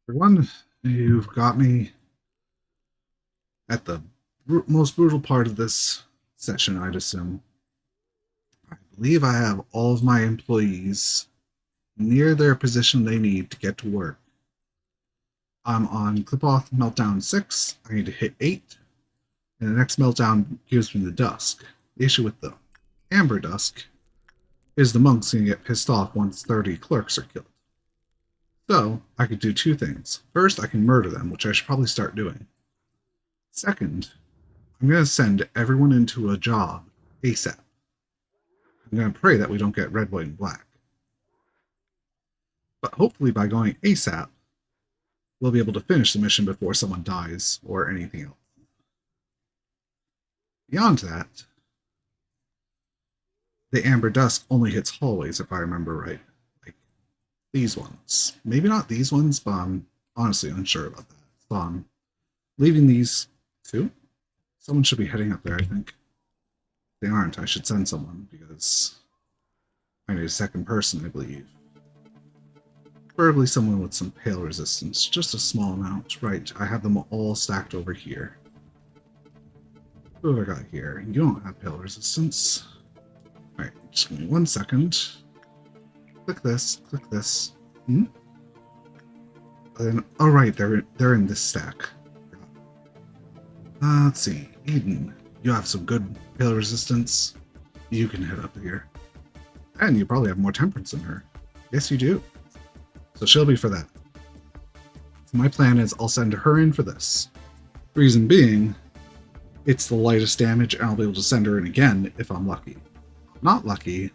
Everyone, you've got me at the most brutal part of this session, I'd assume. I believe I have all of my employees near their position they need to get to work. I'm on Clip-Off Meltdown 6. I need to hit 8, and the next meltdown gives me the dusk. The issue with the amber dusk is the monk's going to get pissed off once 30 clerks are killed. So, I could do two things. First, I can murder them, which I should probably start doing. Second, I'm going to send everyone into a job ASAP. I'm going to pray that we don't get red, white, and black. But hopefully by going ASAP, we'll be able to finish the mission before someone dies or anything else. Beyond that, the amber dusk only hits hallways, if I remember right. Like these ones. Maybe not these ones, but I'm honestly unsure about that. So I'm leaving these two. Someone should be heading up there, I think. If they aren't, I should send someone, because I need a second person, I believe. Preferably someone with some pale resistance, just a small amount. Right, I have them all stacked over here. Who have I got here? You don't have pale resistance. Alright, just give me 1 second. Click this, click this. Then, oh right, they're in this stack. Let's see, Eden, you have some good pale resistance. You can head up here. And you probably have more temperance than her. Yes, you do. So she'll be for that. So my plan is I'll send her in for this. Reason being, it's the lightest damage, and I'll be able to send her in again if I'm lucky. If not lucky,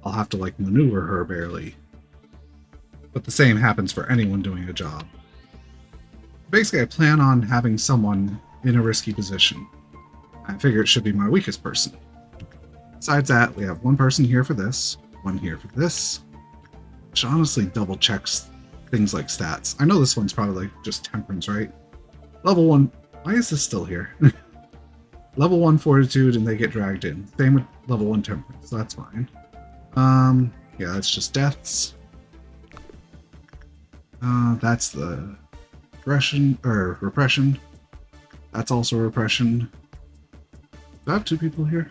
I'll have to like maneuver her barely. But the same happens for anyone doing a job. Basically, I plan on having someone in a risky position. I figure it should be my weakest person. Besides that, we have one person here for this, one here for this, which honestly double checks things like stats. I know this one's probably like just temperance, right? Level 1, why is this still here? Level 1 fortitude and they get dragged in. Same with level 1 temperance, so that's fine. Yeah, that's just deaths. That's the repression. That's also repression. Do I have two people here?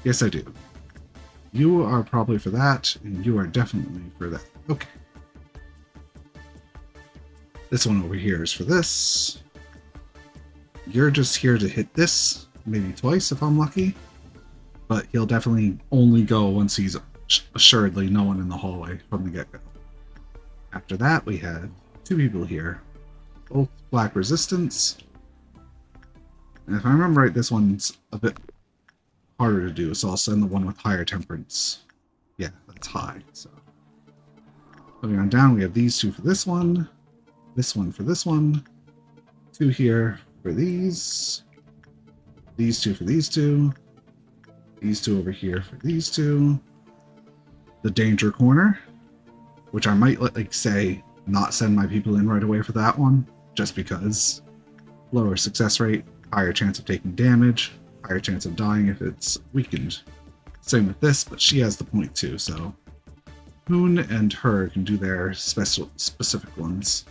Yes, I do. You are probably for that, and you are definitely for that. Okay. This one over here is for this. You're just here to hit this, maybe twice if I'm lucky. But he'll definitely only go once he's assuredly no one in the hallway from the get-go. After that, we have two people here. Both black resistance. And if I remember right, this one's a bit harder to do, so I'll send the one with higher temperance. Yeah, that's high. So moving on down, we have these two for this one for this one, two here for these two for these two over here for these two. The danger corner, which I might like say not send my people in right away for that one, just because lower success rate, higher chance of taking damage, higher chance of dying if it's weakened. Same with this, but she has the point too, so Hoon and her can do their specific ones.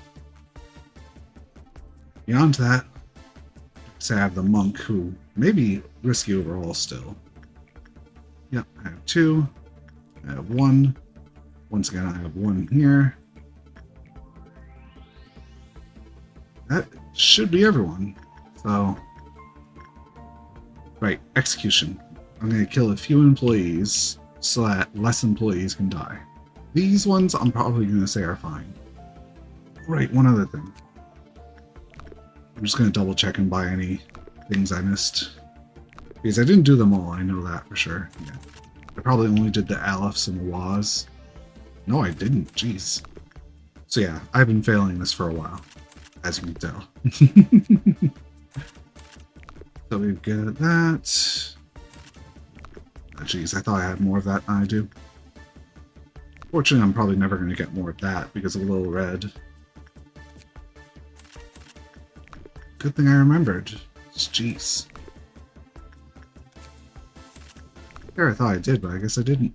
Beyond that, say I have the monk, who may be risky overall still. Yep, I have two. I have one. Once again, I have one here. That should be everyone. So, right, execution. I'm going to kill a few employees so that less employees can die. These ones I'm probably going to say are fine. Right, one other thing. I'm just going to double check and buy any things I missed. Because I didn't do them all, I know that for sure. Yeah. I probably only did the Aleph and the Waz. No, I didn't, jeez. So yeah, I've been failing this for a while, as you can tell. So we've got that. Oh, jeez, I thought I had more of that than I do. Fortunately, I'm probably never going to get more of that because of a little red. Good thing I remembered. Jeez. There, I thought I did, but I guess I didn't.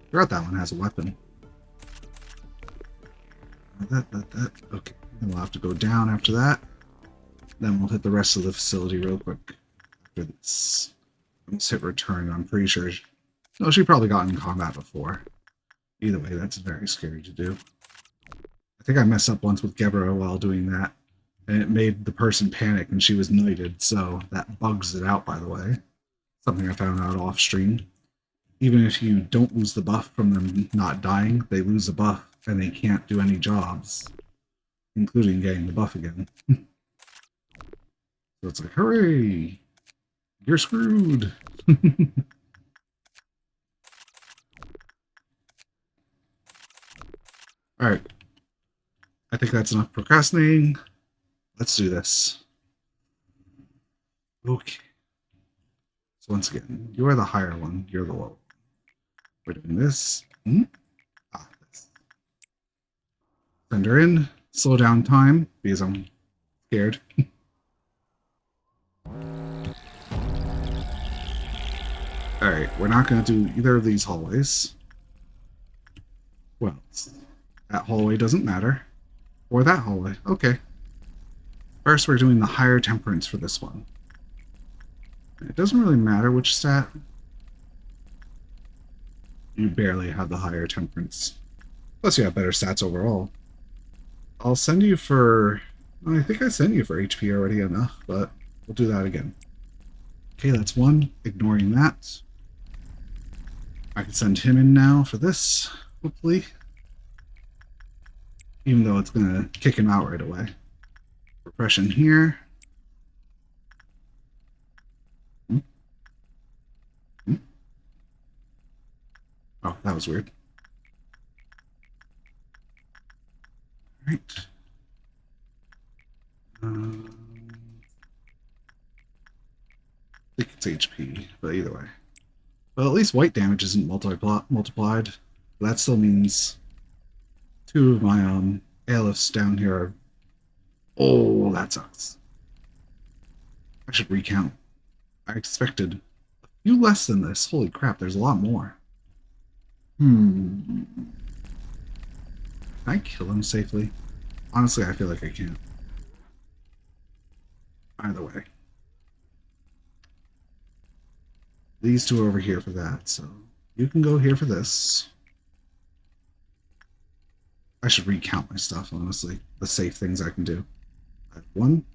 Forgot that one has a weapon. Okay, then we'll have to go down after that. Then we'll hit the rest of the facility real quick after this. Let's hit return. I'm pretty sure. No, she probably got in combat before. Either way, that's very scary to do. I think I messed up once with Gebra while doing that, and it made the person panic, and she was knighted, so that bugs it out, by the way. Something I found out off stream. Even if you don't lose the buff from them not dying, they lose the buff, and they can't do any jobs, including getting the buff again. So it's like, hooray! You're screwed! Alright. I think that's enough procrastinating. Let's do this. Okay. So once again, you are the higher one, you're the low. We're doing this. This. Send her in. Slow down time, because I'm scared. Alright, we're not going to do either of these hallways. Well, that hallway doesn't matter. Or that hallway. Okay. First, we're doing the higher temperance for this one. It doesn't really matter which stat. You barely have the higher temperance. Plus, you have better stats overall. I'll send you for... I think I sent you for HP already enough, but we'll do that again. Okay, that's one. Ignoring that. I can send him in now for this, hopefully. Even though it's going to kick him out right away. Suppression here. Oh, that was weird. Alright. I think it's HP, but either way. Well, at least white damage isn't multiplied. That still means two of my ailifts down here are... Oh, that sucks. I should recount. I expected a few less than this. Holy crap, there's a lot more. Can I kill him safely? Honestly, I feel like I can't. Either way. These two are over here for that, so you can go here for this. I should recount my stuff, honestly. The safe things I can do. I have 1,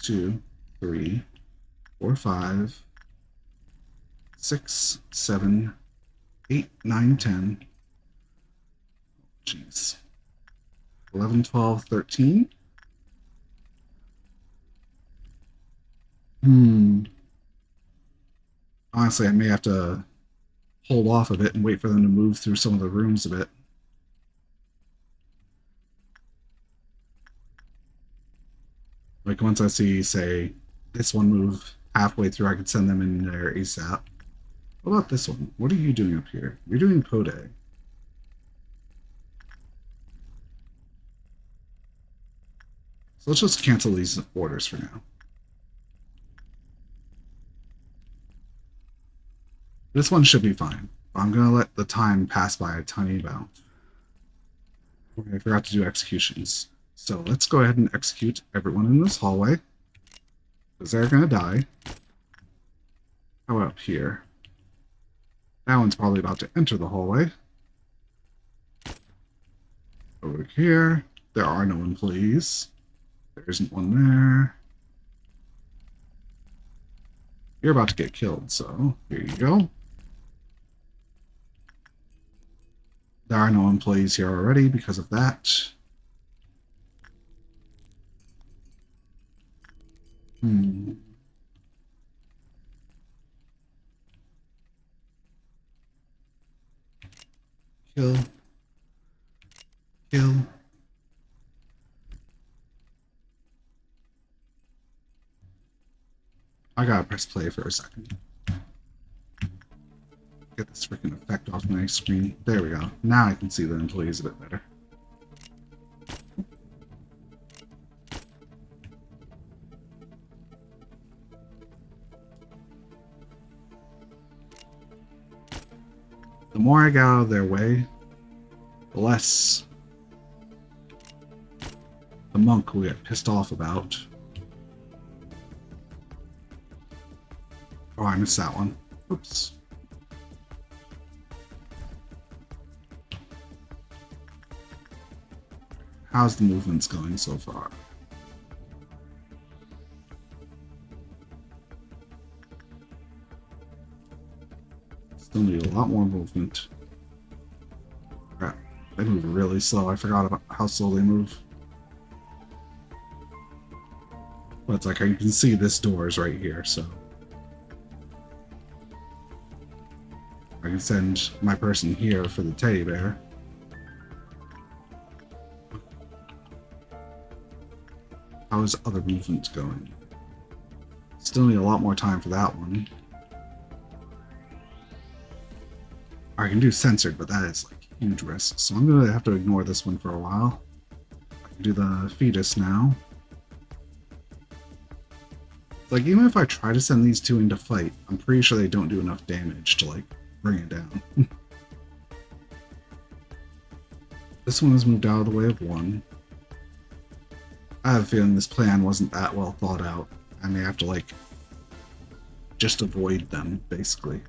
2, 3, 4, 5, 6, 7, 8, 9, 10. Jeez. 11, 12, 13. Honestly, I may have to hold off a bit and wait for them to move through some of the rooms a bit. Like once I see, say, this one move halfway through, I could send them in there ASAP. What about this one? What are you doing up here? You're doing Pode. So let's just cancel these orders for now. This one should be fine. I'm going to let the time pass by a tiny amount. I forgot to do executions. So let's go ahead and execute everyone in this hallway, because they're going to die. How about up here? That one's probably about to enter the hallway. Over here, there are no employees. There isn't one there. You're about to get killed, so here you go. There are no employees here already because of that. Kill. Kill. I gotta press play for a second. Get this freaking effect off my screen. There we go. Now I can see the employees a bit better. The more I get out of their way, the less the monk will get pissed off about. Oh, I missed that one. Oops. How's the movements going so far? Still need a lot more movement. Crap. They move really slow. I forgot about how slow they move. But it's like you can see this door is right here, so I can send my person here for the teddy bear. How is other movement going? Still need a lot more time for that one. I can do censored, but that is like huge risk, so I'm gonna have to ignore this one for a while. I can do the fetus now. Like, even if I try to send these two into fight, I'm pretty sure they don't do enough damage to, like, bring it down. This one has moved out of the way of one. I have a feeling this plan wasn't that well thought out. I may have to, like, just avoid them, basically.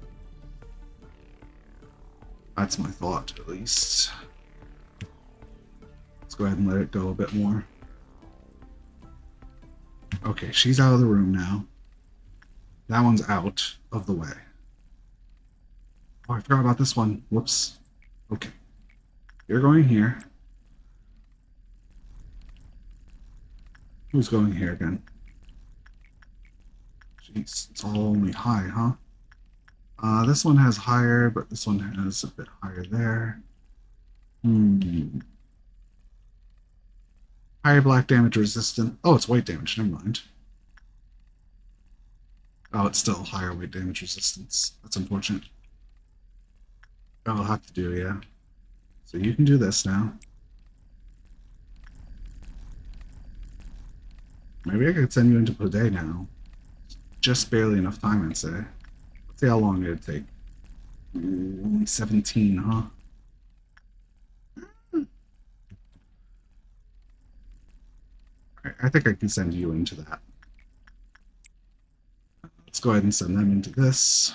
That's my thought, at least. Let's go ahead and let it go a bit more. Okay, she's out of the room now. That one's out of the way. Oh, I forgot about this one. Whoops. Okay. You're going here. Who's going here again? Jeez, it's all only high, huh? This one has higher, but this one has a bit higher there. Higher black damage resistant. Oh, it's white damage. Never mind. Oh, it's still higher white damage resistance. That's unfortunate. That'll have to do, yeah. So you can do this now. Maybe I could send you into Poday now. Just barely enough time, I'd say. Let's see how long it'd take. Only 17, huh? I think I can send you into that. Let's go ahead and send them into this.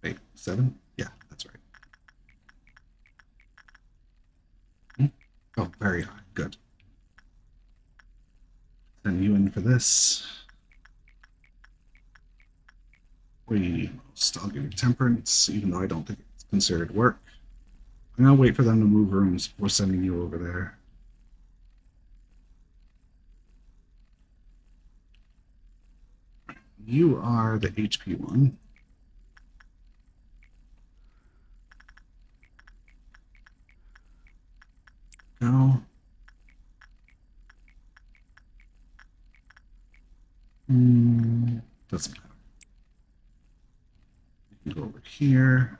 Wait, 7? Yeah, that's right. Oh, very high. Good. Send you in for this. I'll give you temperance, even though I don't think it's considered work. I'm gonna wait for them to move rooms before sending you over there. You are the HP one. Go. Doesn't matter. You can go over here.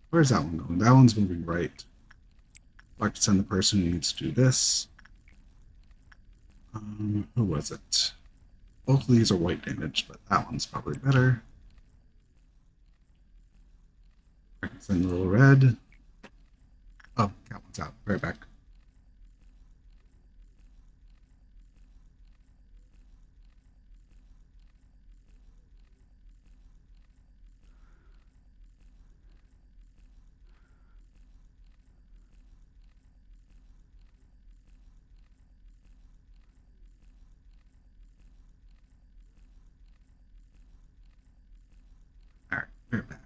Where's that one going? That one's moving right. I'd like to send the person who needs to do this. Who was it? Both of these are white damage, but that one's probably better. I can send the little red. Oh, that one's out. Right back. Alright, we're back.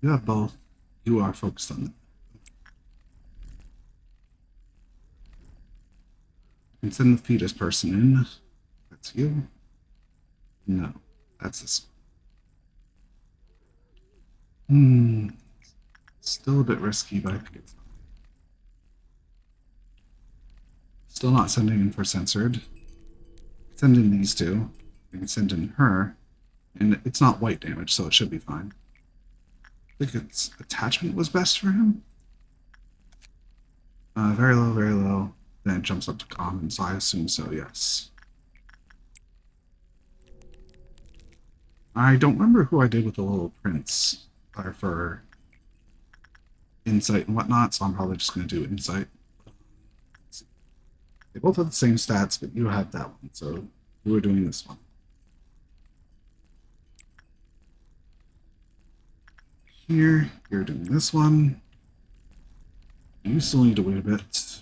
You have both. You are focused on them. You can send the fetus person in. That's you. No, that's this one. Still a bit risky, but I think it's fine. Still not sending in for censored. Send in these two. I can send in her. And it's not white damage, so it should be fine. I think its attachment was best for him. Very low, very low. Then it jumps up to common, so I assume so, yes. I don't remember who I did with the little prints for insight and whatnot, so I'm probably just going to do insight. They both have the same stats, but you have that one, so you were doing this one. Here, you're doing this one. You still need to wait a bit.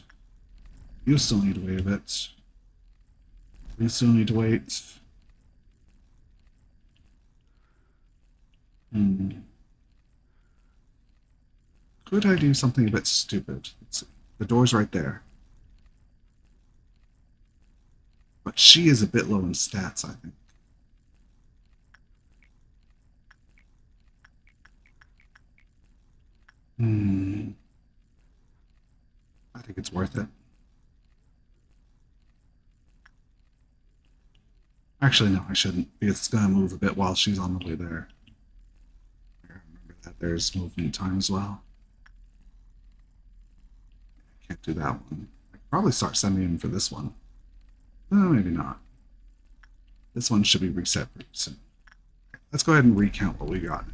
You still need to wait a bit. You still need to wait. Could I do something a bit stupid? Let's see. The door's right there. But she is a bit low in stats, I think. I think it's worth it. Actually, no, I shouldn't. It's going to move a bit while she's on the way there. Remember that there's movement time as well. I can't do that one. I could probably start sending in for this one. No, maybe not. This one should be reset pretty soon. Okay, let's go ahead and recount what we got.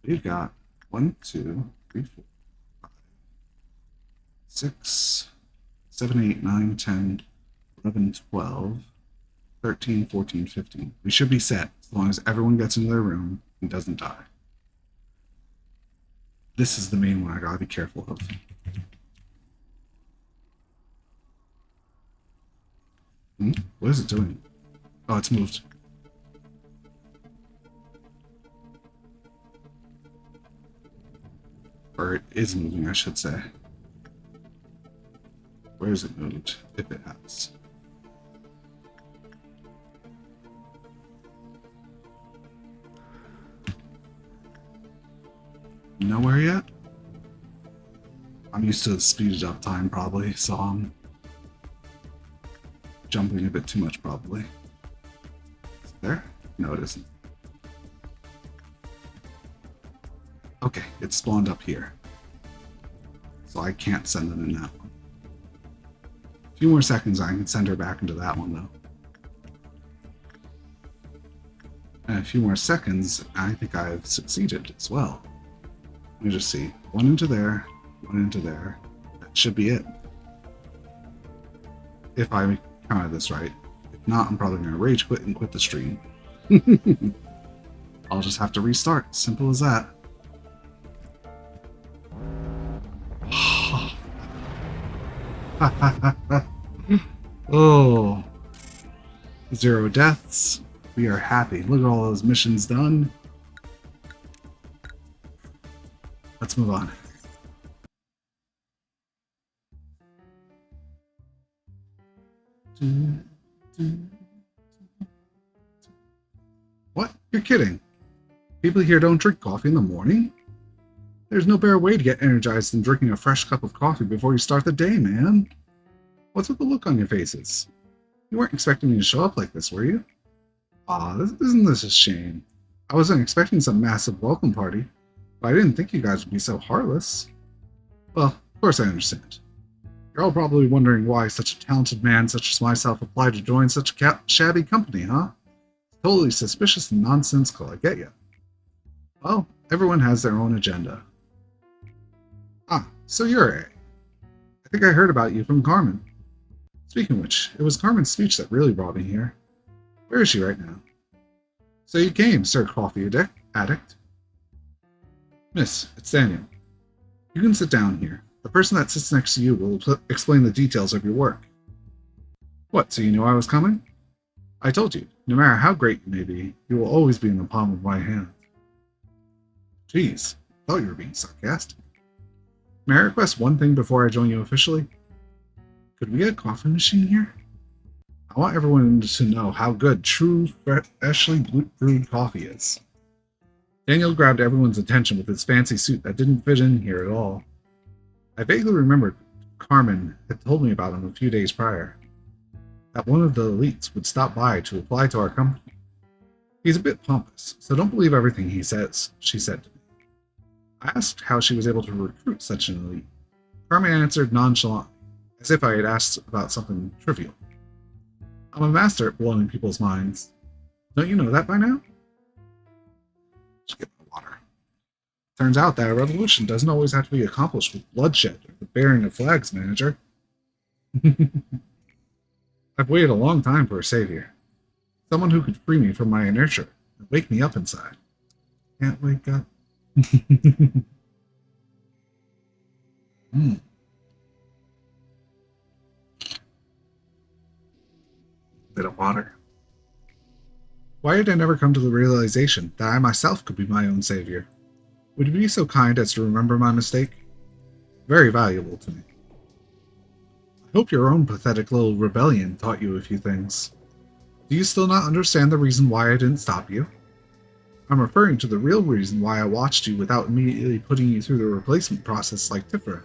We've got 1, 2, 3, 4, 5, 6, 7, 8, 9, 10, 11, 12, 13, 14, 15. We should be set as long as everyone gets into their room and doesn't die. This is the main one I gotta be careful of. What is it doing? Oh, it's moved. Or it is moving, I should say. Where is it moved? If it has. Nowhere yet? I'm used to the speeded up time probably, so I'm jumping a bit too much probably. Is it there? No, it isn't. Okay, it's spawned up here. So I can't send them in that one. A few more seconds, I can send her back into that one though. And a few more seconds, I think I've succeeded as well. Let me just see. One into there, one into there. That should be it. If I counted this right. If not, I'm probably going to rage quit and quit the stream. I'll just have to restart. Simple as that. Oh. 0 deaths. We are happy. Look at all those missions done. Let's move on. What? You're kidding. People here don't drink coffee in the morning? There's no better way to get energized than drinking a fresh cup of coffee before you start the day, man. What's with the look on your faces? You weren't expecting me to show up like this, were you? Aw, isn't this a shame? I wasn't expecting some massive welcome party, but I didn't think you guys would be so heartless. Well, of course I understand. You're all probably wondering why such a talented man such as myself applied to join such a shabby company, huh? Totally suspicious and nonsensical, I get ya. Well, everyone has their own agenda. Ah, so you're A. I think I heard about you from Carmen. Speaking of which, it was Carmen's speech that really brought me here. Where is she right now? So you came, Sir Coffee Addict. Miss, it's Daniel. You can sit down here. The person that sits next to you will explain the details of your work. What, so you knew I was coming? I told you, no matter how great you may be, you will always be in the palm of my hand. Jeez, I thought you were being sarcastic. May I request one thing before I join you officially? Could we get a coffee machine here? I want everyone to know how good true, freshly brewed coffee is. Daniel grabbed everyone's attention with his fancy suit that didn't fit in here at all. I vaguely remembered Carmen had told me about him a few days prior. That one of the elites would stop by to apply to our company. He's a bit pompous, so don't believe everything he says, she said to me. I asked how she was able to recruit such an elite. Carmen answered nonchalantly, as if I had asked about something trivial. I'm a master at blowing people's minds. Don't you know that by now? Just get my water. Turns out that a revolution doesn't always have to be accomplished with bloodshed or the bearing of flags, manager. I've waited a long time for a savior. Someone who could free me from my inertia and wake me up inside. Can't wake up. Bit of water. Why did I never come to the realization that I myself could be my own savior? Would you be so kind as to remember my mistake? Very valuable to me. I hope your own pathetic little rebellion taught you a few things. Do you still not understand the reason why I didn't stop you? I'm referring to the real reason why I watched you without immediately putting you through the replacement process like Tifra.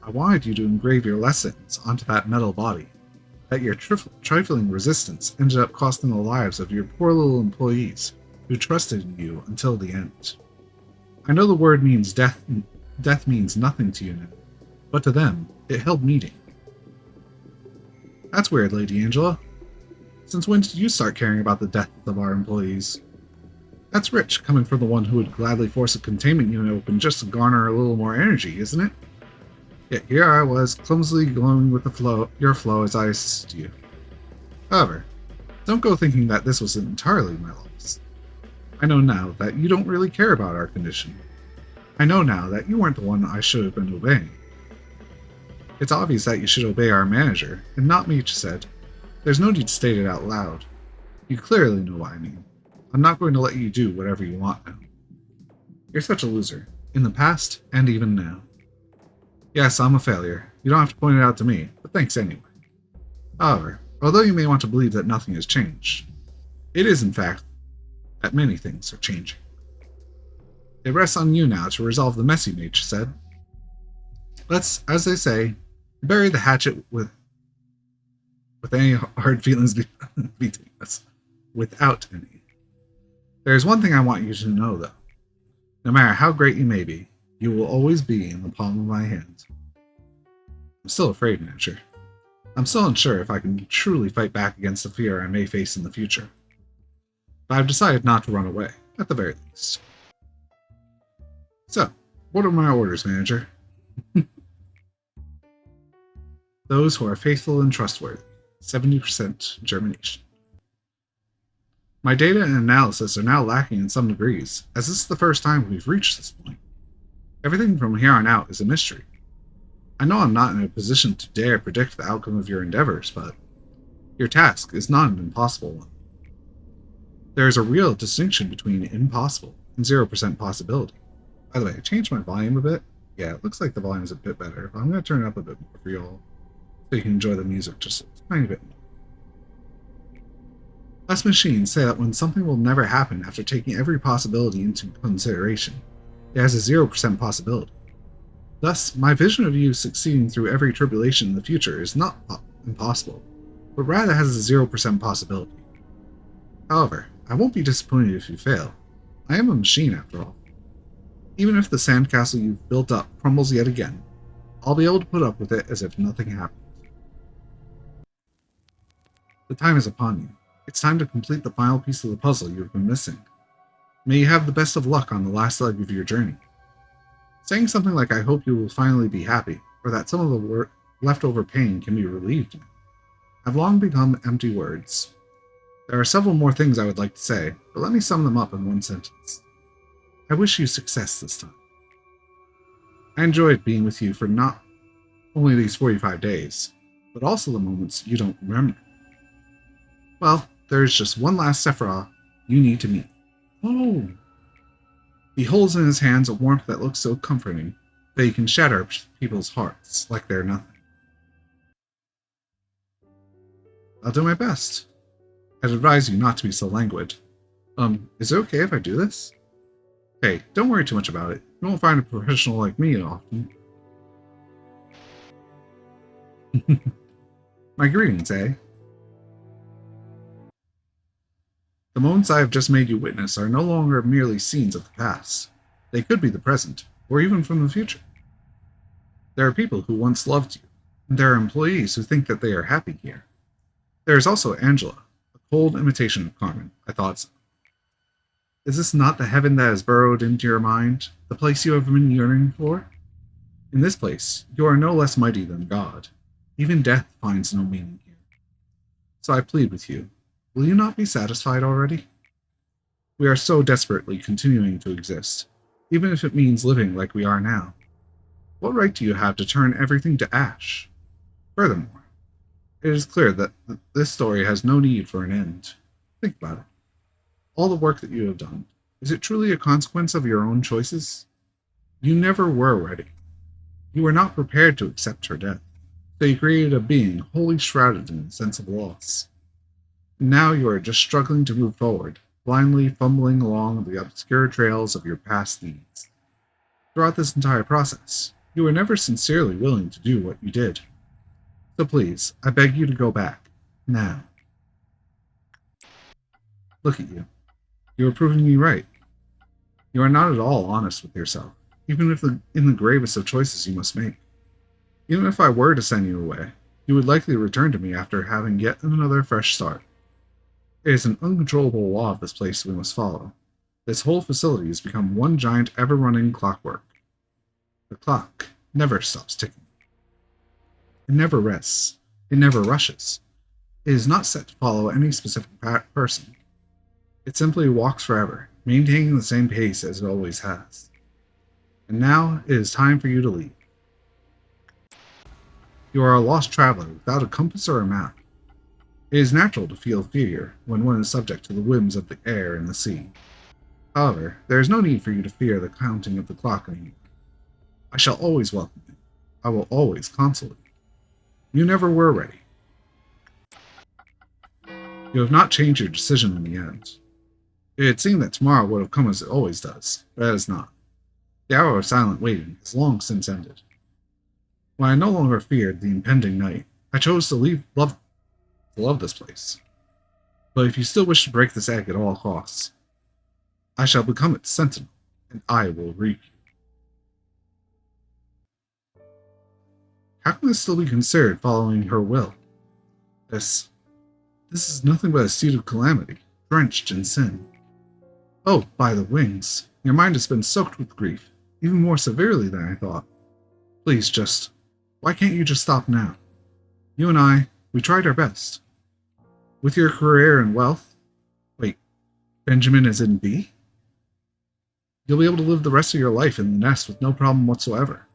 I wanted you to engrave your lessons onto that metal body. That your trifling resistance ended up costing the lives of your poor little employees who trusted in you until the end. I know the word means death means nothing to you now, but to them, it held meaning. That's weird, Lady Angela. Since when did you start caring about the death of our employees? That's rich, coming from the one who would gladly force a containment unit open just to garner a little more energy, isn't it? Yet here I was, clumsily going with your flow as I assisted you. However, don't go thinking that this was entirely my loss. I know now that you don't really care about our condition. I know now that you weren't the one I should have been obeying. It's obvious that you should obey our manager, and not me, Chesed. There's no need to state it out loud. You clearly know what I mean. I'm not going to let you do whatever you want now. You're such a loser, in the past and even now. Yes, I'm a failure. You don't have to point it out to me, but thanks anyway. However, although you may want to believe that nothing has changed, it is in fact that many things are changing. It rests on you now to resolve the mess you made, Chesed. Let's, as they say, bury the hatchet with any hard feelings between us. Without any. There's one thing I want you to know, though. No matter how great you may be, you will always be in the palm of my hand. I'm still afraid, Manager. I'm still unsure if I can truly fight back against the fear I may face in the future. But I've decided not to run away, at the very least. So, what are my orders, Manager? Those who are faithful and trustworthy. 70% germination. My data and analysis are now lacking in some degrees, as this is the first time we've reached this point. Everything from here on out is a mystery. I know I'm not in a position to dare predict the outcome of your endeavors, but your task is not an impossible one. There is a real distinction between impossible and 0% possibility. By the way, I changed my volume a bit. Yeah, it looks like the volume is a bit better, but I'm going to turn it up a bit more for you all, so you can enjoy the music just a tiny bit more. Us machines say that when something will never happen after taking every possibility into consideration, it has a 0% possibility. Thus, my vision of you succeeding through every tribulation in the future is not impossible, but rather has a 0% possibility. However, I won't be disappointed if you fail. I am a machine after all. Even if the sandcastle you've built up crumbles yet again, I'll be able to put up with it as if nothing happened. The time is upon you. It's time to complete the final piece of the puzzle you have been missing. May you have the best of luck on the last leg of your journey. Saying something like I hope you will finally be happy, or that some of the leftover pain can be relieved, have long become empty words. There are several more things I would like to say, but let me sum them up in one sentence. I wish you success this time. I enjoyed being with you for not only these 45 days, but also the moments you don't remember. Well, there is just one last Sephiroth you need to meet. Oh! He holds in his hands a warmth that looks so comforting that he can shatter people's hearts like they're nothing. I'll do my best. I'd advise you not to be so languid. Is it okay if I do this? Hey, don't worry too much about it. You won't find a professional like me often. My greetings, eh? The moments I have just made you witness are no longer merely scenes of the past. They could be the present, or even from the future. There are people who once loved you, and there are employees who think that they are happy here. There is also Angela, a cold imitation of Carmen, I thought so. Is this not the heaven that has burrowed into your mind, the place you have been yearning for? In this place, you are no less mighty than God. Even death finds no meaning here. So I plead with you, will you not be satisfied already? We are so desperately continuing to exist, even if it means living like we are now. What right do you have to turn everything to ash? Furthermore, it is clear that this story has no need for an end. Think about it. All the work that you have done, is it truly a consequence of your own choices? You never were ready. You were not prepared to accept her death, so you created a being wholly shrouded in a sense of loss. And now you are just struggling to move forward, blindly fumbling along the obscure trails of your past deeds. Throughout this entire process, you were never sincerely willing to do what you did. So please, I beg you to go back. Now. Look at you. You are proving me right. You are not at all honest with yourself, even if in the gravest of choices you must make. Even if I were to send you away, you would likely return to me after having yet another fresh start. It is an uncontrollable law of this place we must follow. This whole facility has become one giant ever-running clockwork. The clock never stops ticking. It never rests. It never rushes. It is not set to follow any specific person. It simply walks forever, maintaining the same pace as it always has. And now it is time for you to leave. You are a lost traveler without a compass or a map. It is natural to feel fear when one is subject to the whims of the air and the sea. However, there is no need for you to fear the counting of the clock anymore. I shall always welcome you. I will always console you. You never were ready. You have not changed your decision in the end. It had seemed that tomorrow would have come as it always does, but it has not. The hour of silent waiting has long since ended. When I no longer feared the impending night, I chose to love this place. But if you still wish to break this egg at all costs, I shall become its sentinel, and I will reap you. How can this still be considered following her will? This is nothing but a seed of calamity, drenched in sin. Oh, by the wings, your mind has been soaked with grief, even more severely than I thought. Please why can't you just stop now? You and I, we tried our best. With your career and wealth, wait, Benjamin is in B? You'll be able to live the rest of your life in the nest with no problem whatsoever.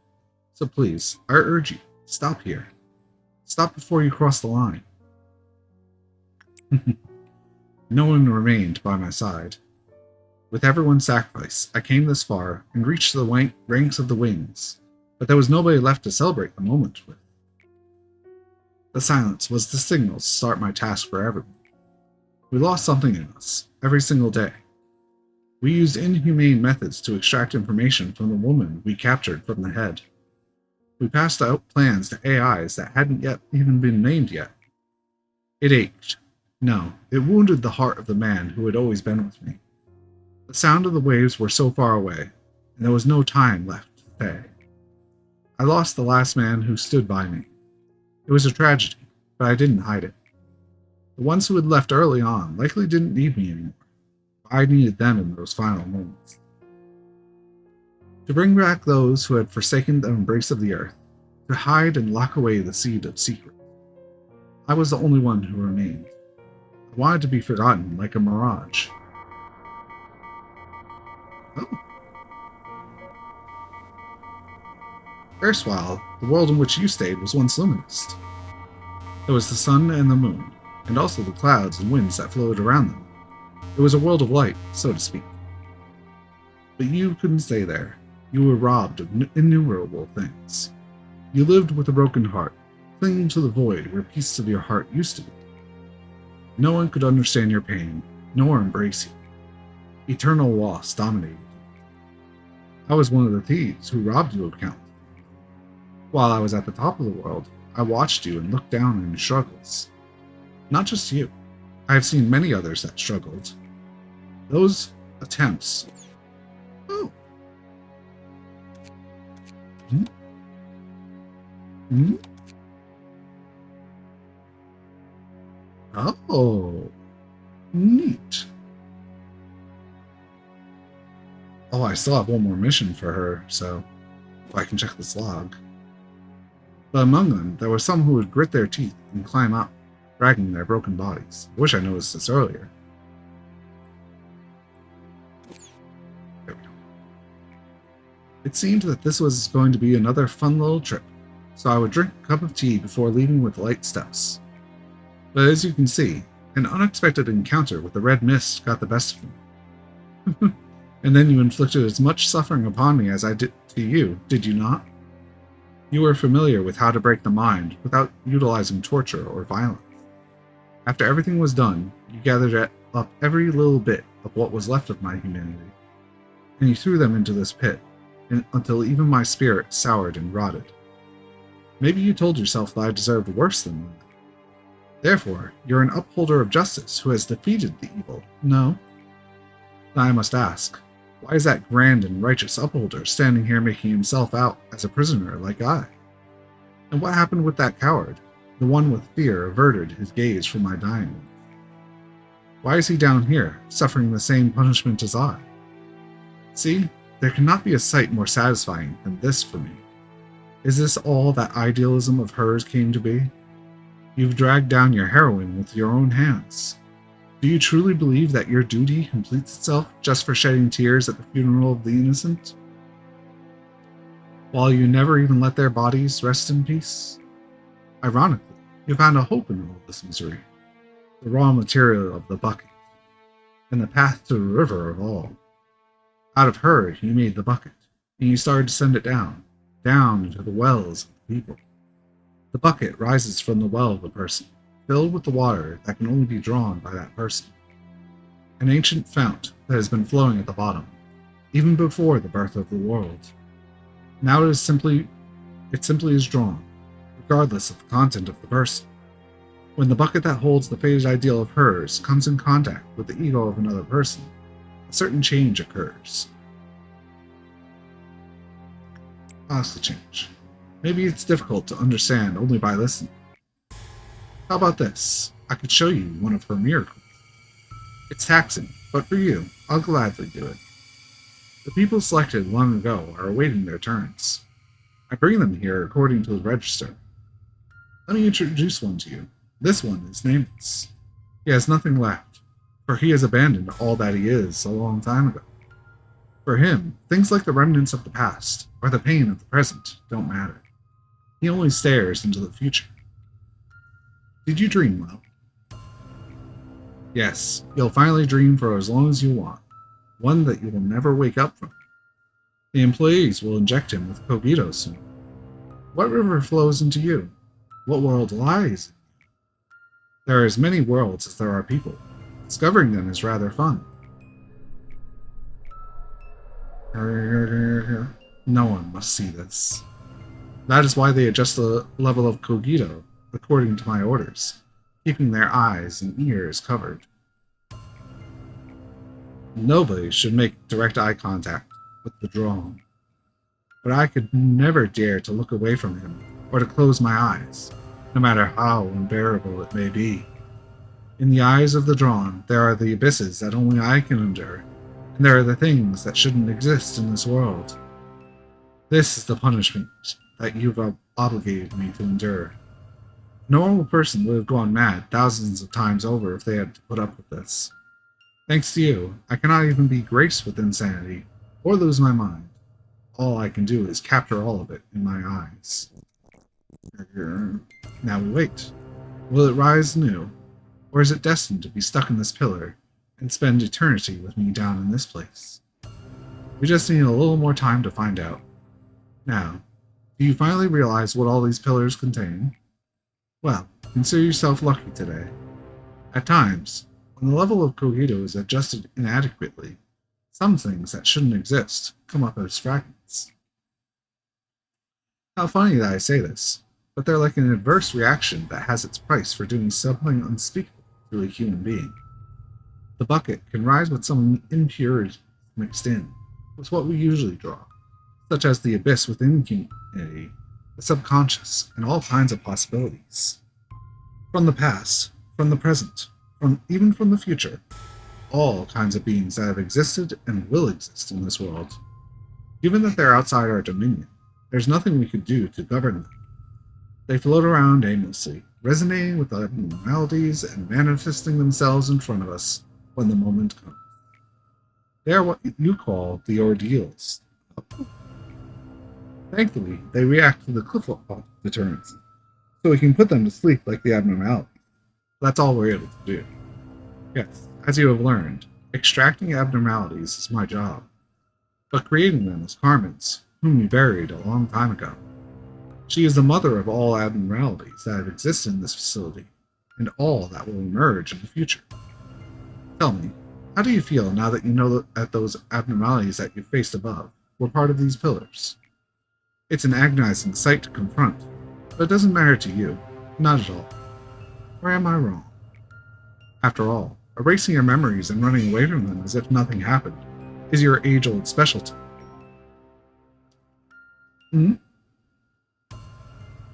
So please, I urge you, stop here. Stop before you cross the line. No one remained by my side. With everyone's sacrifice, I came this far and reached the ranks of the wings, but there was nobody left to celebrate the moment with. The silence was the signal to start my task for everyone. We lost something in us, every single day. We used inhumane methods to extract information from the woman we captured from the head. We passed out plans to AIs that hadn't yet even been named yet. It ached. No, it wounded the heart of the man who had always been with me. The sound of the waves were so far away, and there was no time left to stay. I lost the last man who stood by me. It was a tragedy, but I didn't hide it. The ones who had left early on likely didn't need me anymore. I needed them in those final moments. To bring back those who had forsaken the embrace of the earth, to hide and lock away the seed of secret. I was the only one who remained. I wanted to be forgotten like a mirage. Oh. Erstwhile, the world in which you stayed was once luminous. There was the sun and the moon, and also the clouds and winds that floated around them. It was a world of light, so to speak. But you couldn't stay there. You were robbed of innumerable things. You lived with a broken heart, clinging to the void where pieces of your heart used to be. No one could understand your pain, nor embrace you. Eternal loss dominated you. I was one of the thieves who robbed you of countless. While I was at the top of the world, I watched you and looked down on your struggles. Not just you. I have seen many others that struggled. Those attempts. Oh. Hmm? Hmm? Oh. Neat. Oh, I still have one more mission for her, so if I can check this log. But among them, there were some who would grit their teeth and climb up, dragging their broken bodies. I wish I noticed this earlier. There we go. It seemed that this was going to be another fun little trip, so I would drink a cup of tea before leaving with light steps. But as you can see, an unexpected encounter with the red mist got the best of me. And then you inflicted as much suffering upon me as I did to you, did you not? You were familiar with how to break the mind without utilizing torture or violence. After everything was done, you gathered up every little bit of what was left of my humanity, and you threw them into this pit, until even my spirit soured and rotted. Maybe you told yourself that I deserved worse than that. Therefore, you're an upholder of justice who has defeated the evil, no? Now I must ask, why is that grand and righteous upholder standing here making himself out as a prisoner like I? And what happened with that coward, the one with fear averted his gaze from my dying one? Why is he down here, suffering the same punishment as I? See, there cannot be a sight more satisfying than this for me. Is this all that idealism of hers came to be? You've dragged down your heroine with your own hands. Do you truly believe that your duty completes itself just for shedding tears at the funeral of the innocent? While you never even let their bodies rest in peace? Ironically, you found a hope in all this misery, the raw material of the bucket, and the path to the river of all. Out of her, you made the bucket, and you started to send it down into the wells of the people. The bucket rises from the well of a person, filled with the water that can only be drawn by that person. An ancient fount that has been flowing at the bottom, even before the birth of the world. Now it simply is drawn, regardless of the content of the person. When the bucket that holds the faded ideal of hers comes in contact with the ego of another person, a certain change occurs. That's the change. Maybe it's difficult to understand only by listening. How about this? I could show you one of her miracles. It's taxing, but for you, I'll gladly do it. The people selected long ago are awaiting their turns. I bring them here according to the register. Let me introduce one to you. This one is nameless. He has nothing left, for he has abandoned all that he is a long time ago. For him, things like the remnants of the past or the pain of the present don't matter. He only stares into the future. Did you dream well? Yes, you'll finally dream for as long as you want, one that you will never wake up from. The employees will inject him with cogito soon. What river flows into you? What world lies in you? There are as many worlds as there are people. Discovering them is rather fun. No one must see this. That is why they adjust the level of cogito according to my orders, keeping their eyes and ears covered. Nobody should make direct eye contact with the drawn, but I could never dare to look away from him or to close my eyes, no matter how unbearable it may be. In the eyes of the drawn, there are the abysses that only I can endure, and there are the things that shouldn't exist in this world. This is the punishment that you've obligated me to endure. A normal person would have gone mad thousands of times over if they had to put up with this. Thanks to you, I cannot even be graced with insanity, or lose my mind. All I can do is capture all of it in my eyes. Now we wait. Will it rise anew, or is it destined to be stuck in this pillar and spend eternity with me down in this place? We just need a little more time to find out. Now, do you finally realize what all these pillars contain? Well, consider yourself lucky today. At times, when the level of cogito is adjusted inadequately, some things that shouldn't exist come up as fragments. How funny that I say this, but they're like an adverse reaction that has its price for doing something unspeakable to a human being. The bucket can rise with some impurities mixed in with what we usually draw, such as the abyss within humanity, the subconscious, and all kinds of possibilities. From the past, from the present, even from the future, all kinds of beings that have existed and will exist in this world. Given that they're outside our dominion, there's nothing we could do to govern them. They float around aimlessly, resonating with the abnormalities and manifesting themselves in front of us when the moment comes. They are what you call the ordeals. Thankfully, they react to the cliff-off deterrence, so we can put them to sleep like the abnormality. That's all we're able to do. Yes, as you have learned, extracting abnormalities is my job, but creating them is Carmen's, whom we buried a long time ago. She is the mother of all abnormalities that have existed in this facility, and all that will emerge in the future. Tell me, how do you feel now that you know that those abnormalities that you faced above were part of these pillars? It's an agonizing sight to confront, but it doesn't matter to you. Not at all. Or am I wrong? After all, erasing your memories and running away from them as if nothing happened is your age-old specialty. Hmm?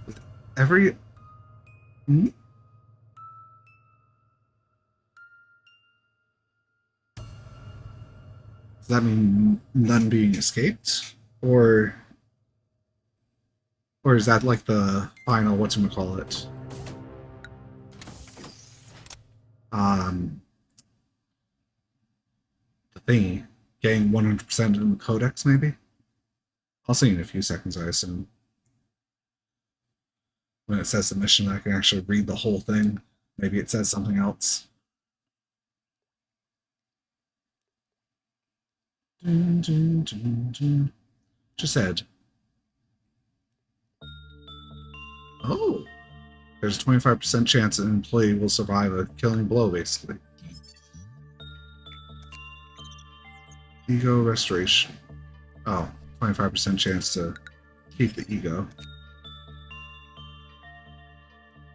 With every... Hmm? Does that mean none being escaped? Or is that like the final, whatchamacallit? The thingy. Getting 100% in the codex, maybe? I'll see you in a few seconds, I assume. When it says the mission, I can actually read the whole thing. Maybe it says something else. Chesed. Oh! There's a 25% chance an employee will survive a killing blow, basically. Ego restoration. Oh, 25% chance to keep the ego.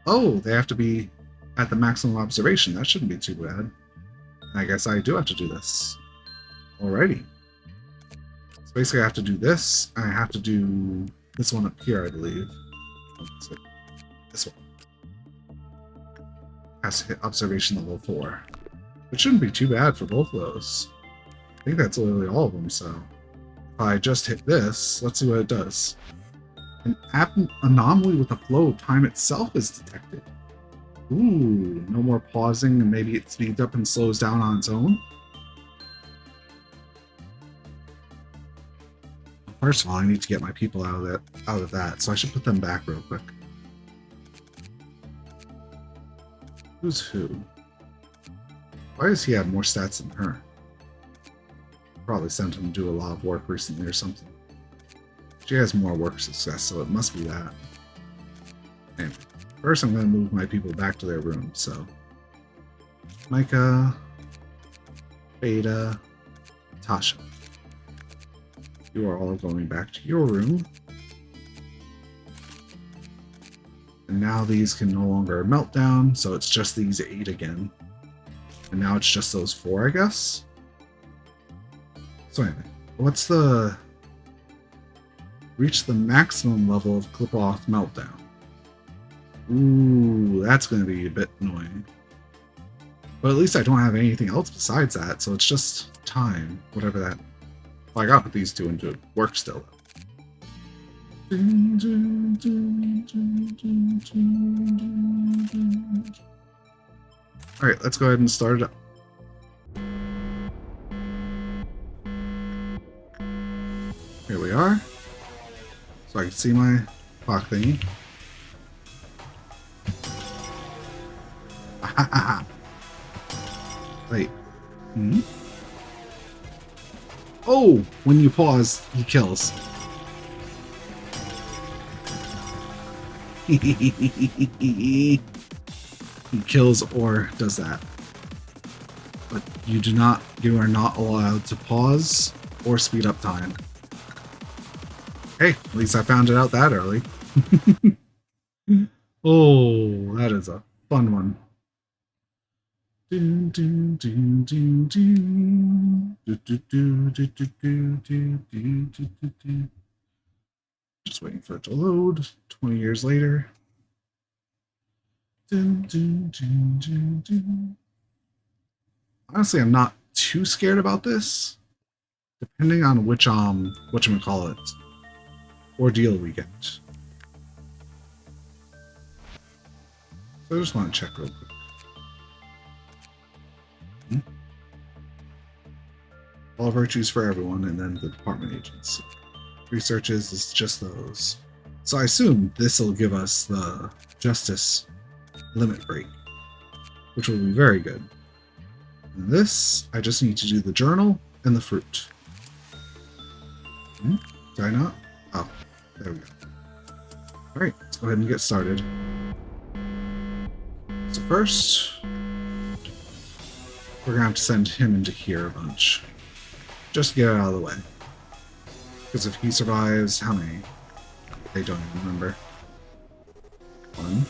Oh, they have to be at the maximum observation. That shouldn't be too bad. I guess I do have to do this. Alrighty. So basically I have to do this. I have to do this one up here, I believe. This one. Has to hit observation level 4. It shouldn't be too bad for both of those. I think that's literally all of them, so... If I just hit this, let's see what it does. An anomaly with the flow of time itself is detected. Ooh, no more pausing, and maybe it speeds up and slows down on its own. First of all, I need to get my people out of that, so I should put them back real quick. Who's who? Why does he have more stats than her? Probably sent him to do a lot of work recently or something. She has more work success, so it must be that. Anyway, first I'm going to move my people back to their room, so... Micah... Beta... Tasha. You are all going back to your room. And now these can no longer melt down, so it's just these 8 again. And now it's just those 4, I guess? So anyway, what's the... Reach the maximum level of clip-off meltdown. Ooh, that's going to be a bit annoying. But at least I don't have anything else besides that, so it's just time, whatever that... Well, I gotta put these 2 into work still. Alright, let's go ahead and start it up. Here we are. So I can see my clock thingy. Wait. Hmm? Oh! When you pause, he kills. He kills or does that. But you are not allowed to pause or speed up time. Hey, at least I found it out that early. Oh, that is a fun one. Just waiting for it to load. 20 years later. I'm Honestly, I'm not too scared about this, depending on which whatchamacallit ordeal we get. So I just want to check real quick. All virtues for everyone, and then the department agents. Researches is just those. So I assume this will give us the justice limit break, which will be very good. And this, I just need to do the journal and the fruit. Did I not? Oh, there we go. Alright, let's go ahead and get started. So first, we're going to have to send him into here a bunch. Just to get it out of the way. Because if he survives, how many? I don't even remember. 1.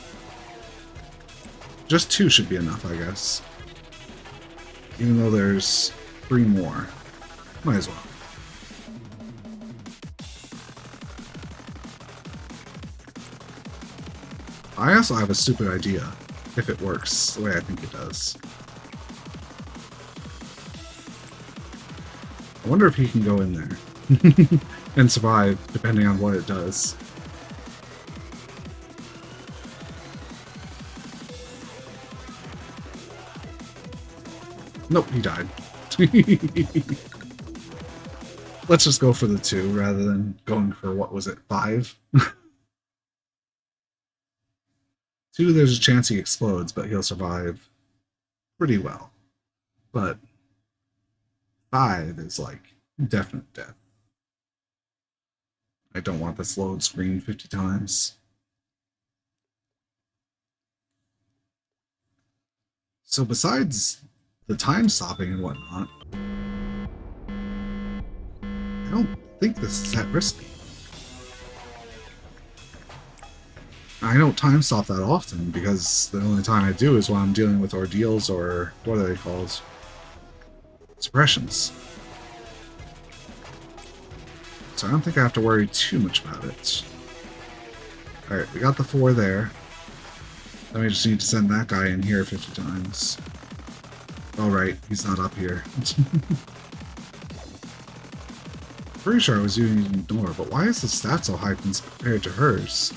Just 2 should be enough, I guess. Even though there's 3 more. Might as well. I also have a stupid idea, if it works the way I think it does. I wonder if he can go in there and survive, depending on what it does. Nope, he died. Let's just go for the 2 rather than going for, what was it, 5? 2, there's a chance he explodes, but he'll survive pretty well. But 5 is like definite death. I don't want this load screen 50 times. So besides the time stopping and whatnot, I don't think this is that risky. I don't time stop that often because the only time I do is when I'm dealing with ordeals or what are they called? Suppressions. So I don't think I have to worry too much about it. Alright, we got the 4 there. Then we just need to send that guy in here 50 times. Oh right, he's not up here. Pretty sure I was using ignore, but why is the stat so high compared to hers?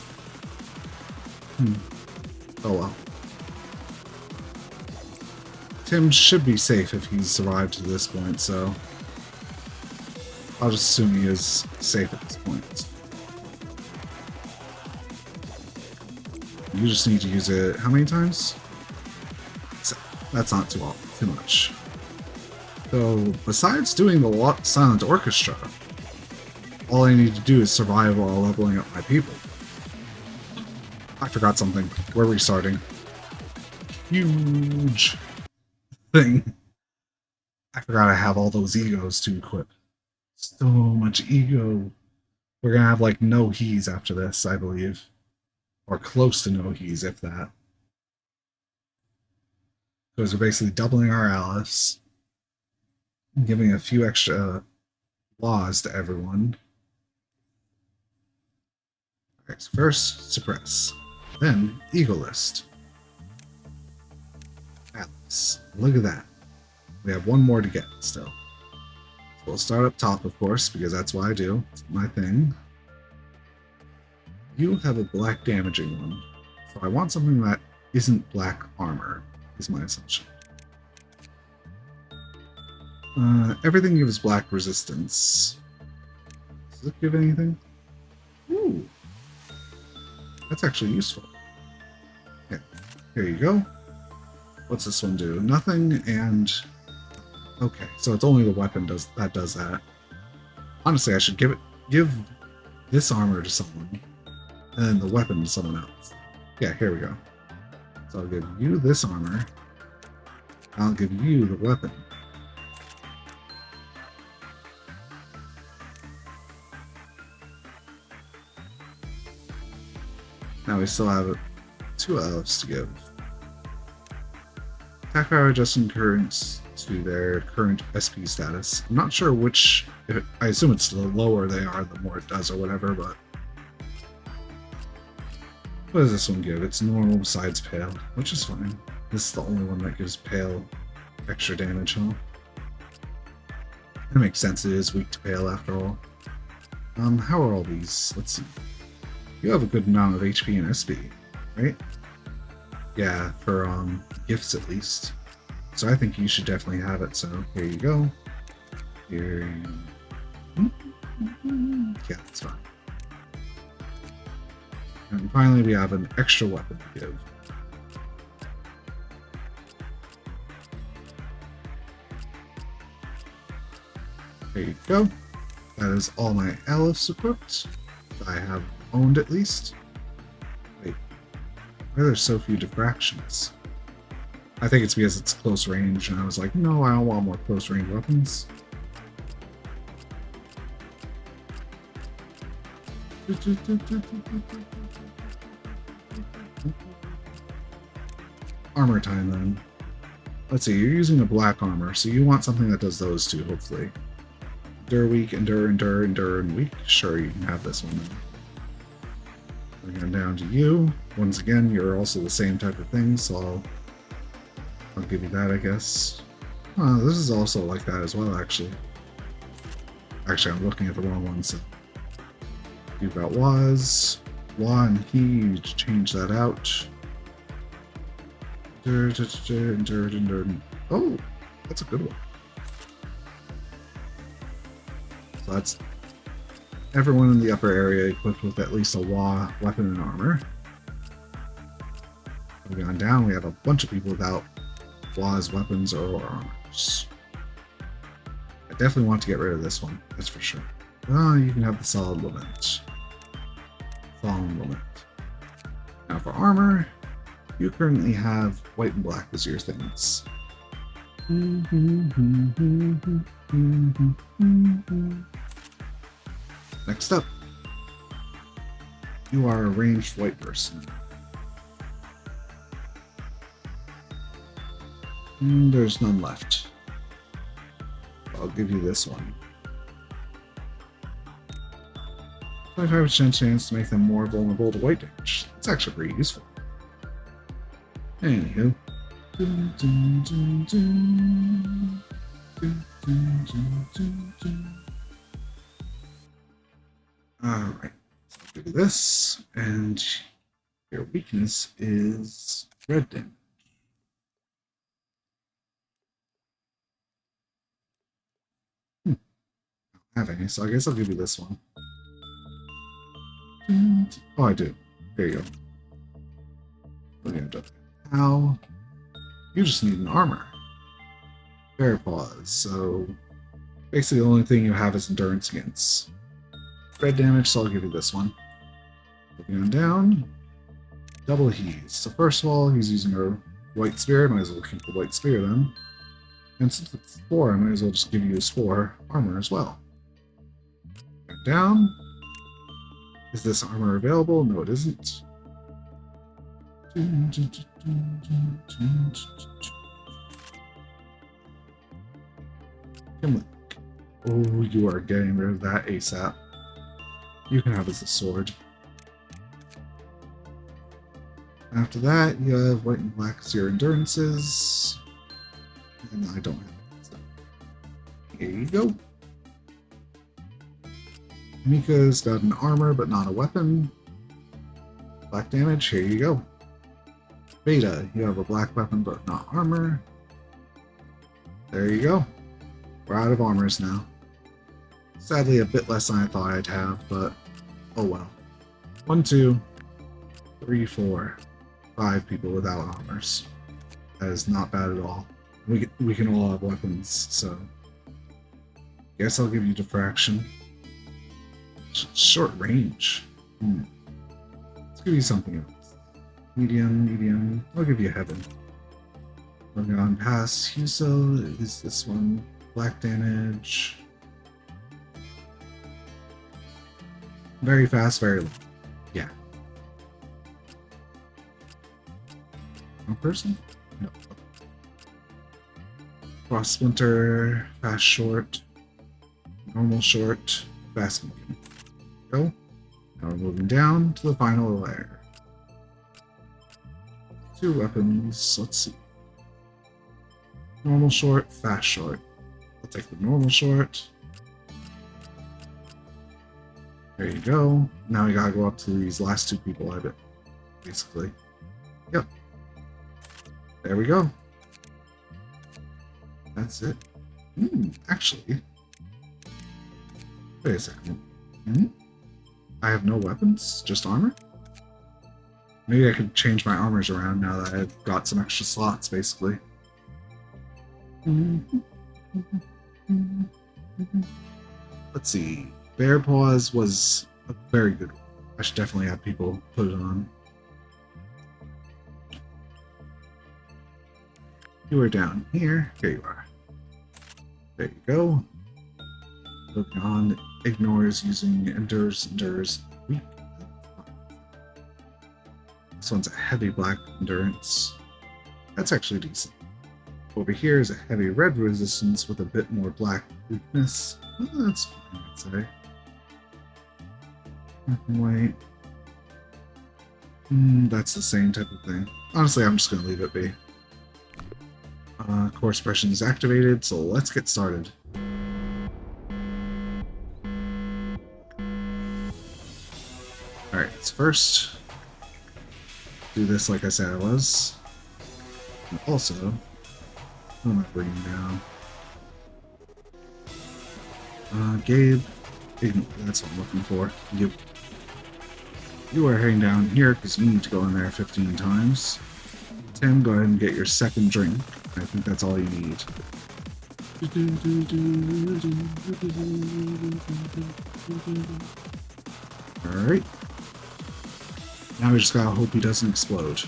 Oh well. Tim should be safe if he's survived to this point, so I'll just assume he is safe at this point. You just need to use it how many times? That's not too much. So besides doing the silent orchestra, all I need to do is survive while leveling up my people. I forgot something. We're restarting. Huge thing. I forgot I have all those egos to equip. So much ego. We're gonna have like no he's after this, I believe. Or close to no he's, if that. Because we're basically doubling our Alice. Giving a few extra laws to everyone. Okay, so first, suppress. Then, ego list. Alice. Look at that. We have 1 more to get still. So we'll start up top, of course, because that's what I do. It's my thing. You have a black damaging one. So I want something that isn't black armor, is my assumption. Everything gives black resistance. Does it give anything? Ooh. That's actually useful. Okay, here you go. What's this one do? Nothing, and... Okay, so it's only the weapon that does that. Honestly, I should give this armor to someone, and then the weapon to someone else. Yeah, here we go. So I'll give you this armor, and I'll give you the weapon. Now we still have 2 elves to give. Attack power adjusting currents to their current SP status. I'm not sure which... I assume it's the lower they are, the more it does or whatever, but... What does this one give? It's normal besides pale, which is fine. This is the only one that gives pale extra damage, huh? That makes sense, it is weak to pale after all. How are all these? Let's see. You have a good amount of HP and SP, right? Yeah, for gifts at least. So I think you should definitely have it, so here you go. Here you... Yeah, that's fine. And finally we have an extra weapon to give. There you go. That is all my Aleph equipped. I have owned at least. Wait, why are there so few diffractions? I think it's because it's close range, and I was like, no, I don't want more close range weapons. Armor time then. Let's see, you're using a black armor, so you want something that does those two, hopefully. Endure weak, endure, endure, endure, and weak. Sure, you can have this one then. We're going down to you. Once again, you're also the same type of thing, so I'll give you that, I guess. Oh, this is also like that as well, actually. Actually, I'm looking at the wrong one, so... You've got was, wa, and he, you change that out. Oh, that's a good one. So that's everyone in the upper area equipped with at least a wa weapon and armor. Moving on down, we have a bunch of people without wa's weapons or armors. I definitely want to get rid of this one, that's for sure. Oh, you can have the solid lament. Solid lament. Now for armor, you currently have white and black as your things. Next up, you are a ranged white person. There's none left. I'll give you this one. 25% chance to make them more vulnerable to white damage. It's actually pretty useful. Anywho. Alright, so I'll do this, and your weakness is red damage. I don't have any, so I guess I'll give you this one. Oh, I do. There you go. We're gonna do it. Ow. You just need an armor. Fair pause, so basically the only thing you have is endurance against red damage, so I'll give you this one. Moving on down. Double he's. So first of all, he's using a white spear. Might as well keep the white spear then. And since it's 4, I might as well just give you his 4 armor as well. Down. Is this armor available? No, it isn't. Oh, you are getting rid of that ASAP. You can have as a sword. After that, you have white and black as your endurances. And I don't have that. So here you go. Mika's got an armor, but not a weapon. Black damage, here you go. Beta, you have a black weapon, but not armor. There you go. We're out of armors now. Sadly, a bit less than I thought I'd have, but oh well. 1, 2, 3, 4, 5 people without armors. That is not bad at all. We can all have weapons, so guess I'll give you diffraction. Short range. Let's give you something else. Medium, medium. I'll give you heaven. Moving on past Huso is this one. Black damage. Very fast, very low. Yeah. No person? No. Cross splinter, fast short, normal short, fast medium. Go. Now we're moving down to the final layer. 2 weapons. Let's see. Normal short, fast short. I'll take the normal short. There you go. Now we gotta go up to these last two people, I bet. Basically. Yep. There we go. That's it. Actually. Wait a second. I have no weapons? Just armor? Maybe I could change my armors around now that I've got some extra slots, basically. Let's see. Bear Paws was a very good one. I should definitely have people put it on. You are down here. Here you are. There you go. Looking on. Ignores using endures. Weak. This one's a heavy black endurance. That's actually decent. Over here is a heavy red resistance with a bit more black weakness. Well, that's fine, I'd say. Wait. That's the same type of thing. Honestly, I'm just going to leave it be. Core suppression is activated, so let's get started. Alright, let's first do this like I said I was. And also, who am I bringing down? Gabe. That's what I'm looking for. You are heading down here because you need to go in there 15 times. Tim, go ahead and get your second drink. I think that's all you need. Alright. Now we just gotta hope he doesn't explode.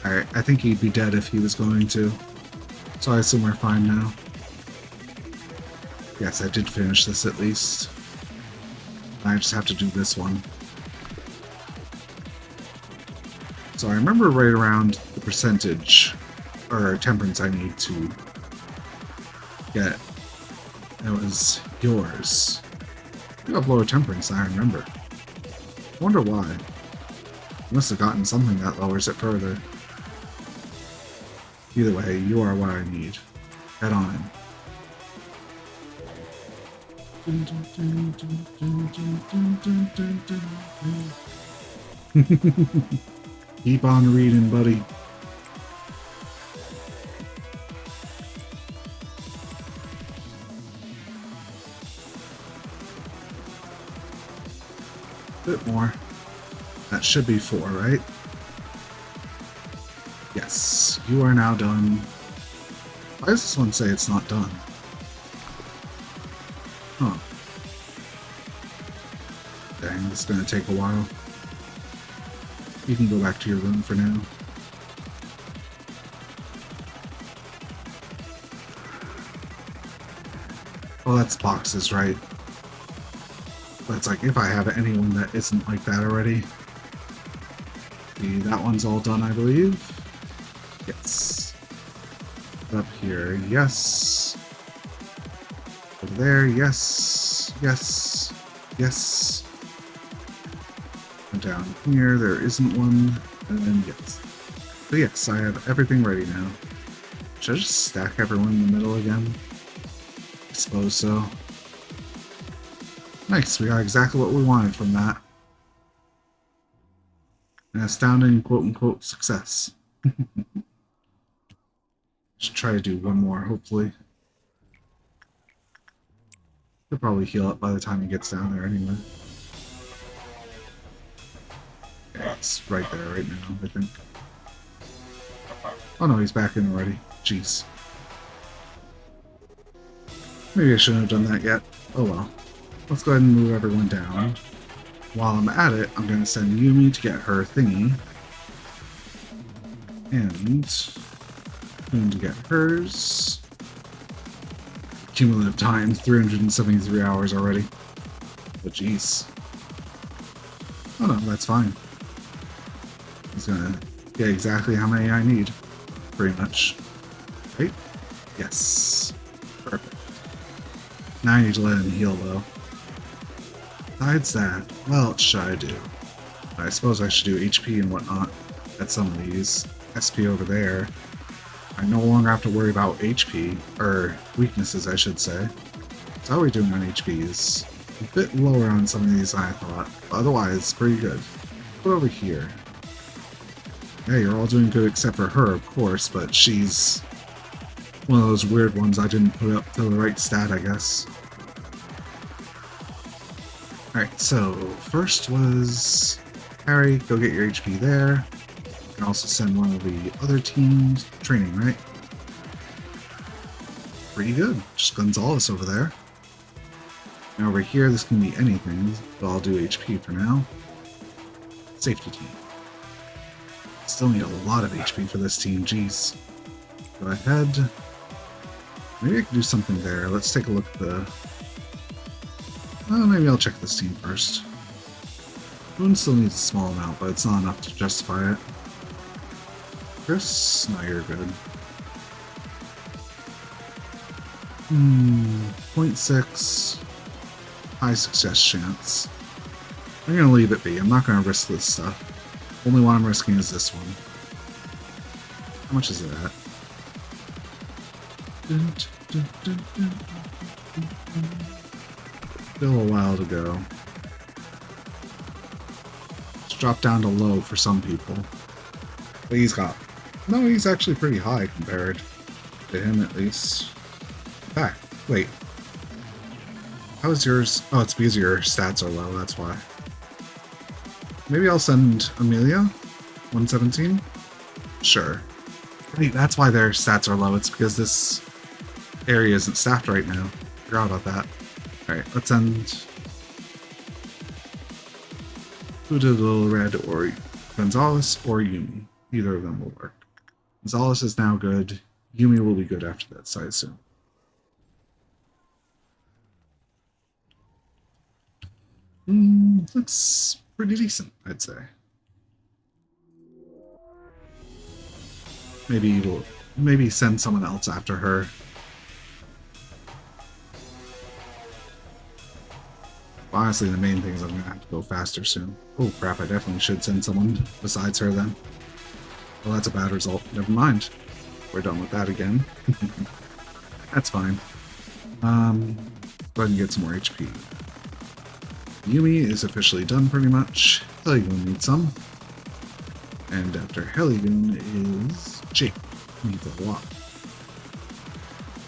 Alright, I think he'd be dead if he was going to. So I assume we're fine now. Yes, I did finish this at least. I just have to do this one. So I remember right around the percentage, or temperance I need to get. It was yours. You have lower temperance, I remember. I wonder why. You must have gotten something that lowers it further. Either way, you are what I need. Head on. Keep on reading, buddy. Bit more. That should be 4, right? Yes, you are now done. Why does this one say it's not done? Huh. Dang, this is gonna take a while. You can go back to your room for now. Oh, that's boxes, right? But it's like, if I have anyone that isn't like that already. See, that one's all done, I believe. Yes. Up here, yes. Over there, yes. Yes. Yes. And down here, there isn't one. And then, yes. But yes, I have everything ready now. Should I just stack everyone in the middle again? I suppose so. Nice, we got exactly what we wanted from that. An astounding quote-unquote success. Should try to do one more, hopefully. He'll probably heal up by the time he gets down there anyway. Yeah, it's right there right now, I think. Oh no, he's back in already. Jeez. Maybe I shouldn't have done that yet. Oh well. Let's go ahead and move everyone down. While I'm at it, I'm going to send Yumi to get her thingy. And going to get hers. Cumulative time, 373 hours already. But jeez. Oh no, that's fine. He's gonna get exactly how many I need. Pretty much. Right? Yes. Perfect. Now I need to let him heal, though. Besides that, what else should I do? I suppose I should do HP and whatnot at some of these. SP over there. I no longer have to worry about HP, or weaknesses, I should say. So how are we doing on HPs? A bit lower on some of these than I thought, but otherwise, pretty good. Put over here. Yeah, you're all doing good except for her, of course, but she's one of those weird ones I didn't put up to the right stat, I guess. Alright, so first was Harry, go get your HP there. You can also send one of the other teams training, right? Pretty good. Just Gonzalez over there. And over here, this can be anything, but I'll do HP for now. Safety team. Still need a lot of HP for this team, jeez. Go ahead. Maybe I can do something there. Let's take a look at the... Well, maybe I'll check this team first. Moon still needs a small amount, but it's not enough to justify it. Chris? No, you're good. 0.6. High success chance. I'm gonna leave it be. I'm not gonna risk this stuff. Only one I'm risking is this one. How much is it at? Still a while to go. Let's drop down to low for some people. But he's got... No, he's actually pretty high compared to him, at least. Back. Wait. How is yours? Oh, it's because your stats are low, that's why. Maybe I'll send Amelia? 117? Sure. Wait, that's why their stats are low. It's because this area isn't staffed right now. Forgot about that. Alright, let's end... Who did a little red, or Gonzalez or Yumi? Either of them will work. Gonzalez is now good. Yumi will be good after that, so I assume. Looks pretty decent, I'd say. Maybe send someone else after her. Honestly, the main thing is I'm gonna have to go faster soon. Oh crap, I definitely should send someone besides her then. Well, that's a bad result. Never mind. We're done with that again. That's fine. Go ahead and get some more HP. Yumi is officially done pretty much. Heligoon needs some. And after Heligoon is Jake. Needs a lot.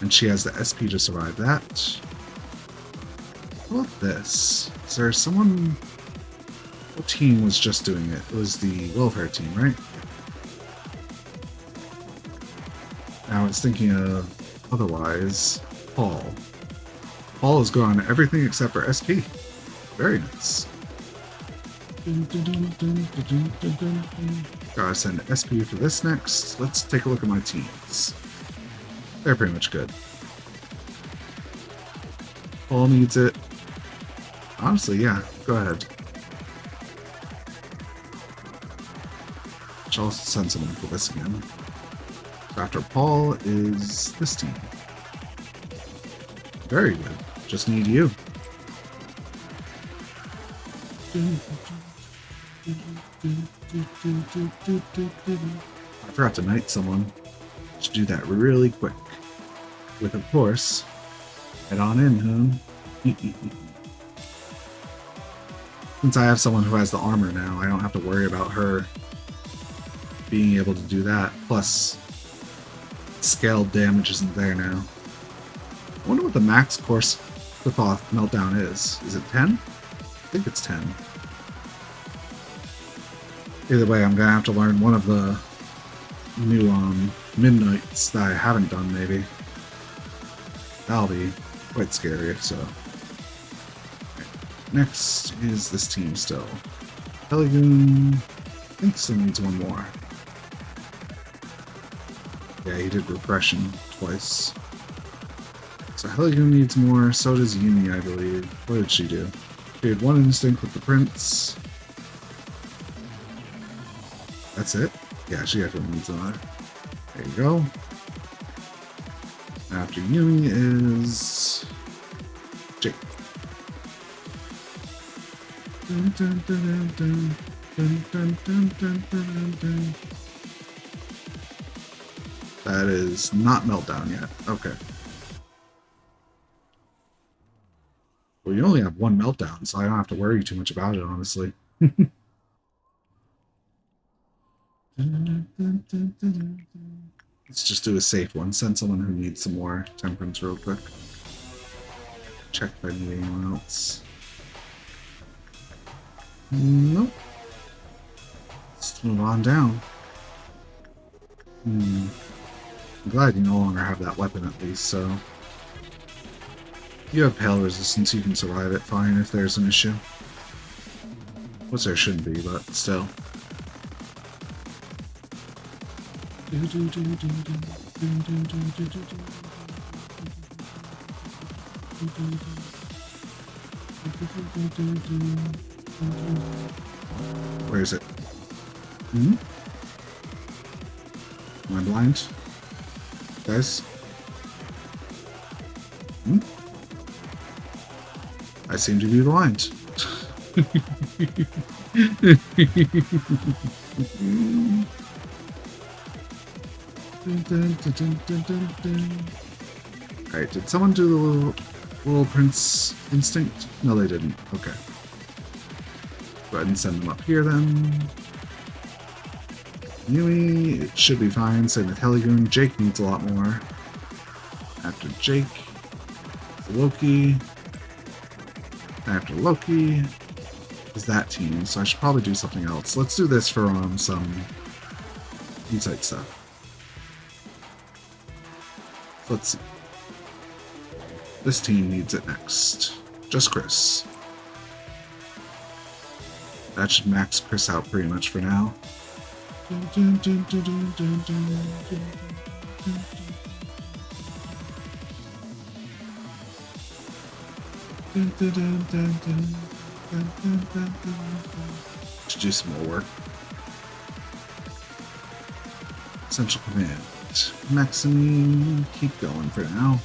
And she has the SP to survive that. What about this? Is there someone... What team was just doing it? It was the welfare team, right? I was thinking of otherwise. Paul. Paul is gone everything except for SP. Very nice. Gotta send SP for this next. Let's take a look at my teams. They're pretty much good. Paul needs it. Honestly, yeah, go ahead. I'll also send someone for this again. After Paul is this team. Very good. Just need you. I forgot to knight someone. Should do that really quick. With, of course, head on in, huh? Since I have someone who has the armor now, I don't have to worry about her being able to do that. Plus, scaled damage isn't there now. I wonder what the max course Cloth meltdown is. Is it 10? I think it's 10. Either way, I'm gonna have to learn one of the new midnights that I haven't done, maybe. That'll be quite scary if so. Okay. Next is this team still. Heligoon, I think still needs one more. Yeah, he did repression twice. So Heligoon needs more, so does Yumi, I believe. What did she do? She had one instinct with the prince. That's it? Yeah, she definitely needs another. There you go. After Yumi is Jake. Dun, dun, dun, dun, dun, dun, dun, dun, dun, dun. That is not Meltdown yet. Okay. Well, you only have one Meltdown, so I don't have to worry too much about it, honestly. Let's just do a safe one. Send someone who needs some more temperance real quick. Check if I need anyone else. Nope. Let's move on down. I'm glad you no longer have that weapon at least, so... You have Pale Resistance, you can survive it fine if there's an issue. Which there shouldn't be, but still. Where is it? Am I blind? Guys? I seem to be blind. Alright, did someone do the little Prince Instinct? No, they didn't. Okay. Go ahead and send them up here then. Yui, it should be fine. Same with Heligoon. Jake needs a lot more. After Jake, Loki. After Loki is that team, so I should probably do something else. Let's do this for some insight stuff. Let's see. This team needs it next. Just Chris. That should max Chris out pretty much for now. Should do some more work. Central Command. Maxine, keep going for now.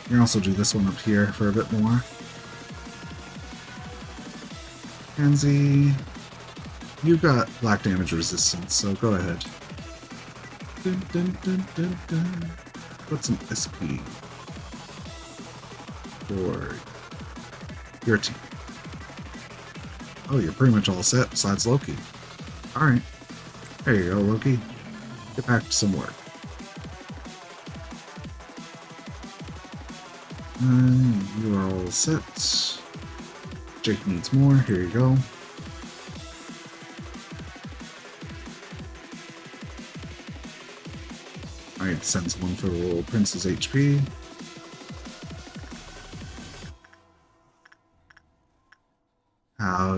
You can also do this one up here for a bit more. Kenzie, you've got black damage resistance, so go ahead. Put some SP for your team. Oh, you're pretty much all set besides Loki. Alright. There you go, Loki. Get back to some work. You are all set. Jake needs more. Here you go. Alright, send someone for the little prince's HP.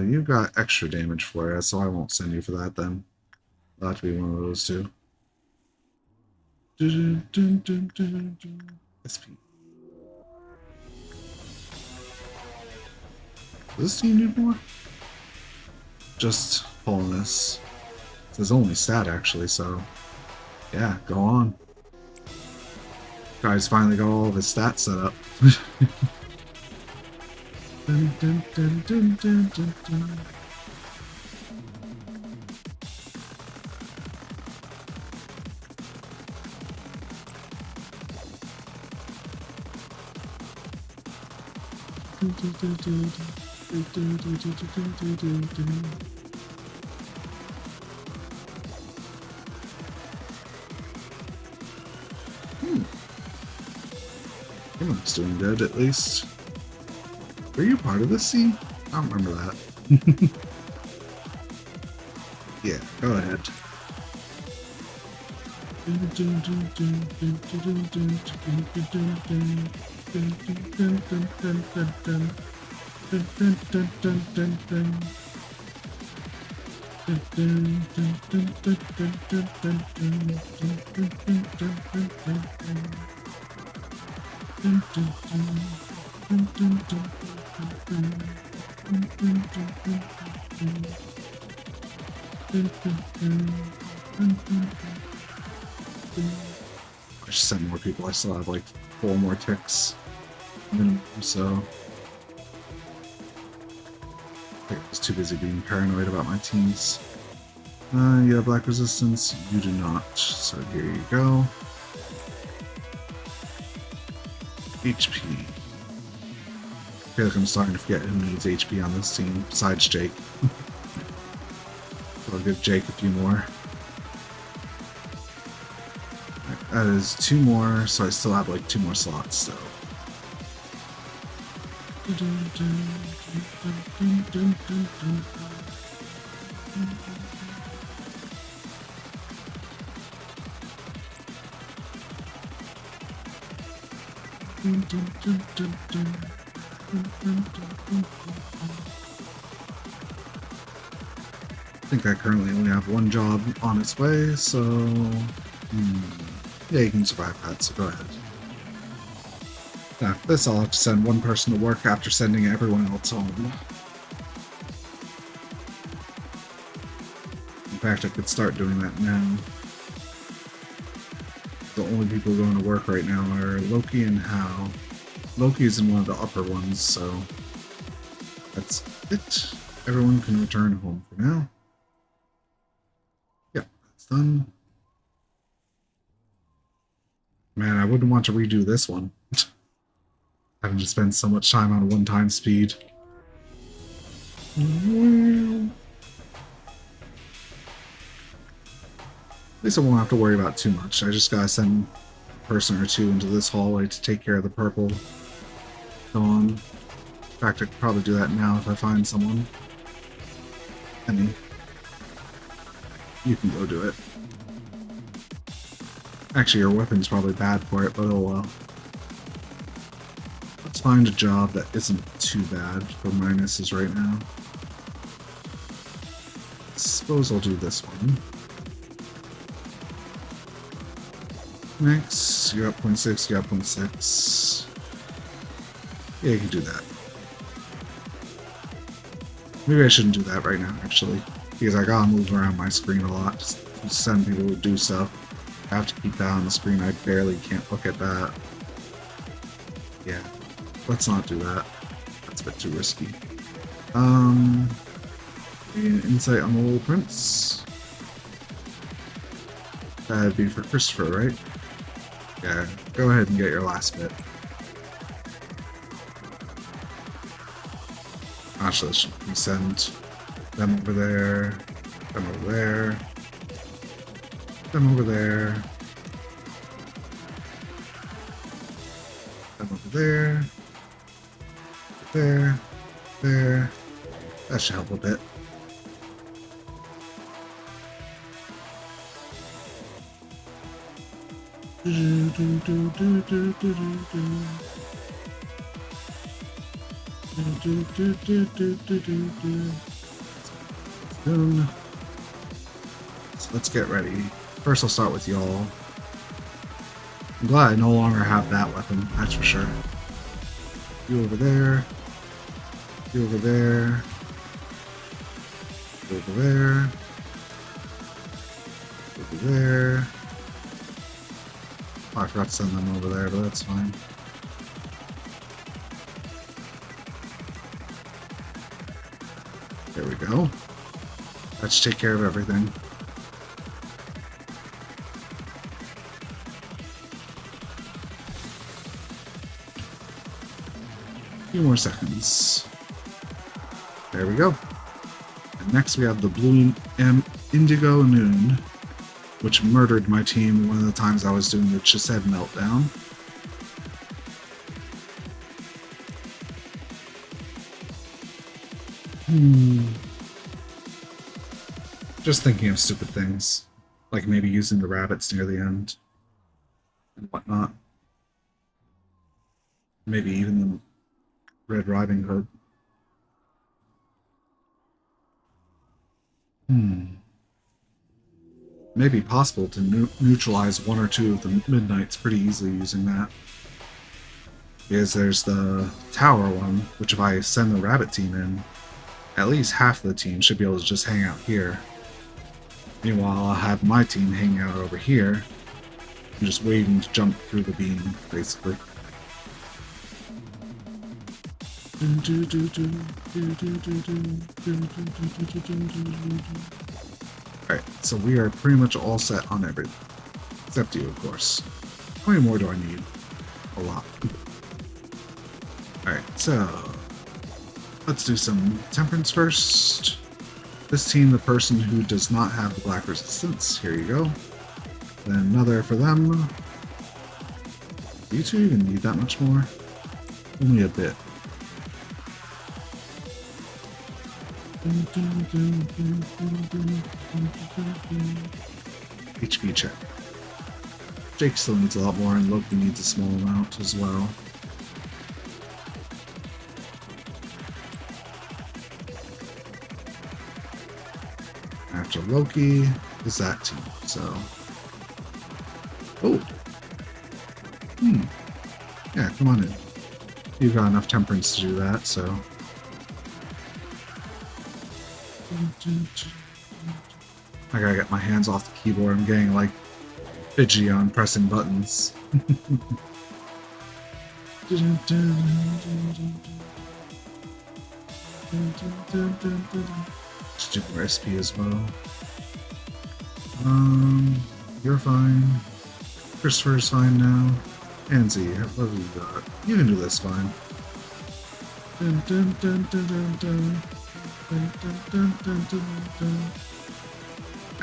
You got extra damage for it, so I won't send you for that then. That'll have to be one of those two. SP. Does this team need more? Just pulling this. It's his only stat actually, so yeah, go on. Guy's finally got all of his stats set up. Dun, dun, dun, dun, dun, dun, dun. Everyone's doing good, at least. Were you part of this scene? I don't remember that. Yeah, go ahead. I should send more people. I still have like 4 more ticks minimum, so I was too busy being paranoid about my teams. You have black resistance, you do not. So here you go. HP. I feel like I'm starting to forget who needs HP on this team, besides Jake. So I'll give Jake a few more. Right, that is 2 more, so I still have like 2 more slots, so. I think I currently only have 1 job on its way, so yeah, you can survive that, so go ahead. Now, this I'll have to send 1 person to work after sending everyone else home. In fact, I could start doing that now. The only people going to work right now are Loki and Hal. Loki is in one of the upper ones, so that's it. Everyone can return home for now. Yeah, that's done. Man, I wouldn't want to redo this one. Having to spend so much time on 1-time speed. At least I won't have to worry about too much. I just gotta send a person or 2 into this hallway to take care of the purple dawn. In fact, I could probably do that now if I find someone. Any. You can go do it. Actually, your weapon's probably bad for it, but oh well. Let's find a job that isn't too bad for minuses right now. Suppose I'll do this one. Next, you're up 0.6, you're up 0.6. Yeah, you can do that. Maybe I shouldn't do that right now, actually, because I gotta move around my screen a lot to send people to do stuff. I have to keep that on the screen. I barely can't look at that. Yeah, let's not do that. That's a bit too risky. Insight on the Little Prince. That'd be for Christopher, right? Yeah, go ahead and get your last bit. Actually, we send them over there, them over there, them over there, them over there, there. That should help a bit. So let's get ready. First I'll start with y'all. I'm glad I no longer have that weapon, that's for sure. You over there. You over there. You over there. Over there. Oh, I forgot to send them over there, but that's fine. There we go. That should take care of everything. A few more seconds. There we go. And next we have the Blue Indigo Noon, which murdered my team one of the times I was doing the Chesed meltdown. Just thinking of stupid things, like maybe using the rabbits near the end and whatnot. Maybe even the Red Riding Hood. Maybe possible to neutralize 1 or 2 of the Midnights pretty easily using that. Because there's the tower one, which if I send the rabbit team in, at least half of the team should be able to just hang out here. Meanwhile, I'll have my team hanging out over here and just waiting to jump through the beam, basically. Alright, so we are pretty much all set on everything. Except you, of course. How many more do I need? A lot. Alright, so let's do some temperance first. This team, the person who does not have the black resistance. Here you go. Then another for them. Do you two even need that much more? Only a bit. HP check. Jake still needs a lot more, and Loki needs a small amount as well. After Loki is that team, so. Oh! Yeah, come on in. You've got enough temperance to do that, so. I gotta get my hands off the keyboard. I'm getting like fidgety on pressing buttons. Stupid recipe as well. You're fine. Christopher's fine now. Anzi, what have you got? You can do this fine.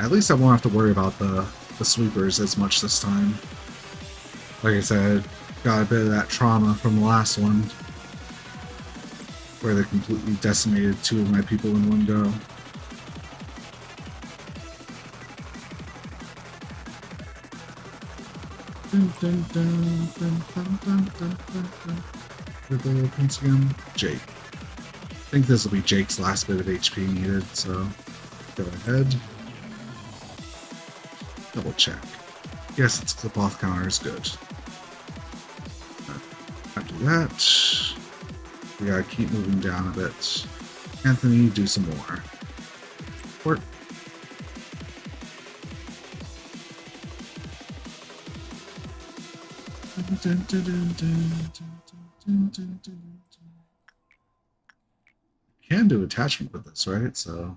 At least I won't have to worry about the sweepers as much this time. Like I said, got a bit of that trauma from the last one, where they completely decimated 2 of my people in one go. Once again, Jake. I think this will be Jake's last bit of HP needed, so go ahead. Double check. Yes, its clip-off counter is good. After that, we gotta keep moving down a bit. Anthony, do some more. Work. Can do attachment with this, right? So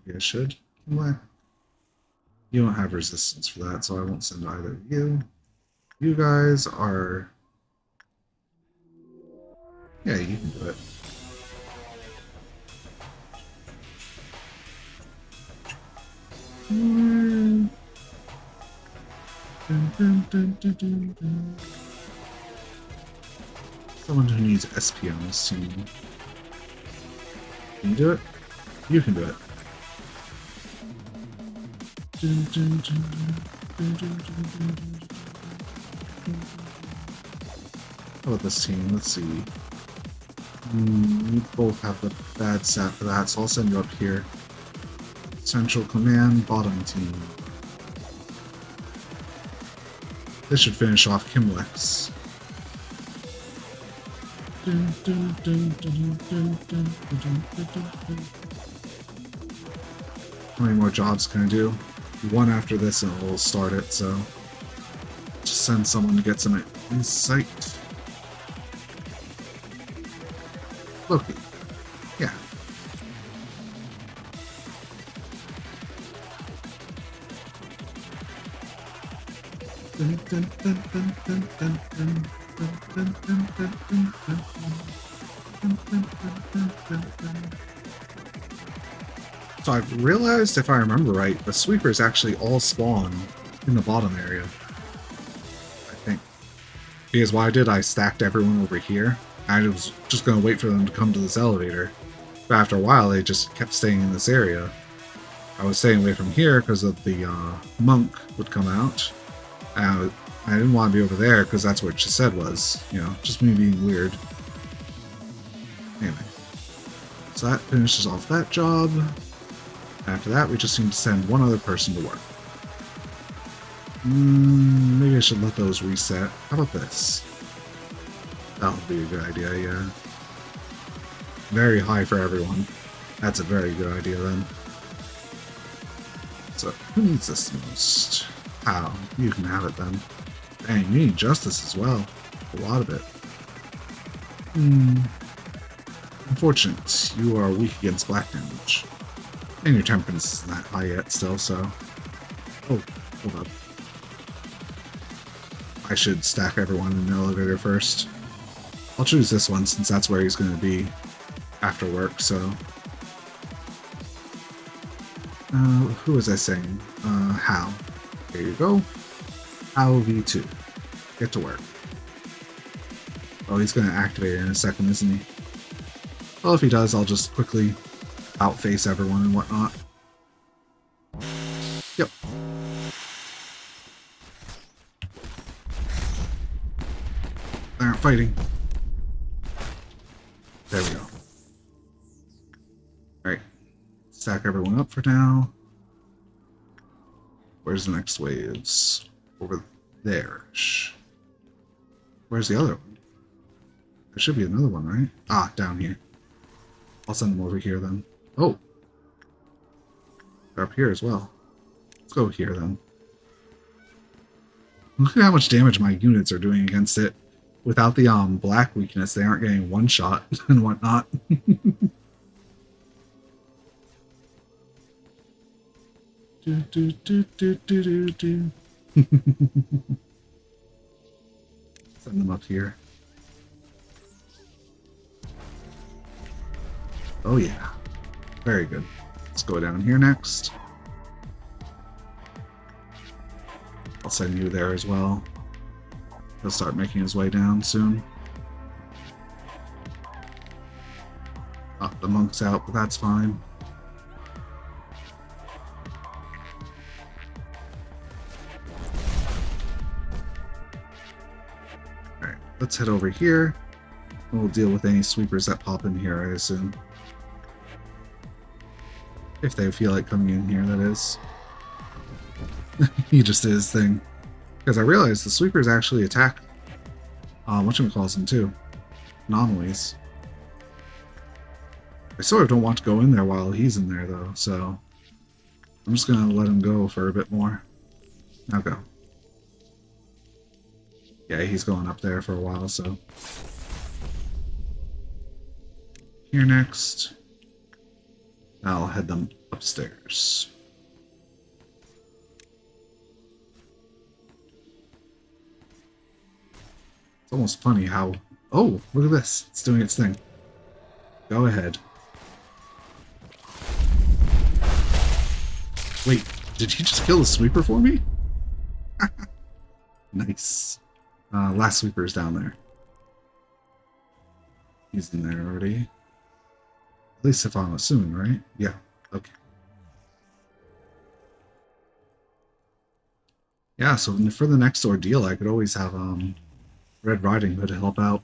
maybe I should. What? You don't have resistance for that, so I won't send either of you. You guys are... Yeah, you can do it. Someone who needs SP on this team. Can you do it? You can do it. How about this team? Let's see. You both have the bad stat for that, so I'll send you up here. Central Command, bottom team. This should finish off Kimlex. How many more jobs can I do? One after this and we'll start it, so just send someone to get some insight. Loki. Yeah. So I've realized, if I remember right, the sweepers actually all spawn in the bottom area. I think. Because what I did, I stacked everyone over here. I was just going to wait for them to come to this elevator. But after a while, they just kept staying in this area. I was staying away from here because of the monk would come out. I didn't want to be over there because that's where Chesed was. You know, just me being weird. Anyway. So that finishes off that job. After that, we just need to send one other person to work. Maybe I should let those reset. How about this? That would be a good idea, yeah. Very high for everyone. That's a very good idea then. So, who needs this the most? How? You can have it then. Dang, you need justice as well. A lot of it. Unfortunate. You are weak against black damage. And your temperance isn't that high yet still, so... Oh, hold up. I should stack everyone in the elevator first. I'll choose this one since that's where he's going to be after work, so... who was I saying? Hal. There you go. Hal V2. Get to work. Oh, he's going to activate it in a second, isn't he? Well, if he does, I'll just quickly outface everyone and whatnot. Yep. They aren't fighting. There we go. Alright. Stack everyone up for now. Where's the next waves? Over there. Where's the other one? There should be another one, right? Ah, down here. I'll send them over here then. Oh! They're up here as well. Let's go here then. Look at how much damage my units are doing against it. Without the black weakness, they aren't getting one shot and whatnot. Send them up here. Oh yeah. Very good. Let's go down here next. I'll send you there as well. He'll start making his way down soon. Oh, the monk's out, but that's fine. Alright, let's head over here. We'll deal with any sweepers that pop in here, I assume. If they feel like coming in here, that is. He just did his thing. Because I realized the sweepers actually attack whatchamacalls them too. Anomalies. I sort of don't want to go in there while he's in there though, so I'm just gonna let him go for a bit more. Now go. Yeah, he's going up there for a while, so. Here next. I'll head them upstairs. It's almost funny how... Oh, look at this. It's doing its thing. Go ahead. Wait, did he just kill the sweeper for me? Nice. Last sweeper is down there. He's in there already. At least if I'm assuming, right? Yeah, okay. Yeah, so for the next ordeal, I could always have Red Riding Hood to help out.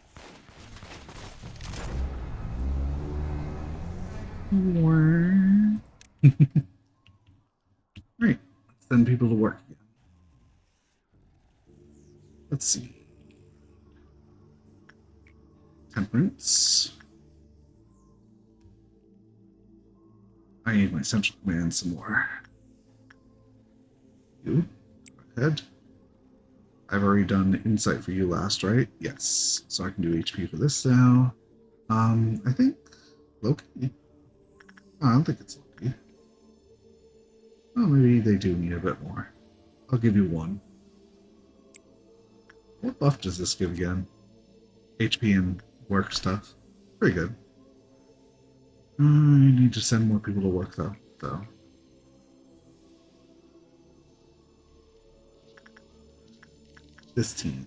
Right, let's send people to work again. Let's see. Temperance. I need my central command some more. You, go ahead. I've already done insight for you last, right? Yes. So I can do HP for this now. I think Loki. Oh, I don't think it's Loki. Oh, maybe they do need a bit more. I'll give you one. What buff does this give again? HP and work stuff. Pretty good. I need to send more people to work though. So. This team.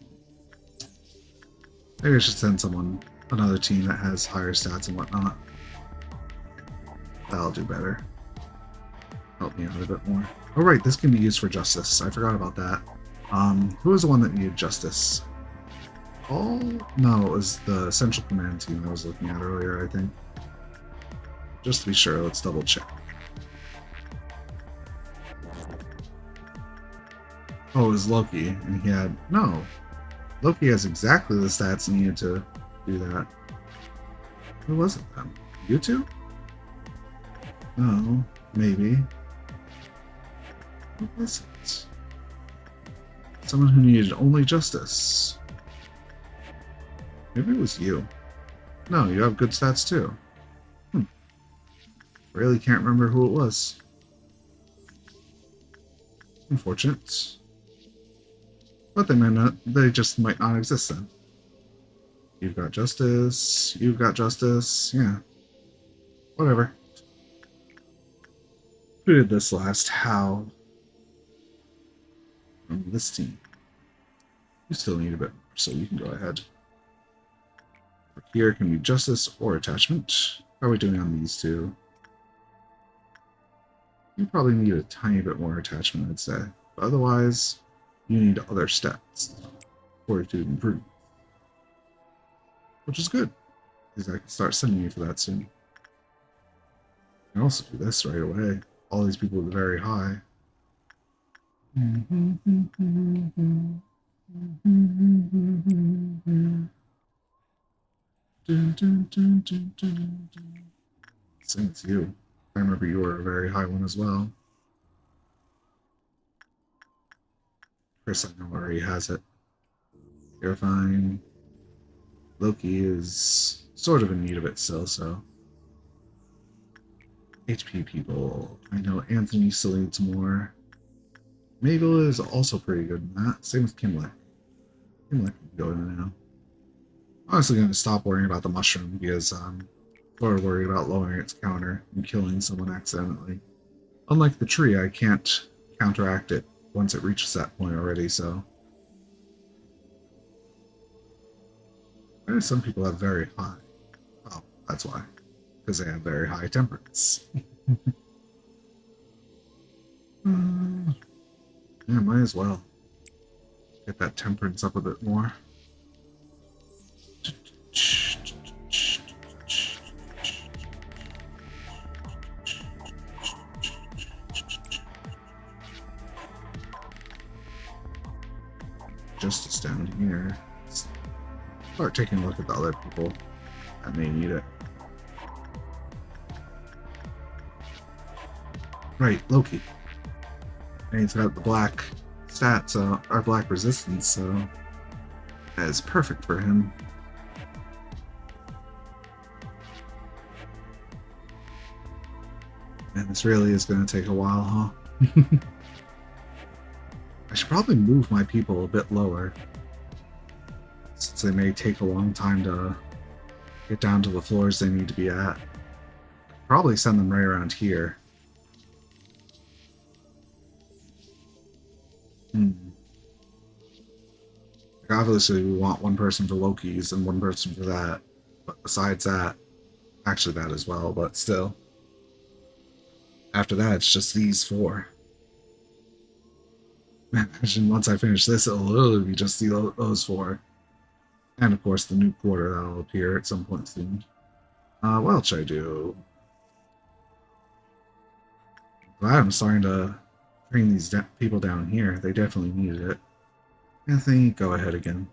Maybe I should send another team that has higher stats and whatnot. That'll do better. Help me out a bit more. Oh right, this can be used for justice. I forgot about that. Who was the one that needed justice? Oh no, it was the Central Command team I was looking at earlier, I think. Just to be sure, let's double check. Oh, it was Loki, and he had... No. Loki has exactly the stats needed to do that. Who was it then? You two? No, maybe. Who was it? Someone who needed only justice. Maybe it was you. No, you have good stats too. Really can't remember who it was. Unfortunate. But they just might not exist then. You've got justice, you've got justice, yeah. Whatever. Who did this last? How? From this team. You still need a bit more, so you can go ahead. Here can be justice or attachment. How are we doing on these two? You probably need a tiny bit more attachment, I'd say. But otherwise, you need other stats for to improve. Which is good, because I can start sending you for that soon. I can also do this right away. All these people are very high. Same as you. I remember you were a very high one as well. Chris, I know where he has it. You're fine. Loki is sort of in need of it still, so. HP people. I know Anthony still needs more. Mabel is also pretty good in that. Same with Kimlick. Kimlick can go in now. I'm honestly going to stop worrying about the mushroom because I'm more worried about lowering its counter and killing someone accidentally. Unlike the tree, I can't counteract it once it reaches that point already, so. Why do some people have very high? Oh, that's why. Because they have very high temperance. Yeah, might as well. Get that temperance up a bit more. Justice down here. Start taking a look at the other people that may need it. Right, Loki. And he's got the black stats, or black resistance, so that is perfect for him. And this really is going to take a while, huh? I should probably move my people a bit lower, since they may take a long time to get down to the floors they need to be at. Probably send them right around here. Like obviously, we want one person for Loki's and one person for that. But besides that, actually that as well, but still. After that, it's just these four. Imagine once I finish this, it'll literally be just those four. And of course, the new quarter that'll appear at some point soon. What else should I do? Glad I'm starting to bring these people down here. They definitely needed it. Anthony, go ahead again.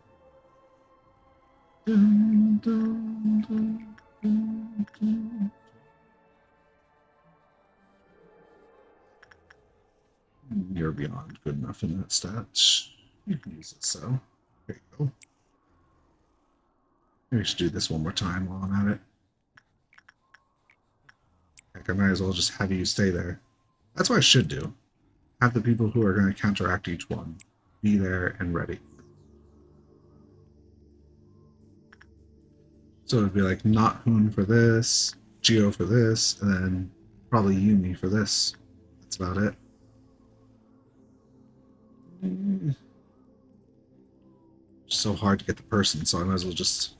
Dun, dun, dun, dun, dun. You're beyond good enough in that stat. You can use it, so. There you go. Maybe I should do this one more time while I'm at it. Heck, I might as well just have you stay there. That's what I should do. Have the people who are going to counteract each one be there and ready. So it'd be like not Hoon for this, Geo for this, and then probably Yumi for this. That's about it. It's so hard to get the person, so I might as well just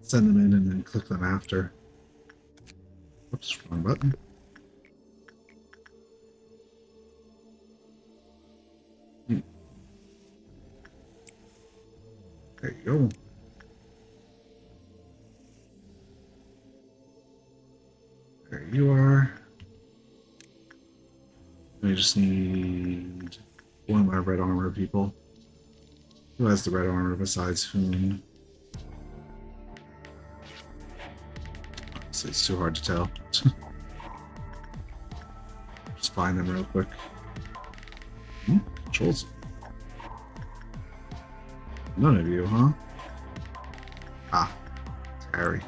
send them in and then click them after. Oops, wrong button. There you go. There you are. I just need one of my red armor people. Who has the red armor besides whom? Honestly, it's too hard to tell. Just find them real quick. Controls. None of you, huh? Ah, it's Harry.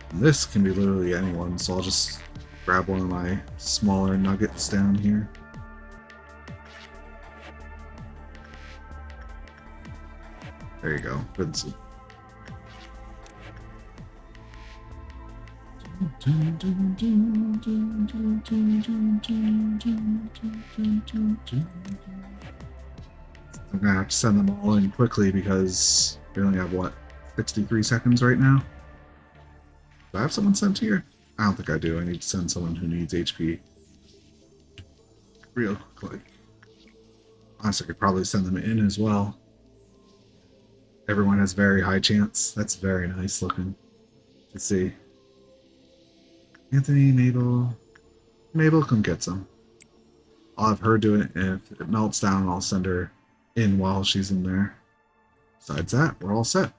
And this can be literally anyone, so I'll just grab one of my smaller nuggets down here. There you go, Vincent. I'm gonna have to send them all in quickly because we only have, what, 63 seconds right now? Do I have someone sent here? I don't think I do. I need to send someone who needs HP real quickly. Honestly, I could probably send them in as well. Everyone has very high chance. That's very nice looking. Let's see. Anthony, Mabel. Mabel, come get some. I'll have her do it, and if it melts down, I'll send her in while she's in there. Besides that, we're all set.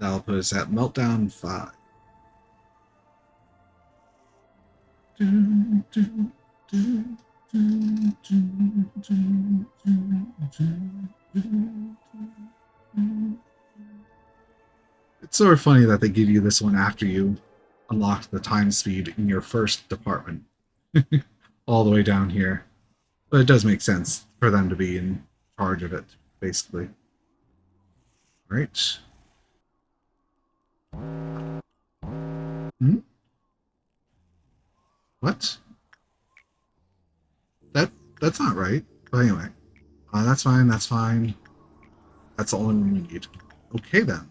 That'll put us at Meltdown 5. It's sort of funny that they give you this one after you unlock the time speed in your first department. All the way down here. But it does make sense for them to be in charge of it, basically. Right. Hmm? What? That's not right. But anyway. That's fine, that's fine. That's the only one we need. Okay then.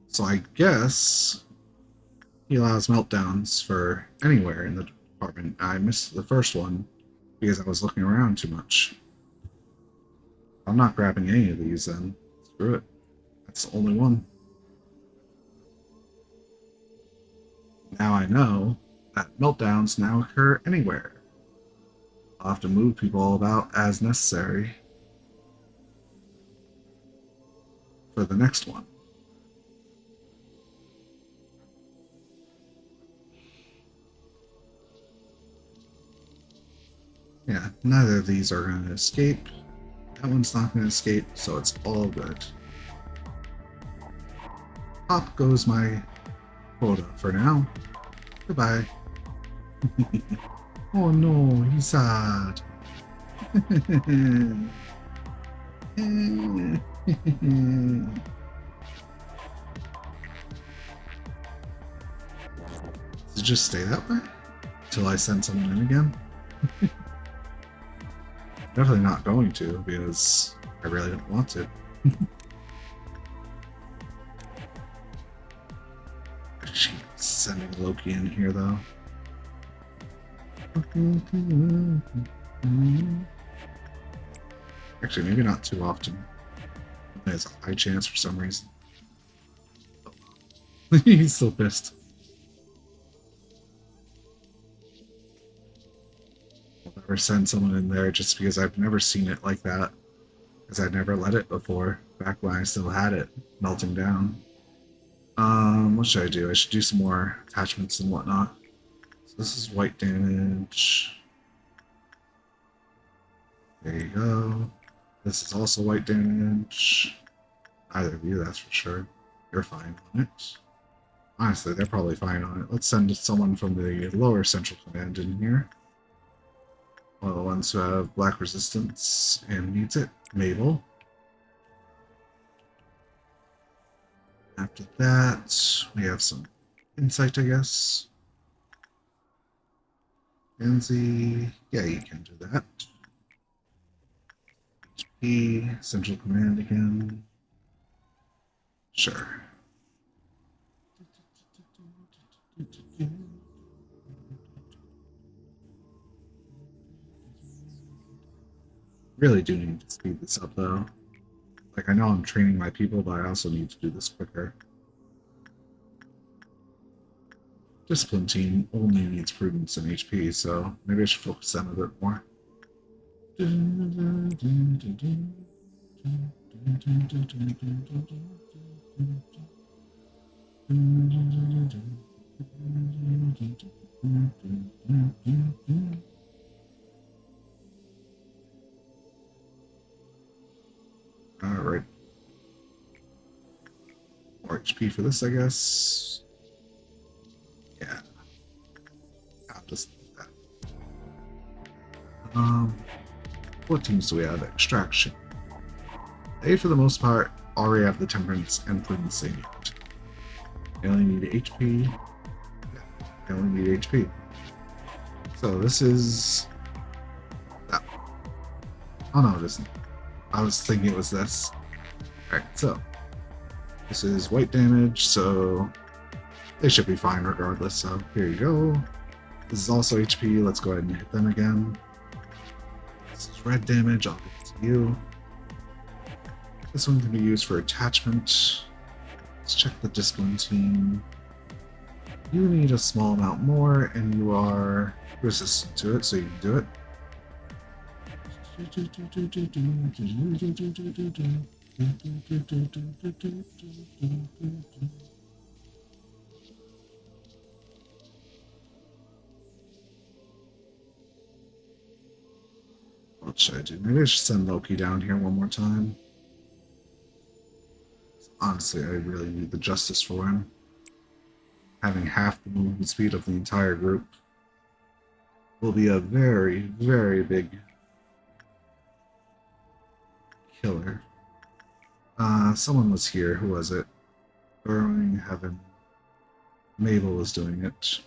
So I guess he allows meltdowns for anywhere in the department. I missed the first one because I was looking around too much. I'm not grabbing any of these then. Screw it. That's the only one. Now I know that meltdowns now occur anywhere. I'll have to move people about as necessary for the next one. Yeah, neither of these are going to escape. That one's not going to escape, so it's all good. Pop goes my quota for now. Goodbye. Oh no, he's sad. Does it just stay that way? Until I send someone in again? Definitely not going to, because I really don't want to. She's sending Loki in here, though. Actually, maybe not too often. It has a high chance for some reason. He's still pissed. I'll never send someone in there just because I've never seen it like that. Because I'd never let it before, back when I still had it melting down. What should I do? I should do some more attachments and whatnot. So this is white damage. There you go. This is also white damage. Neither of you, that's for sure. You're fine on it. Honestly, they're probably fine on it. Let's send someone from the lower central command in here. One of the ones who have black resistance and needs it. Mabel. After that, we have some insight, I guess. Kenzie. Yeah, you can do that. HP, central command again. Sure. Really do need to speed this up, though. Like, I know I'm training my people, but I also need to do this quicker. Discipline team only needs prudence and HP, so maybe I should focus them a bit more. Alright. More HP for this, I guess. Yeah. I'll just do that. What teams do we have? Extraction. They, for the most part, already have the Temperance and Prudence they need. They only need HP. Yeah, they only need HP. So this is... Oh no, it isn't. I was thinking it was this. Alright, so this is white damage, so they should be fine regardless. So here you go. This is also HP. Let's go ahead and hit them again. This is red damage. I'll give it to you. This one can be used for attachment. Let's check the discipline team. You need a small amount more, and you are resistant to it, so you can do it. What should I do? Maybe I should send Loki down here one more time. Honestly, I really need the justice for him. Having half the movement speed of the entire group will be a very, very big killer. Someone was here. Who was it? Burrowing Heaven. Mabel was doing it.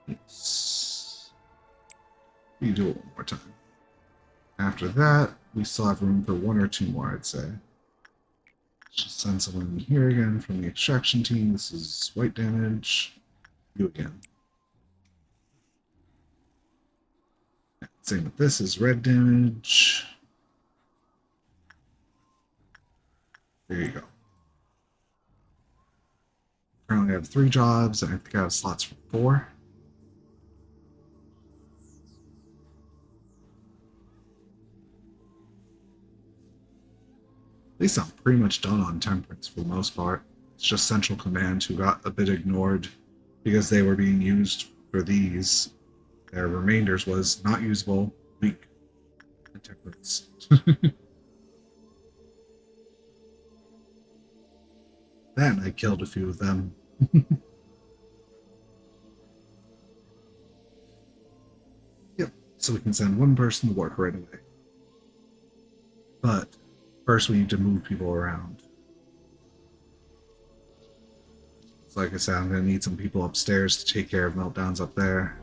Yes. You do it one more time. After that, we still have room for one or two more, I'd say. Just send someone in here again from the extraction team. This is white damage. You again. Same with this is red damage. There you go. Currently I have 3 jobs, and I think I have slots for 4. At least I'm pretty much done on Temperance for the most part. It's just Central Command who got a bit ignored because they were being used for these. Their remainders was not usable, weak, and Temperance. Then I killed a few of them. Yep, so we can send one person to work right away. But first we need to move people around. So like I said, I'm going to need some people upstairs to take care of meltdowns up there.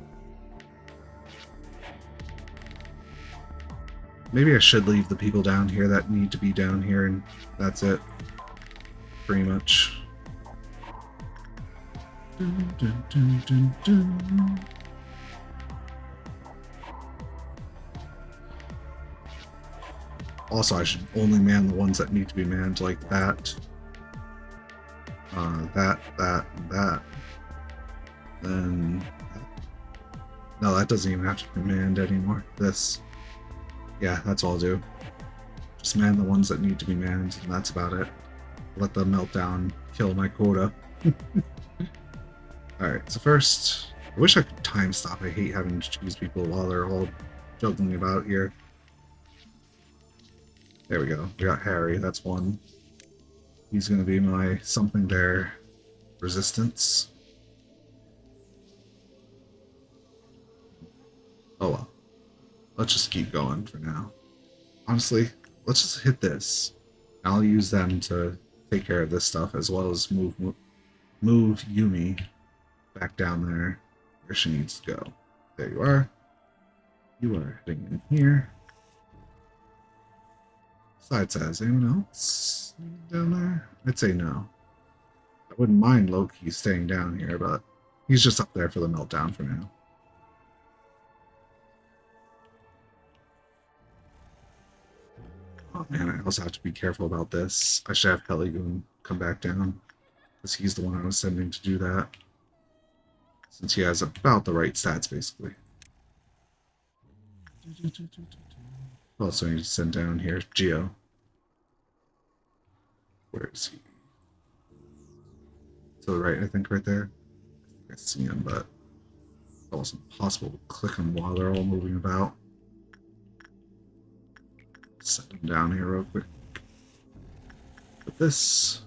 Maybe I should leave the people down here that need to be down here, and that's it. Pretty much. Dun, dun, dun, dun, dun. Also, I should only man the ones that need to be manned, like that. That, and that. Then... No, that doesn't even have to be manned anymore. This. Yeah, that's all I'll do. Just man the ones that need to be manned, and that's about it. Let the meltdown kill my quota. Alright, so first... I wish I could time stop. I hate having to choose people while they're all juggling about here. There we go. We got Harry. That's one. He's going to be my something there resistance. Oh well. Let's just keep going for now. Honestly, let's just hit this. I'll use them to take care of this stuff as well as move Yumi back down there where she needs to go. There you are. You are heading in here. Besides, has anyone else down there? I'd say no. I wouldn't mind Loki staying down here, but he's just up there for the meltdown for now. Oh man, I also have to be careful about this. I should have Heligoon come back down, because he's the one I was sending to do that. Since he has about the right stats, basically. Also, I need to send down here Geo. Where is he? To the right, I think, right there. I see them, but it wasn't possible to click them while they're all moving about. Set them down here real quick. But this,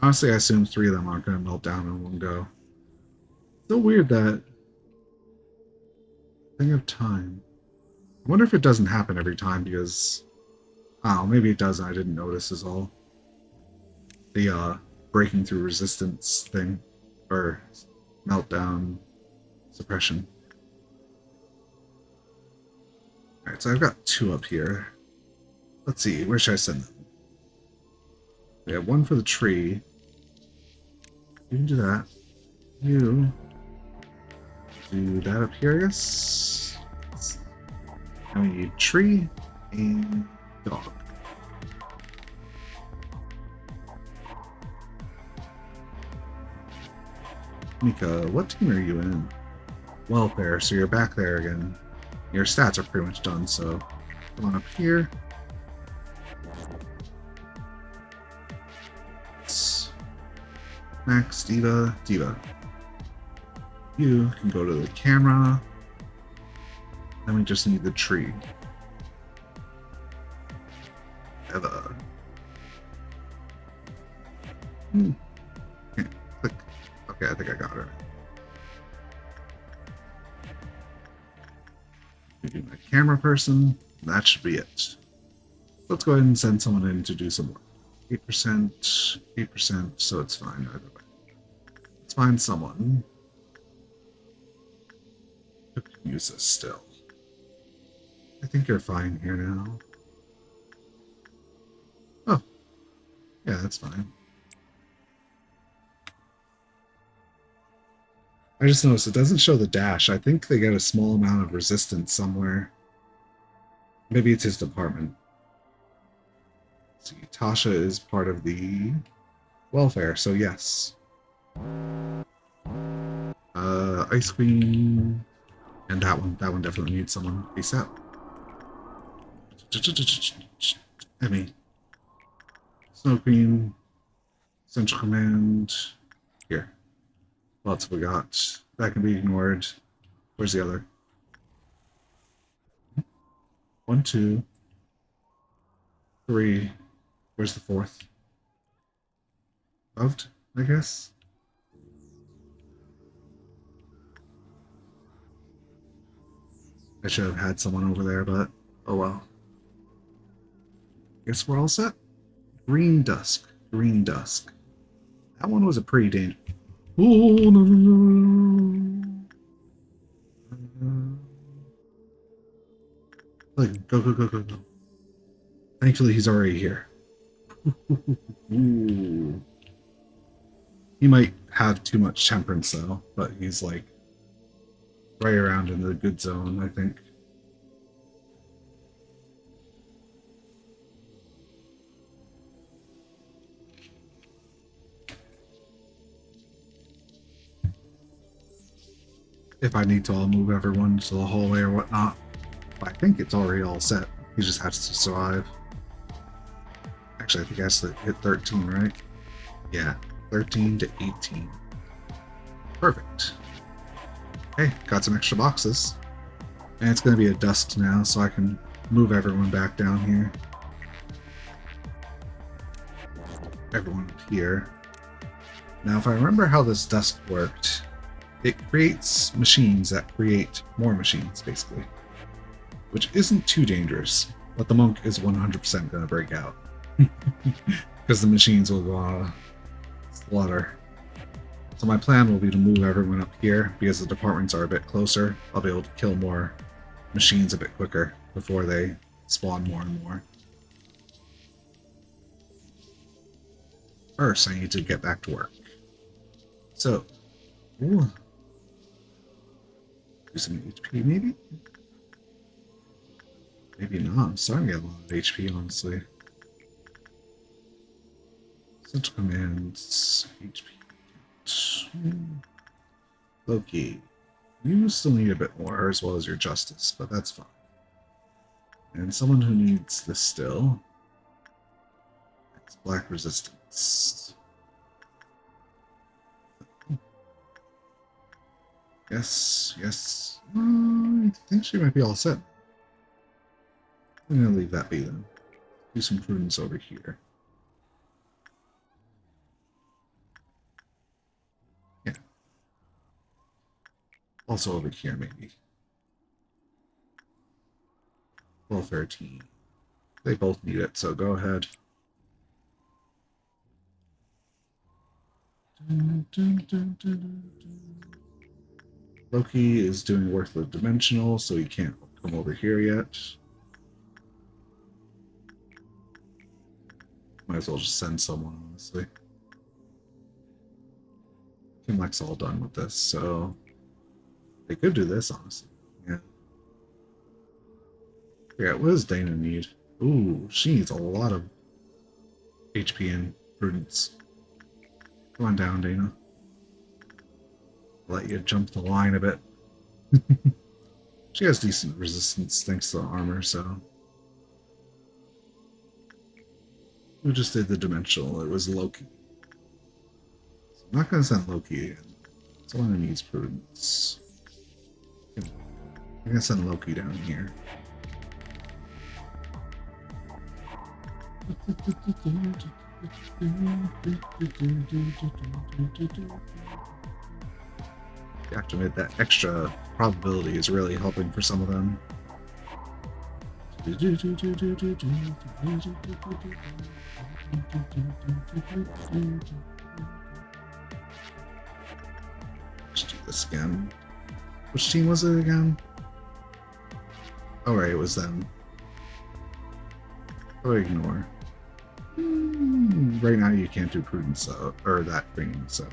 honestly, I assume 3 of them aren't going to melt down in one go. So weird that thing of time. I wonder if it doesn't happen every time because, oh, maybe it does and I didn't notice is all. The breaking through resistance thing, or meltdown suppression. Alright, so I've got 2 up here. Let's see, where should I send them? We have 1 for the tree. You can do that. You do that up here, I guess. Now we need tree and dog. Mika, what team are you in? Welfare, so you're back there again. Your stats are pretty much done, so come on up here. Max, Diva. You can go to the camera. Then we just need the tree. Eva. Okay, click. Okay, I think I got her. My camera person. That should be it. Let's go ahead and send someone in to do some work. 8%, 8%, so it's fine either way. Let's find someone who can use this still. I think you're fine here now. Oh, yeah, that's fine. I just noticed it doesn't show the dash. I think they get a small amount of resistance somewhere. Maybe it's his department. See, Tasha is part of the welfare, so yes. Ice Queen, and that one definitely needs someone ASAP. Emmy, Snow Queen, Central Command. Here, what else have we got? That can be ignored. Where's the other? 1, 2, 3. Where's the 4th? Loved, I guess. I should have had someone over there, but oh well. Guess we're all set. Green Dusk. Green Dusk. That one was a pretty dangerous. Oh, no. Like, go. Thankfully, he's already here. Ooh. He might have too much temperance, though, but he's like right around in the good zone, I think. If I need to, I'll move everyone to the hallway or whatnot. But I think it's already all set. He just has to survive. Actually, I think he has to hit 13, right? Yeah, 13 to 18. Perfect. Hey, got some extra boxes. And it's going to be a dusk now, so I can move everyone back down here. Everyone here. Now, if I remember how this dusk worked, it creates machines that create more machines, basically. Which isn't too dangerous, but the monk is 100% going to break out. Because the machines will go on slaughter. So my plan will be to move everyone up here, because the departments are a bit closer. I'll be able to kill more machines a bit quicker before they spawn more and more. First, I need to get back to work. So, ooh. Do some HP, maybe? Maybe not. I'm starting to get a lot of HP, honestly. Central Command's HP. Loki. You still need a bit more, as well as your justice, but that's fine. And someone who needs this still. It's black resistance. Yes, yes. I think she might be all set. I'm gonna leave that be then. Do some prudence over here. Yeah. Also over here, maybe. 1213. They both need it, so go ahead. Loki is doing work with Dimensional, so he can't come over here yet. Might as well just send someone, honestly. Kimlek's all done with this, so they could do this, honestly. Yeah. Yeah, what does Dana need? Ooh, she needs a lot of HP and prudence. Come on down, Dana. I'll let you jump the line a bit. She has decent resistance thanks to the armor, so. Who just did the dimensional? It was Loki. So I'm not going to send Loki in. Someone who needs prudence. I'm going to send Loki down here. You have to admit that extra probability is really helping for some of them. Let's do this again. Which team was it again? Oh, right, it was them. Oh, ignore. Right now you can't do prudence, or that green, so.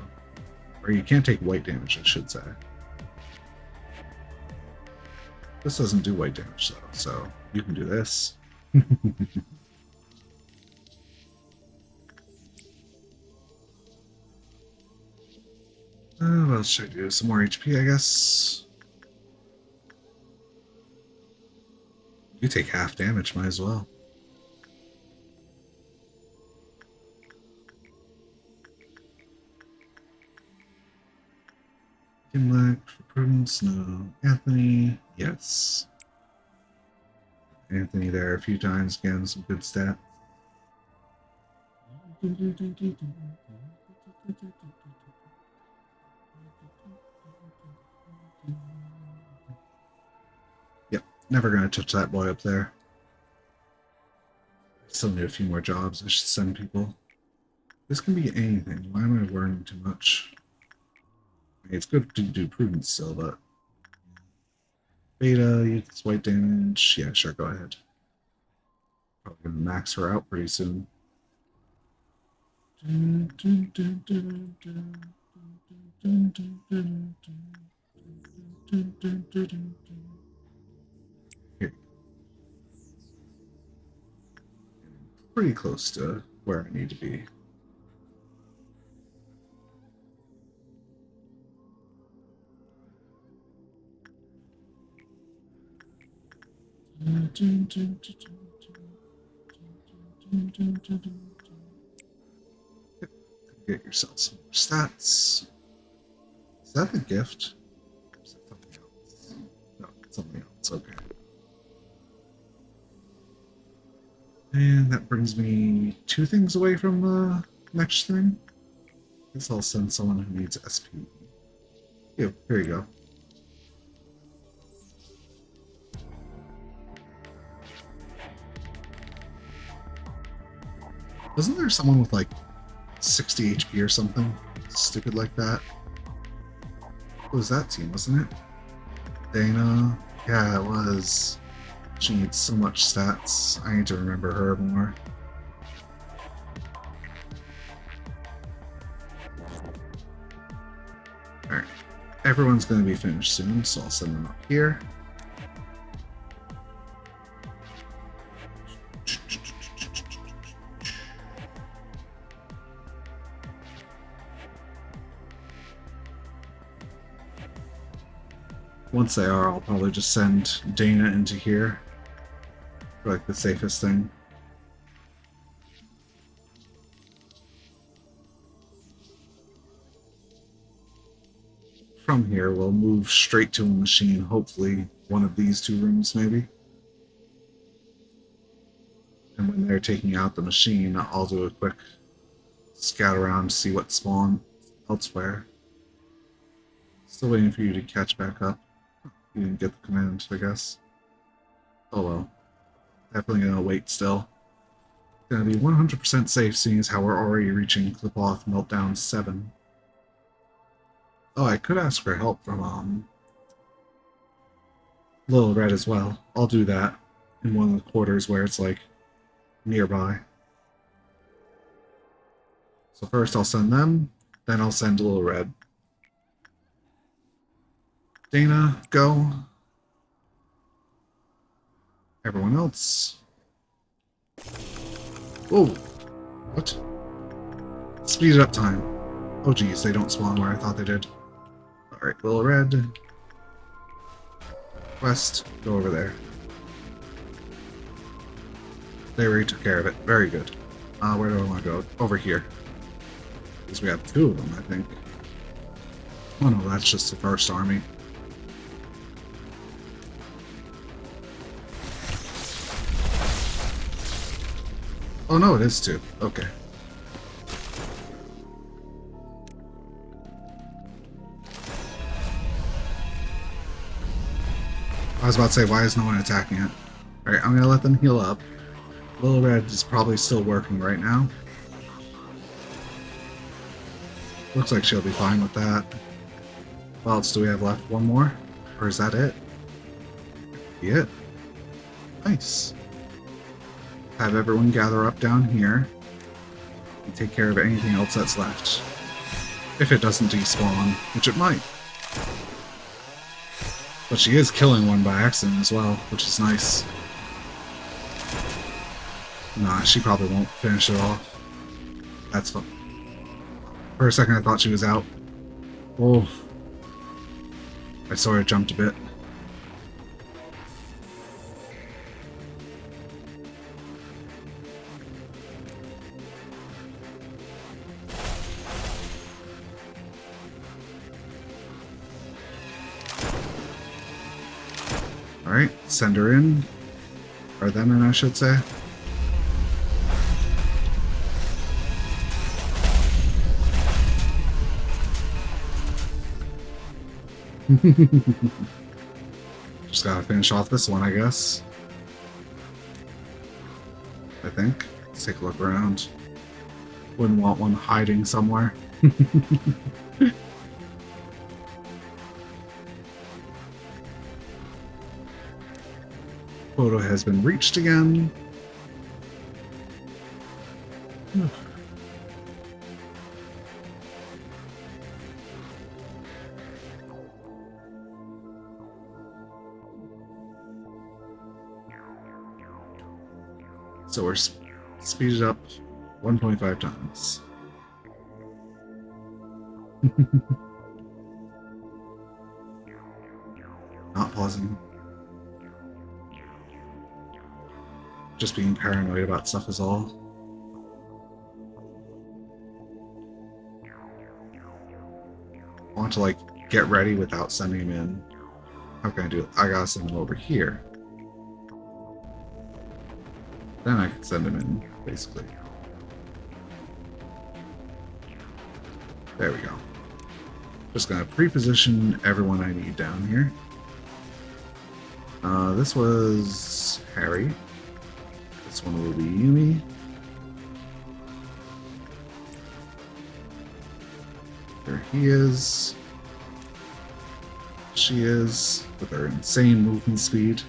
Or you can't take white damage, I should say. This doesn't do white damage, though, so you can do this. What else should I do? Some more HP, I guess. You take half damage, might as well. Kimlek for prudence, no. Anthony, yes. Anthony there a few times, again, some good stats. Yep, never gonna touch that boy up there. Still need a few more jobs. I should send people. This can be anything. Why am I worrying too much? It's good to do prudence still, but Beta, it's white damage. Yeah, sure, go ahead. Probably gonna max her out pretty soon. Here. Pretty close to where I need to be. Get yourself some more stats. Is that the gift? Or is that something else? No, something else. Okay. And that brings me 2 things away from the next thing. I guess I'll send someone who needs SP. Here you go. Wasn't there someone with like 60 HP or something stupid like that? What was that team, wasn't it? Dana? Yeah, it was. She needs so much stats. I need to remember her more. Alright. Everyone's going to be finished soon, so I'll send them up here. Once they are, I'll probably just send Dana into here for like the safest thing. from here, we'll move straight to a machine, hopefully one of these two rooms, maybe. And when they're taking out the machine, I'll do a quick scout around to see what spawned elsewhere. Still waiting for you to catch back up. You didn't get the command, I guess. Oh well. Definitely gonna wait still. Gonna be 100% safe, seeing as how we're already reaching Clip-Off Meltdown 7. Oh, I could ask for help from, Little Red as well. I'll do that in one of the quarters where it's, like, nearby. So first I'll send them, then I'll send Little Red. Dana, go. Everyone else. Whoa! What? Speed it up time. Oh geez, they don't spawn where I thought they did. Alright, Little Red. West, go over there. They already took care of it. Very good. Where do I want to go? Over here. Because we have two of them, I think. Oh no, that's just the first army. Oh no, it is two. Okay. I was about to say, why is no one attacking it? Alright, I'm gonna let them heal up. Little Red is probably still working right now. Looks like she'll be fine with that. What else do we have left? One more? Or is that it? Yeah. Nice. Have everyone gather up down here and take care of anything else that's left. If it doesn't despawn, which it might. But she is killing one by accident as well, which is nice. Nah, she probably won't finish it off. That's fun. For a second I thought she was out. Oh. I saw her jumped a bit. Alright, send her in. Or them in, I should say. Just gotta finish off this one, I guess. I think. Let's take a look around. Wouldn't want one hiding somewhere. Quota has been reached again. So we're speeded up 1.5 times. Not pausing. Just being paranoid about stuff is all. I want to, like, get ready without sending him in. How can I do it? I gotta send him over here. Then I can send him in, basically. There we go. Just gonna pre-position everyone I need down here. This was Harry. This one will be Yumi. There he is. She is, with her insane movement speed.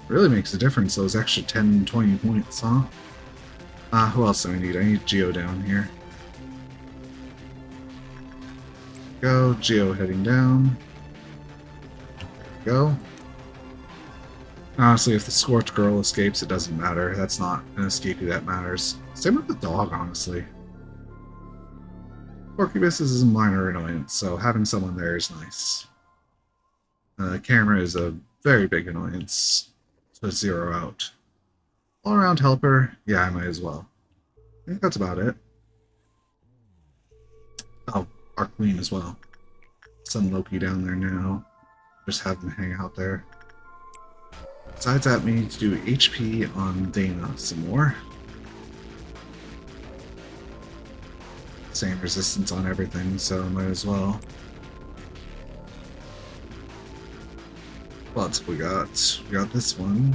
Really makes a difference, those extra 10, 20 points, huh? Who else do I need? I need Geo down here. Go, Geo heading down. Go. Honestly, if the Scorch Girl escapes, it doesn't matter. That's not an escapee that matters. Same with the dog, honestly. Porcubus is a minor annoyance, so having someone there is nice. The camera is a very big annoyance to zero out. All-around helper, yeah, I might as well. I think that's about it. Oh, our queen as well. Send Loki down there now. Just have him hang out there. Besides that, we need to do HP on Dana some more. Same resistance on everything, so might as well. What else we got? We got this one.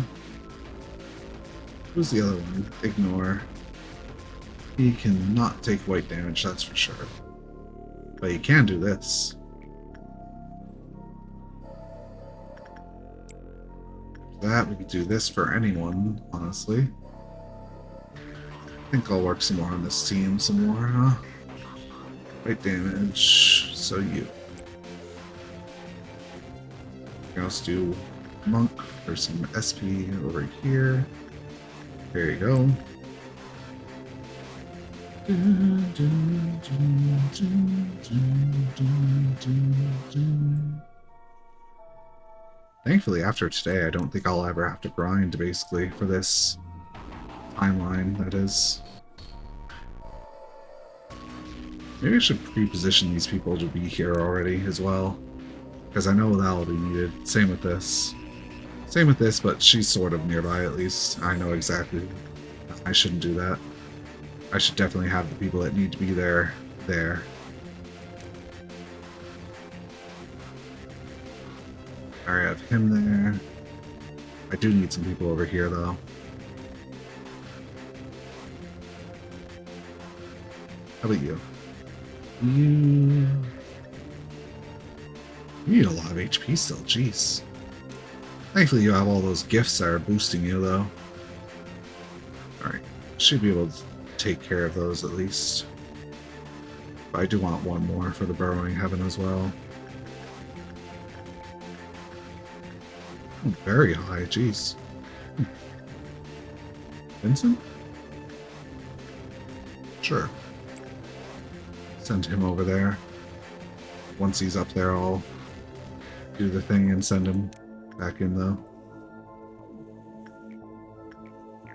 Who's the other one? Ignore. He cannot take white damage, that's for sure. But he can do this. After that, we could do this for anyone, honestly. I think I'll work some more on this team some more, huh? White damage, so you. We can also do Monk for some SP over here. There you go. Thankfully, after today, I don't think I'll ever have to grind, basically, for this timeline, that is. Maybe I should pre-position these people to be here already as well, because I know that'll be needed. Same with this. Same with this, but she's sort of nearby at least. I know exactly. I shouldn't do that. I should definitely have the people that need to be there. I already have him there. I do need some people over here, though. How about you? You need a lot of HP still, jeez. Thankfully you have all those gifts that are boosting you, though. Alright, should be able to take care of those at least. But I do want one more for the Burrowing Heaven as well. Oh, very high, jeez. Vincent? Sure. Send him over there. Once he's up there, I'll do the thing and send him back in, though.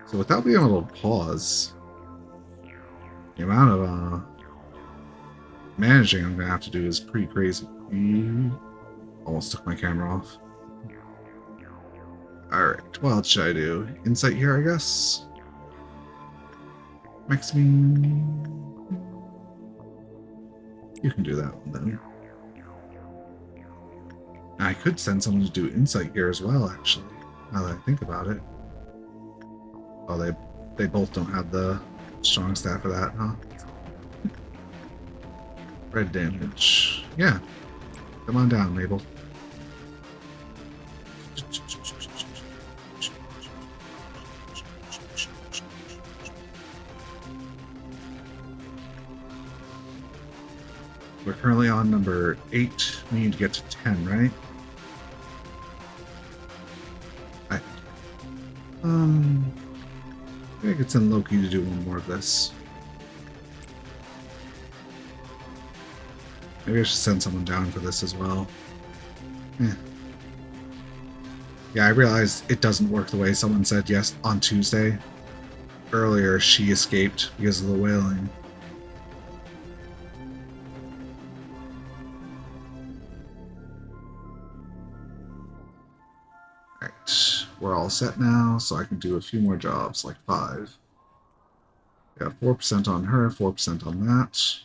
So without being able to pause, the amount of managing I'm going to have to do is pretty crazy. Almost took my camera off. Alright, what else should I do? Insight here, I guess? Maximum. You can do that one then. I could send someone to do insight here as well, actually, now that I think about it. Oh, they both don't have the strong stat for that, huh? Red damage. Yeah. Come on down, Mabel. We're currently on number 8. We need to get to 10, right? Maybe I could send Loki to do one more of this. Maybe I should send someone down for this as well. Yeah, I realized it doesn't work the way someone said yes on Tuesday. Earlier, she escaped because of the wailing. Alright, we're all set now, so I can do a few more jobs, like 5. We got 4% on her, 4% on that.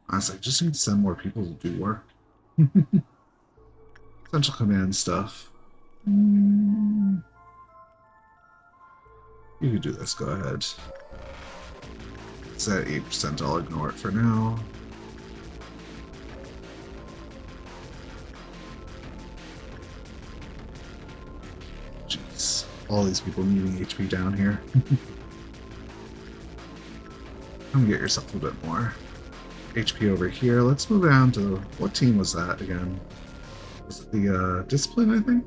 Honestly, I just need to send more people to do work. Central command stuff. You can do this, go ahead. It's at 8%, I'll ignore it for now. Jeez, all these people needing HP down here. Come get yourself a bit more HP over here. Let's move down to, what team was that again? Was it the Discipline, I think?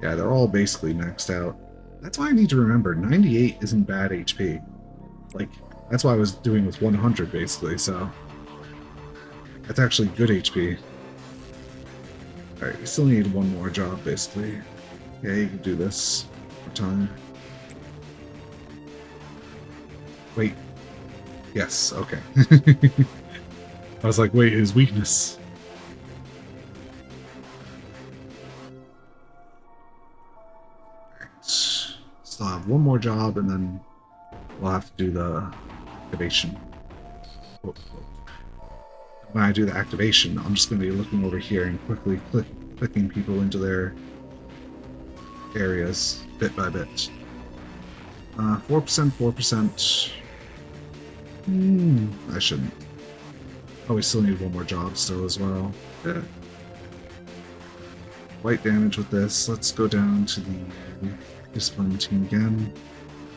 Yeah, they're all basically maxed out. That's why I need to remember, 98 isn't bad HP. Like, that's why I was doing with 100, basically, so... That's actually good HP. Alright, we still need one more job, basically. Yeah, you can do this for time. Wait. Yes, okay. I was like, wait, his weakness. Still have one more job, and then we'll have to do the activation. When I do the activation, I'm just going to be looking over here and quickly clicking people into their areas bit by bit. 4%, 4%. I shouldn't. Oh, we still need one more job still as well. Yeah. White damage with this. Let's go down to the discipline team again.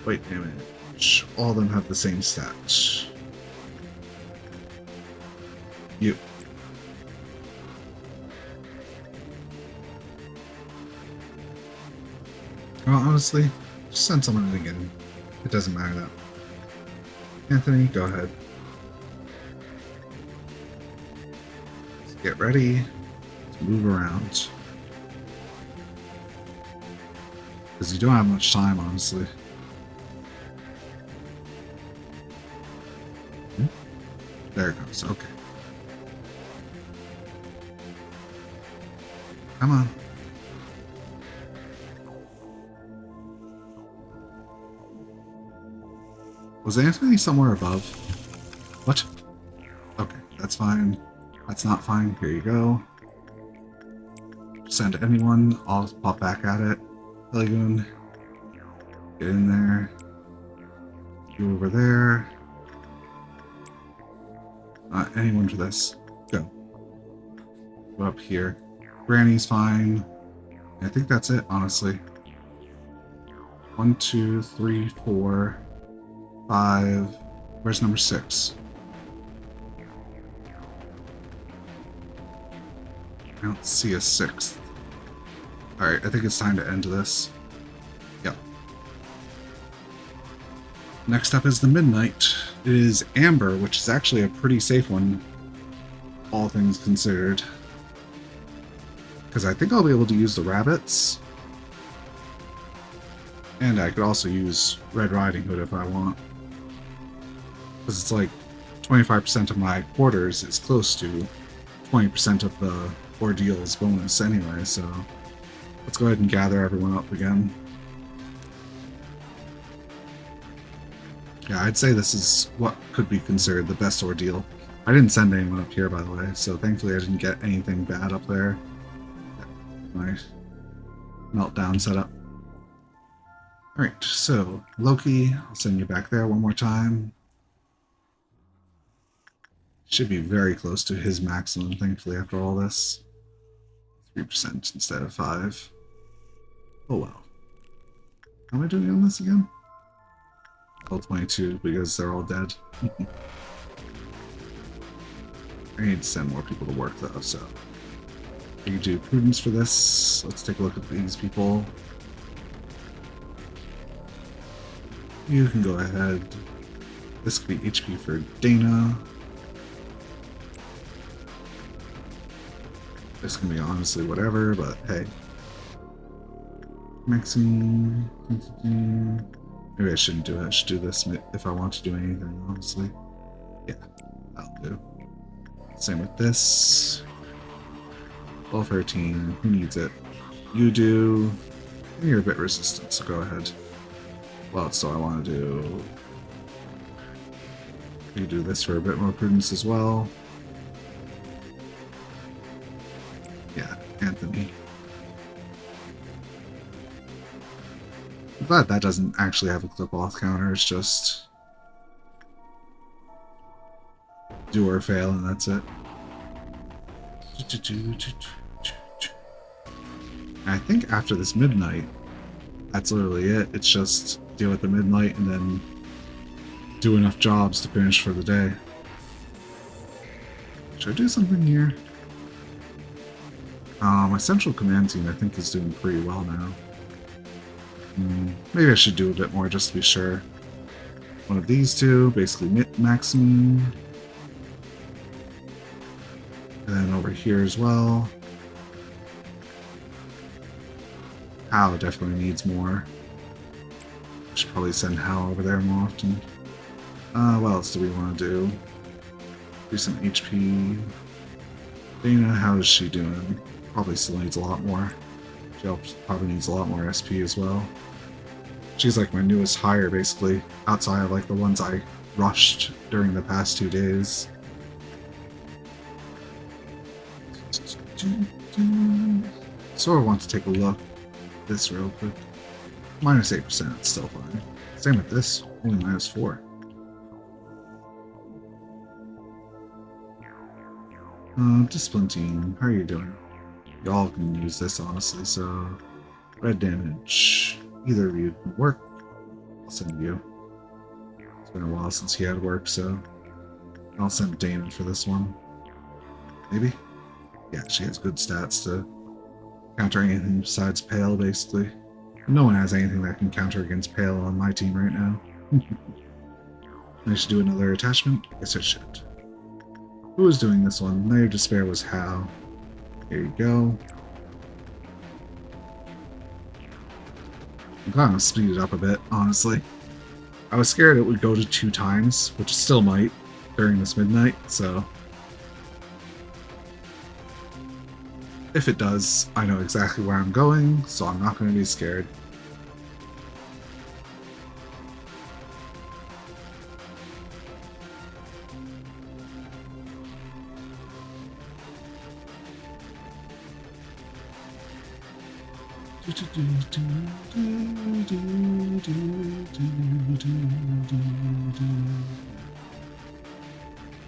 White damage. All of them have the same stat. You. Well, honestly, just send someone in again. It doesn't matter that. Anthony, go ahead. Let's get ready to move around. Because you don't have much time, honestly. There it goes, okay. Come on. Was Anthony somewhere above? What? Okay, that's fine. That's not fine. Here you go. Send anyone. I'll pop back at it. Lagoon. Get in there. You over there. Anyone for this. Go. Go up here. Granny's fine. I think that's it, honestly. 1, 2, 3, 4, 5. Where's number 6? I don't see a 6th. Alright, I think it's time to end this. Yep. Next up is the Midnight. It is Amber, which is actually a pretty safe one, all things considered. Because I think I'll be able to use the rabbits. And I could also use Red Riding Hood if I want. Because it's like 25% of my quarters is close to 20% of the ordeal's bonus anyway, so let's go ahead and gather everyone up again. Yeah, I'd say this is what could be considered the best ordeal. I didn't send anyone up here, by the way, so thankfully I didn't get anything bad up there. My meltdown setup. Alright, so Loki, I'll send you back there one more time. Should be very close to his maximum, thankfully, after all this. 3% instead of 5. Oh well. How am I doing on this again? All 22 because they're all dead. I need to send more people to work though, so we can do prudence for this. Let's take a look at these people. You can go ahead. This could be HP for Dana. This can be honestly whatever, but hey. Maxine. Maybe I shouldn't do it. I should do this if I want to do anything, honestly. Yeah, that'll do. Same with this. 12, 13. Who needs it? You do. And you're a bit resistant, so go ahead. Well, so I want to do. You do this for a bit more prudence as well. Yeah, Anthony. I'm glad that doesn't actually have a clip-off counter, it's just do or fail and that's it. I think after this midnight, that's literally it. It's just deal with the midnight and then do enough jobs to finish for the day. Should I do something here? My central command team I think is doing pretty well now. Maybe I should do a bit more just to be sure. One of these two, basically maximum. And then over here as well. Hal definitely needs more. Should probably send Hal over there more often. What else do we want to do? Do some HP. Dana, how is she doing? Probably still needs a lot more. She probably needs a lot more SP as well. She's like my newest hire, basically, outside of like the ones I rushed during the past 2 days. So I want to take a look at this real quick. Minus 8%, it's still fine. Same with this, only minus 4. Discipline team, how are you doing? Y'all can use this, honestly, so... Red damage. Either of you can work. I'll send you. It's been a while since he had work, so... I'll send Damon for this one. Maybe? Yeah, she has good stats to counter anything besides Pale, basically. No one has anything that can counter against Pale on my team right now. I should do another attachment? Guess I should. Who was doing this one? Night of Despair was Hal. Here you go. I'm glad I'm speed it up a bit, honestly. I was scared it would go to 2 times, which it still might during this midnight, so... If it does, I know exactly where I'm going, so I'm not going to be scared.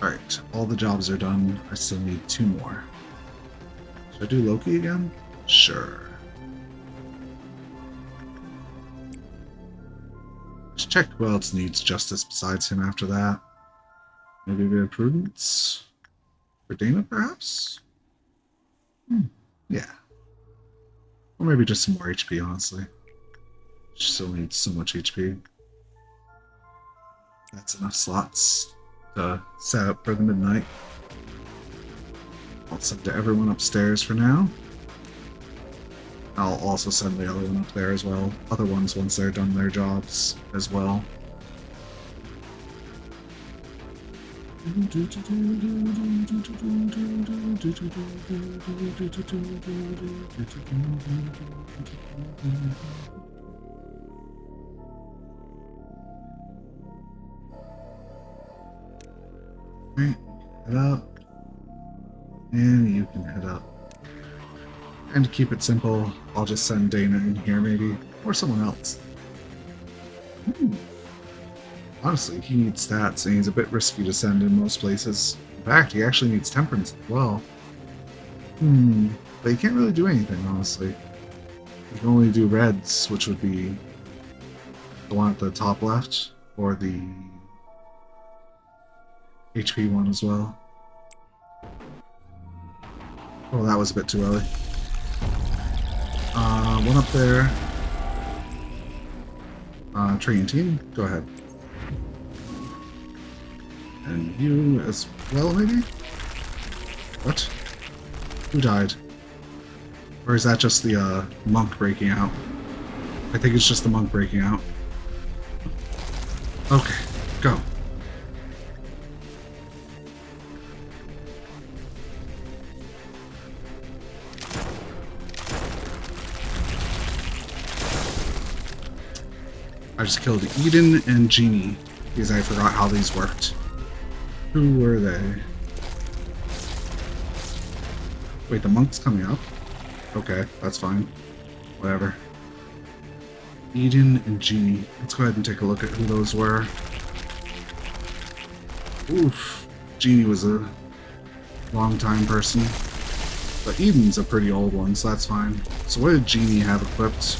Alright, all the jobs are done. I still need 2 more. Should I do Loki again? Sure. Let's check who else needs justice besides him after that. Maybe a bit of prudence? For Dana, perhaps? Yeah. Or maybe just some more HP, honestly. She still needs so much HP. That's enough slots to set up for the midnight. I'll send to everyone upstairs for now. I'll also send the other one up there as well. Other ones once they're done their jobs as well. Alright, head up. And you can head up. And to keep it simple, I'll just send Dana in here maybe, or someone else. Honestly, he needs stats, and he's a bit risky to send in most places. In fact, he actually needs temperance as well. But he can't really do anything, honestly. He can only do reds, which would be the one at the top left, or the HP one as well. Oh, that was a bit too early. One up there. Training team, go ahead. And you as well, maybe? What? Who died? Or is that just the monk breaking out? I think it's just the monk breaking out. Okay, go. I just killed Eden and Jeannie because I forgot how these worked. Who were they? Wait, the monk's coming up? Okay, that's fine. Whatever. Eden and Jeannie. Let's go ahead and take a look at who those were. Oof. Jeannie was a long-time person. But Eden's a pretty old one, so that's fine. So what did Jeannie have equipped?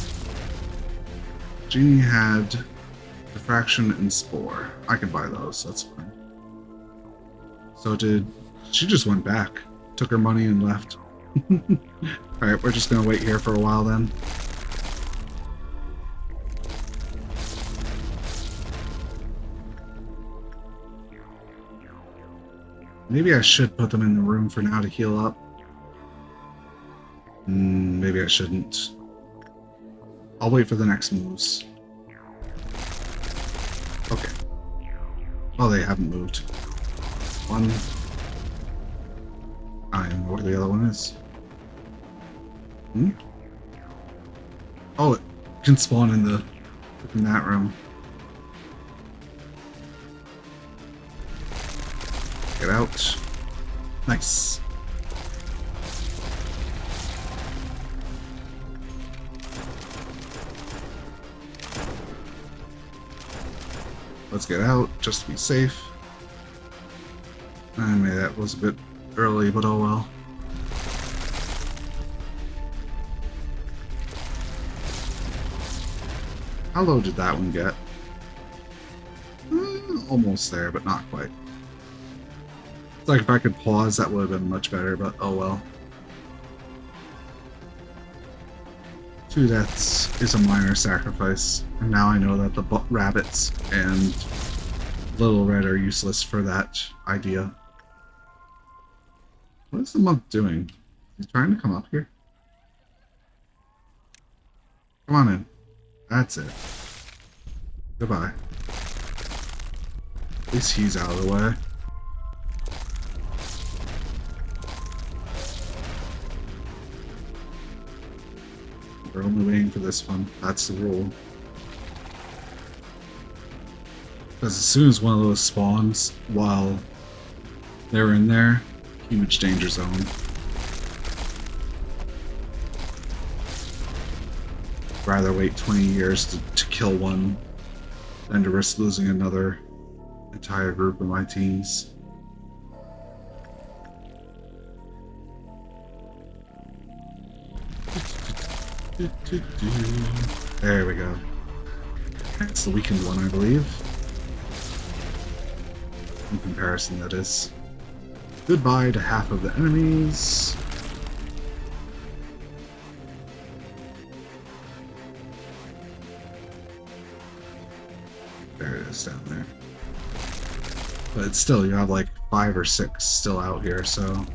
Jeannie had Diffraction and Spore. I can buy those, that's fine. So she just went back. Took her money and left. Alright, we're just gonna wait here for a while then. Maybe I should put them in the room for now to heal up. Maybe I shouldn't. I'll wait for the next moves. Okay. Oh, they haven't moved. One. I don't know where the other one is. Hmm? Oh, it can spawn in that room. Get out. Nice. Let's get out, just to be safe. I mean, that was a bit early, but oh well. How low did that one get? Almost there, but not quite. It's like if I could pause, that would have been much better, but oh well. 2 deaths is a minor sacrifice, and now I know that the rabbits and Little Red are useless for that idea. What is the monk doing? He's trying to come up here? Come on in. That's it. Goodbye. At least he's out of the way. We're only waiting for this one. That's the rule. Because as soon as one of those spawns while they're in there, huge danger zone. Rather wait 20 years to kill one than to risk losing another entire group of my teams. There we go. That's the weakened one, I believe. In comparison, that is. Goodbye to half of the enemies. There it is down there. But still, you have like 5 or 6 still out here, so...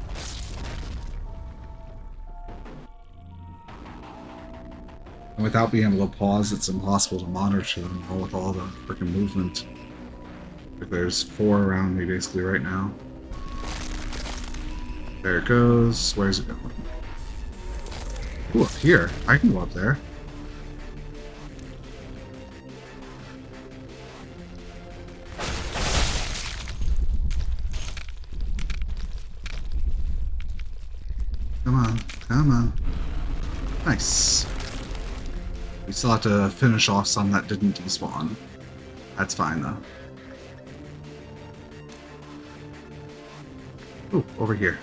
And without being able to pause, it's impossible to monitor them all with all the freaking movement. Like there's 4 around me basically right now. There it goes. Where's it going? Ooh, up here. I can go up there. Come on. Come on. Nice. We still have to finish off some that didn't despawn. That's fine though. Ooh, over here.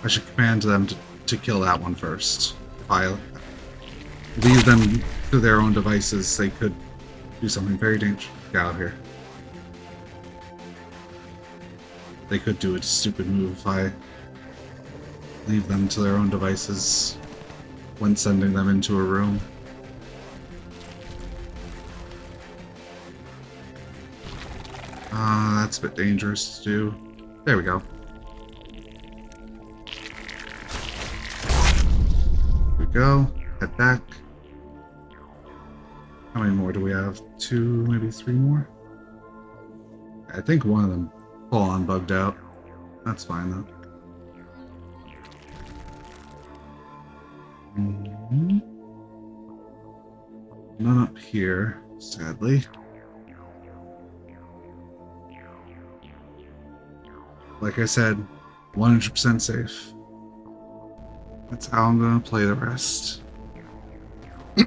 I should command them to kill that one first. If I leave them to their own devices, they could do something very dangerous. Get out of here. They could do a stupid move if I leave them to their own devices when sending them into a room. That's a bit dangerous to do. There we go. There we go. Head back. How many more do we have? 2, maybe 3 more? I think one of them full on bugged out. That's fine though. None up here, sadly. Like I said, 100% safe. That's how I'm gonna play the rest. I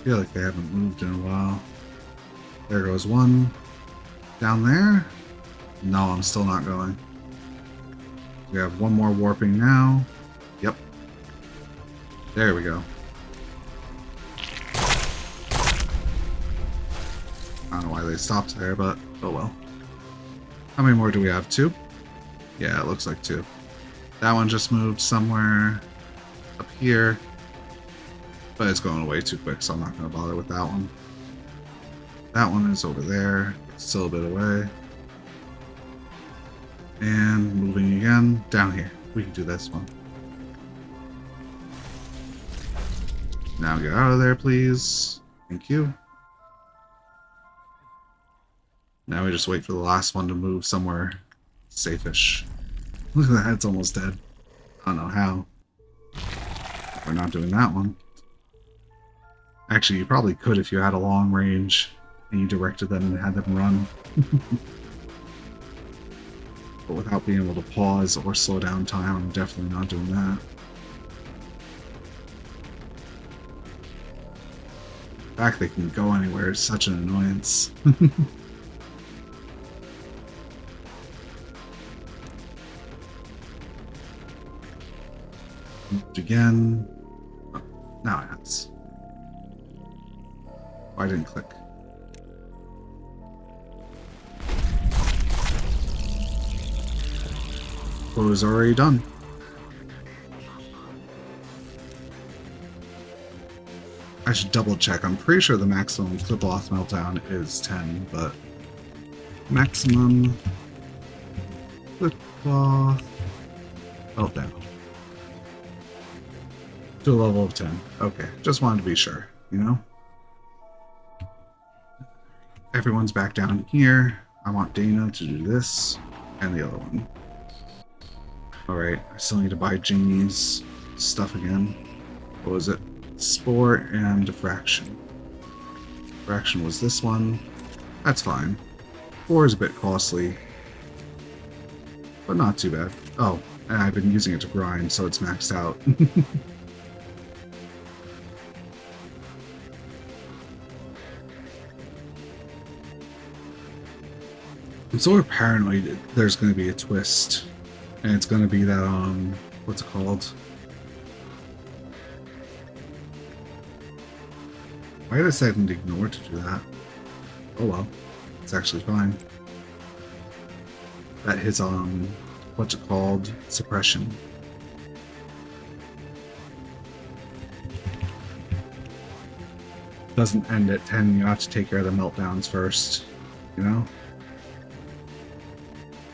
feel like they haven't moved in a while. There goes one. Down there? No, I'm still not going. We have one more warping now. Yep. There we go. I don't know why they stopped there, but oh well. How many more do we have? 2? Yeah, it looks like 2. That one just moved somewhere up here. But it's going away too quick, so I'm not going to bother with that one. That one is over there. It's still a bit away. And moving again. Down here. We can do this one. Now get out of there, please. Thank you. Now we just wait for the last one to move somewhere safe-ish. Look at that, it's almost dead. I don't know how. We're not doing that one. Actually, you probably could if you had a long range and you directed them and had them run. But without being able to pause or slow down time, I'm definitely not doing that. The fact they can go anywhere is such an annoyance. Moved again. Oh, now it has. Why didn't click? It was already done. I should double check. I'm pretty sure the maximum clip-off meltdown is 10, but maximum clip-off meltdown to a level of 10. Okay, just wanted to be sure, you know? Everyone's back down here. I want Dana to do this and the other one. Alright, I still need to buy Jamie's stuff again. What was it? Spore and Diffraction. Diffraction was this one. That's fine. Spore is a bit costly, but not too bad. Oh, and I've been using it to grind, so it's maxed out. I'm so paranoid there's going to be a twist, and it's going to be that, what's it called? Why did I say I didn't ignore to do that? Oh well, it's actually fine. That hits, what's it called? Suppression. Doesn't end at 10, you have to take care of the meltdowns first, you know?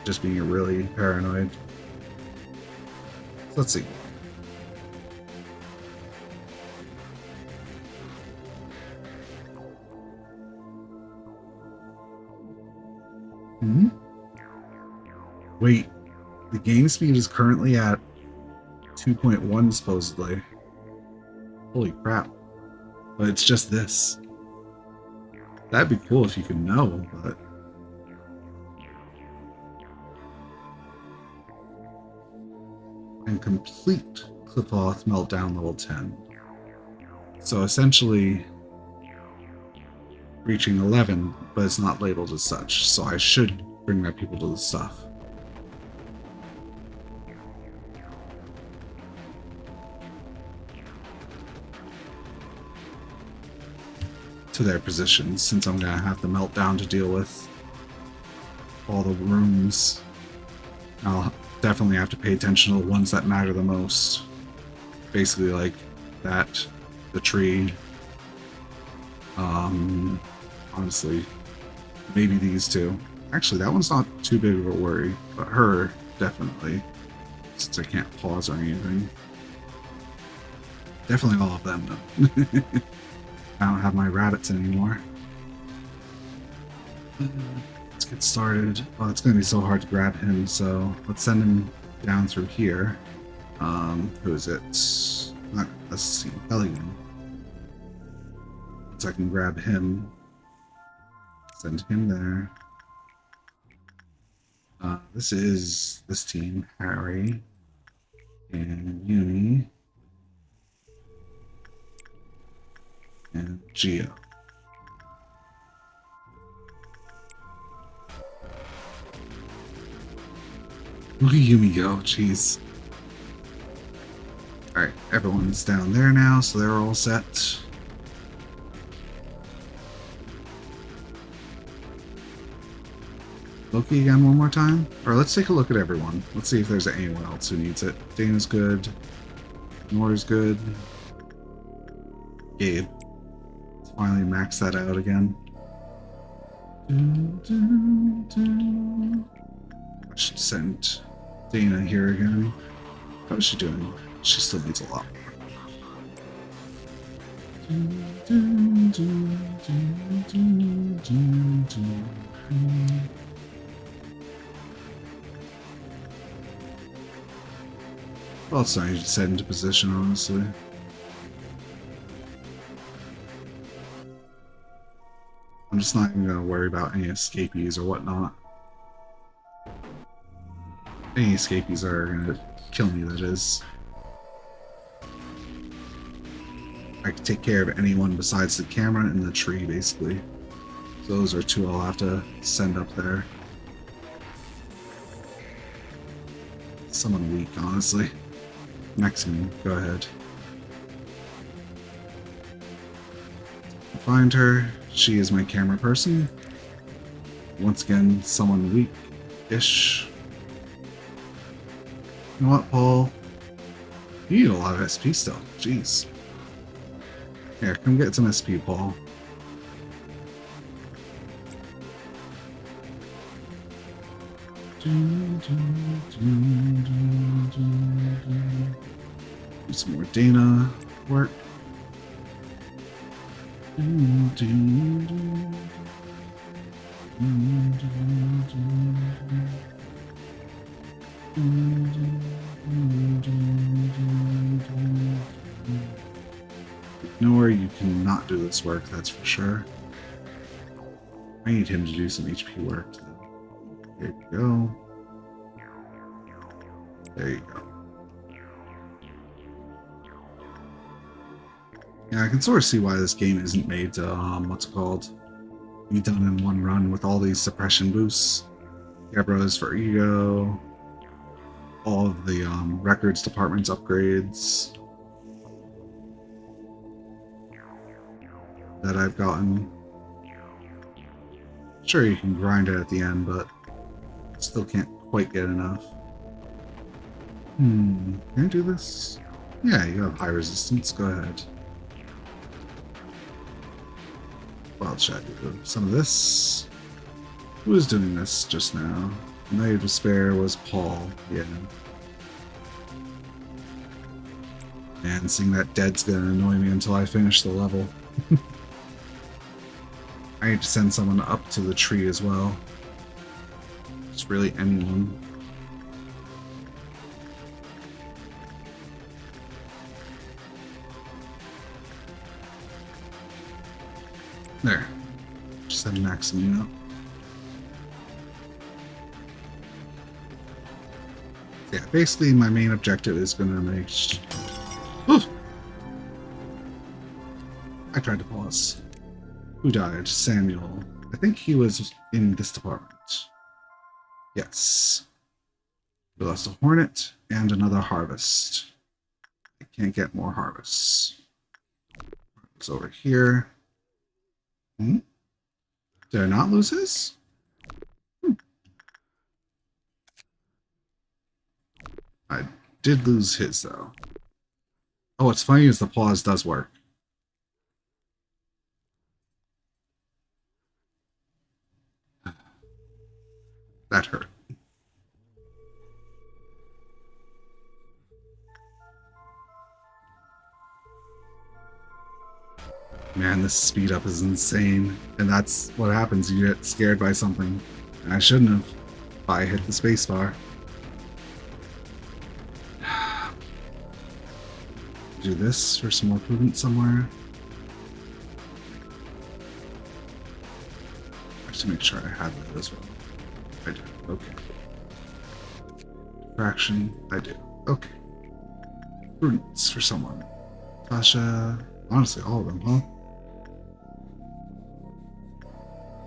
Just being really paranoid. So let's see. Wait, the game speed is currently at 2.1 supposedly. Holy crap. But it's just this. That'd be cool if you could know, but... And complete clip-off meltdown level 10. So essentially reaching 11, but it's not labeled as such, so I should bring my people to the stuff. To their positions, since I'm gonna have the meltdown to deal with all the rooms. I'll definitely have to pay attention to the ones that matter the most. Basically like that, the tree, honestly, maybe these two. Actually, that one's not too big of a worry, but her, definitely, since I can't pause or anything. Definitely all of them, though. I don't have my rabbits anymore. Let's get started. Oh, it's going to be so hard to grab him, so let's send him down through here. Who is it? Let's see, Bellingham. So I can grab him. Send him there. This is this team, Harry and Uni and Geo. Look at Yumi go, jeez. Alright, everyone's down there now, so they're all set. Loki again one more time? Or let's take a look at everyone. Let's see if there's anyone else who needs it. Dana's good. Nora's good. Gabe. Let's finally max that out again. I should send Dana here again. How is she doing? She still needs a lot more. Well, it's nice to set into position, honestly. I'm just not even going to worry about any escapees or whatnot. Any escapees are going to kill me, that is. I can take care of anyone besides the camera and the tree, basically. So those are two I'll have to send up there. Someone weak, honestly. Maximum, go ahead. Find her. She is my camera person. Once again, someone weak-ish. You know what, Paul? You need a lot of SP still. Jeez. Here, come get some SP, Paul. Do some more Dana work. Nowhere you cannot do this work, that's for sure. I need him to do some HP work. There you go. There you go. Yeah, I can sort of see why this game isn't made to, what's it called? Be done in one run with all these suppression boosts. Gebras for ego. All of the records department's upgrades that I've gotten. Sure, you can grind it at the end, but still can't quite get enough. Can I do this? Yeah, you have high resistance. Go ahead. Wild Shadow. Some of this. Who was doing this just now? Knight of Despair was Paul. Yeah. And seeing that dead's gonna annoy me until I finish the level. I need to send someone up to the tree as well. Just really anyone. There. Just send Maximum up. Yeah, basically my main objective is going to make... Oof! I tried to pause. Who died? Samuel. I think he was in this department. Yes. We lost a hornet and another harvest. I can't get more harvests. It's over here. Did I not lose his? I did lose his, though. Oh, what's funny is the pause does work. That hurt. Man, this speed up is insane. And that's what happens. You get scared by something. And I shouldn't have. If I hit the spacebar. Do this for some more prudence somewhere. I should make sure I have that as well. I do. Okay. Fraction. I do. Okay. Prudence for someone. Tasha. Honestly, all of them, huh?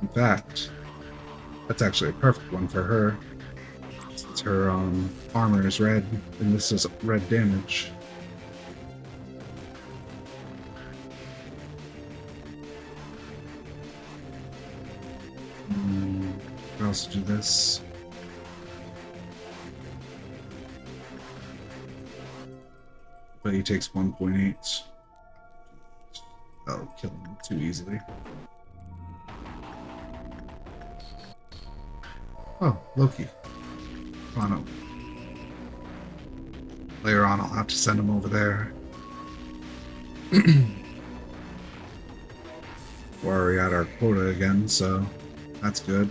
In fact, that's actually a perfect one for her. Since her armor is red, and this is red damage. I also do this. But he takes 1.8. That'll kill him too easily. Oh, Loki. Come on over. Later on, I'll have to send him over there. We're already at our quota again, so that's good.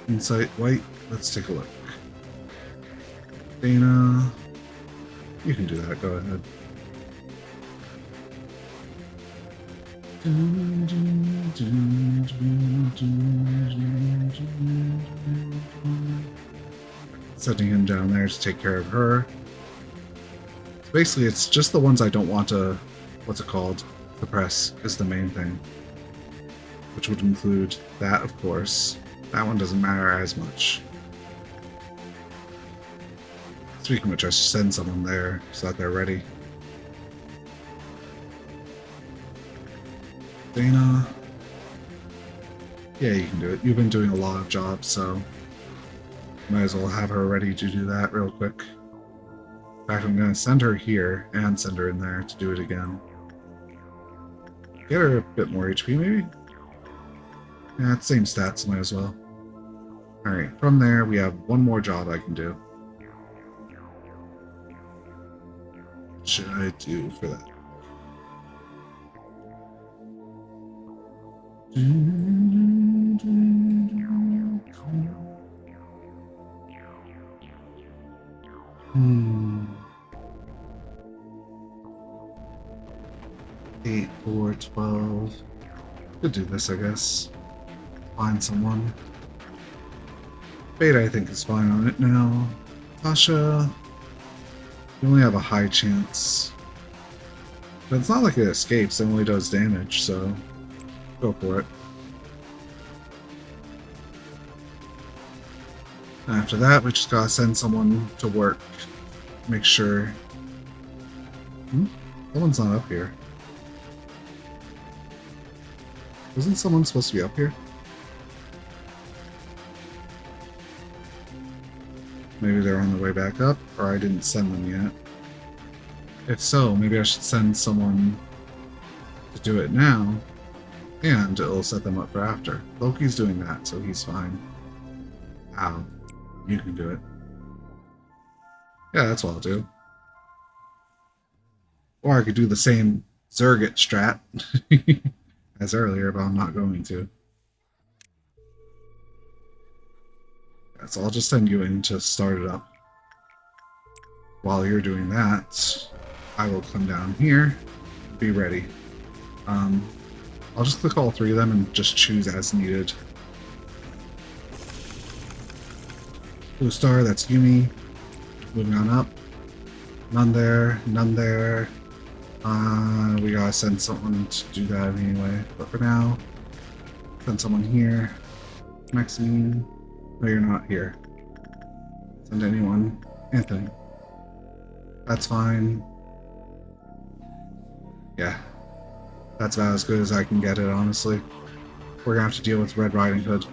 Insight white. Let's take a look. Dana, you can do that. Go ahead. Setting him down there to take care of her. So basically, it's just the ones I don't want to, what's it called, suppress is the main thing. Which would include that, of course. That one doesn't matter as much. Speaking of which, I should send someone there so that they're ready. Dana. Yeah, you can do it. You've been doing a lot of jobs, so might as well have her ready to do that real quick. In fact, I'm going to send her here and send her in there to do it again. Get her a bit more HP, maybe? Yeah, it's same stats, might as well. Alright, from there, we have one more job I can do. What should I do for that? Hmm. 8, 4, 12. Could do this, I guess. Find someone. Beta, I think, is fine on it now. Tasha, you only have a high chance. But it's not like it escapes, it only does damage, so go for it. After that, we just gotta send someone to work. Make sure. Someone's not up here. Wasn't someone supposed to be up here? Maybe they're on the way back up, or I didn't send them yet. If so, maybe I should send someone to do it now, and it'll set them up for after. Loki's doing that, so he's fine. Ow. You can do it. Yeah, that's what I'll do. Or I could do the same Zergit strat as earlier, but I'm not going to. Yeah, so I'll just send you in to start it up. While you're doing that, I will come down here, be ready. I'll just click all three of them and just choose as needed. Blue star, that's Yumi. Moving on up. None there, none there. We gotta send someone to do that anyway. But for now, send someone here. Maxine. No, you're not here. Send anyone. Anthony. That's fine. Yeah. That's about as good as I can get it, honestly. We're gonna have to deal with Red Riding Hood.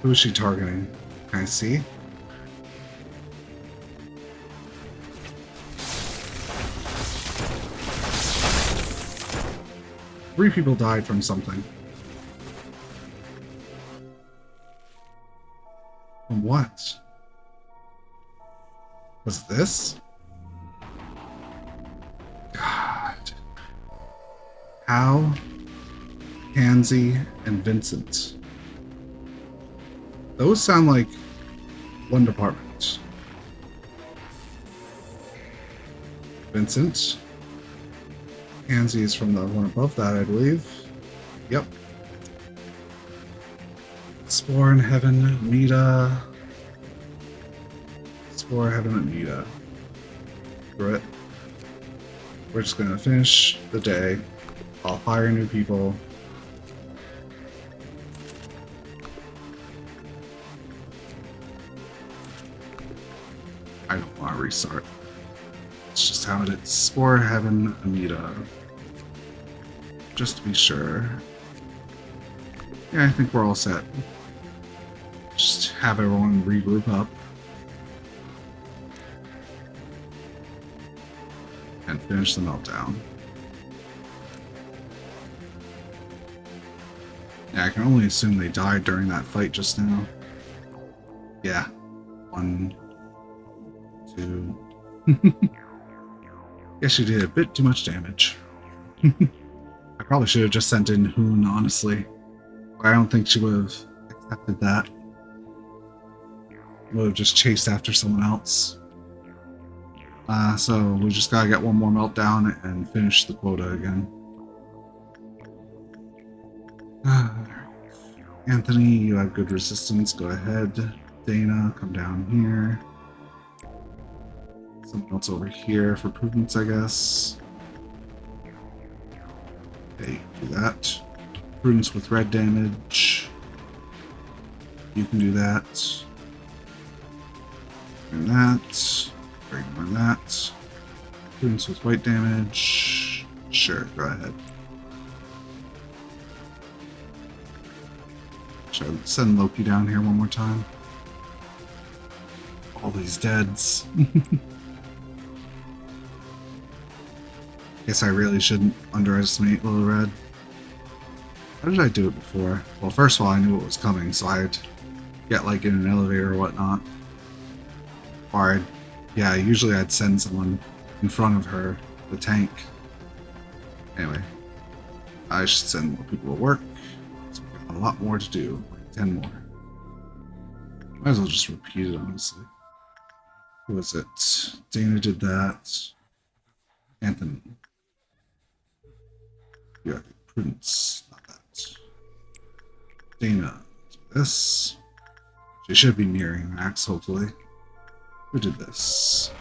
Who is she targeting? Can I see? Three people died from something. From what? Was this? God. How? Pansy and Vincent. Those sound like one department. Vincent. Pansy is from the one above that, I believe. Yep. Spore in Heaven, Mita. Spore Heaven and Mita. Screw it. We're just gonna finish the day. I'll hire new people. I don't want to restart. It's just how it is. Spore Heaven, Amita. Just to be sure. Yeah, I think we're all set. Just have everyone regroup up. And finish the meltdown. Yeah, I can only assume they died during that fight just now. Yeah. One, 2. Guess she did a bit too much damage. I probably should have just sent in Hoon, honestly. I don't think she would have accepted that. Would have just chased after someone else. So we just gotta get one more meltdown and finish the quota again. Anthony, you have good resistance. Go ahead. Dana, come down here. Someone else over here for prudence, I guess. Okay, do that. Prudence with red damage. You can do that. And that. Ignore that. Prudence with white damage. Sure, go ahead. Should I send Loki down here one more time? All these deads. Guess I really shouldn't underestimate Little Red. How did I do it before? Well, first of all, I knew it was coming, so I'd get like in an elevator or whatnot. Or usually I'd send someone in front of her, the tank. Anyway, I should send more people to work. So we've got a lot more to do, like 10 more. Might as well just repeat it, honestly. Who was it? Dana did that. Anthony. Yeah, Prudence. Not that. Dana. Do this. She should be nearing max, hopefully. Who did this?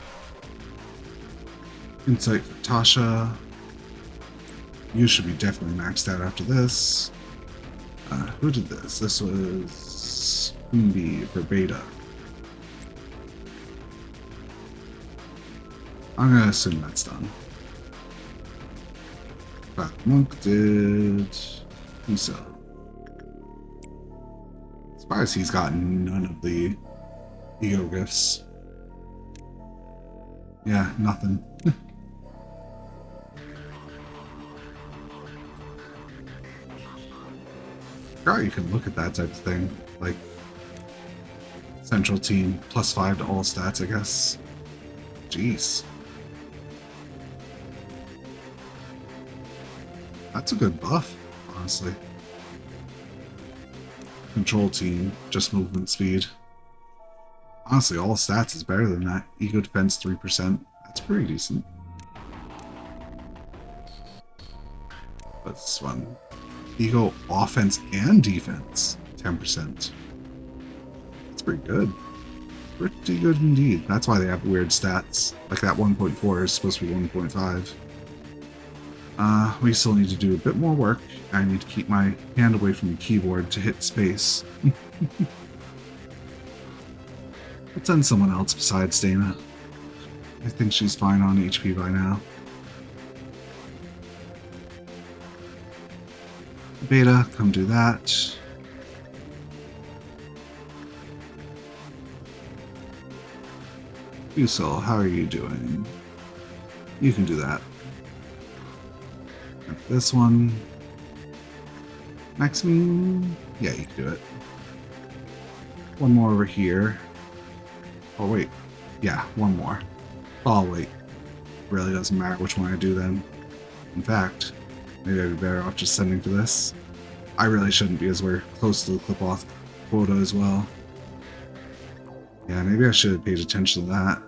Insight for Tasha. You should be definitely maxed out after this. Who did this? This was Umbi for Beta. I'm gonna assume that's done. But Monk did himself. Surprised he's gotten none of the ego gifts. Yeah, nothing. Forgot you can look at that type of thing. Like, central team +5 to all stats, I guess. Jeez. That's a good buff, honestly. Control team, just movement speed. Honestly, all stats is better than that. Ego defense 3%. That's pretty decent. What's this one? Ego offense and defense 10%. That's pretty good. Pretty good indeed. That's why they have weird stats. Like that 1.4 is supposed to be 1.5. We still need to do a bit more work. I need to keep my hand away from the keyboard to hit space. Let's send someone else besides Dana. I think she's fine on HP by now. Beta, come do that. Usul, how are you doing? You can do that. And this one. Maximum? Yeah, you can do it. One more over here. Oh, wait. Yeah, one more. Oh, wait. Really doesn't matter which one I do then. In fact, maybe I'd be better off just sending for this. I really shouldn't because we're close to the clip-off quota as well. Yeah, maybe I should have paid attention to that.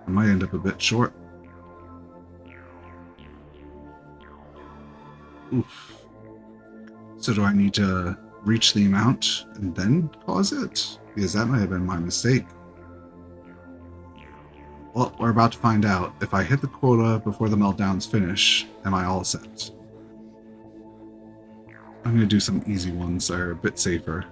I might end up a bit short. Oof. So do I need to reach the amount and then cause it? Because that might have been my mistake. Well, we're about to find out. If I hit the quota before the meltdowns finish, am I all set? I'm going to do some easy ones that are a bit safer.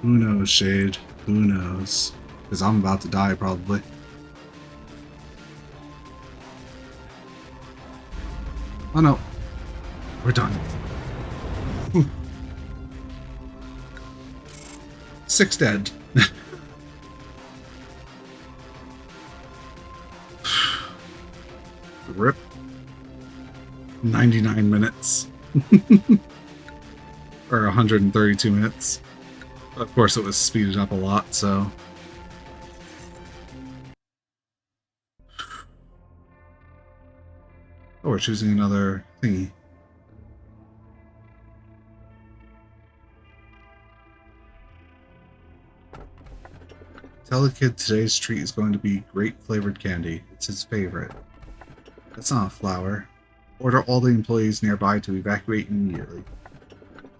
Who knows, Shade? Who knows? Because I'm about to die, probably. Oh no. We're done. 6 dead. rip. 99 minutes. Or 132 minutes. Of course, it was speeded up a lot, so... Oh, we're choosing another thingy. Tell the kid today's treat is going to be grape-flavored candy. It's his favorite. That's not a flower. Order all the employees nearby to evacuate immediately.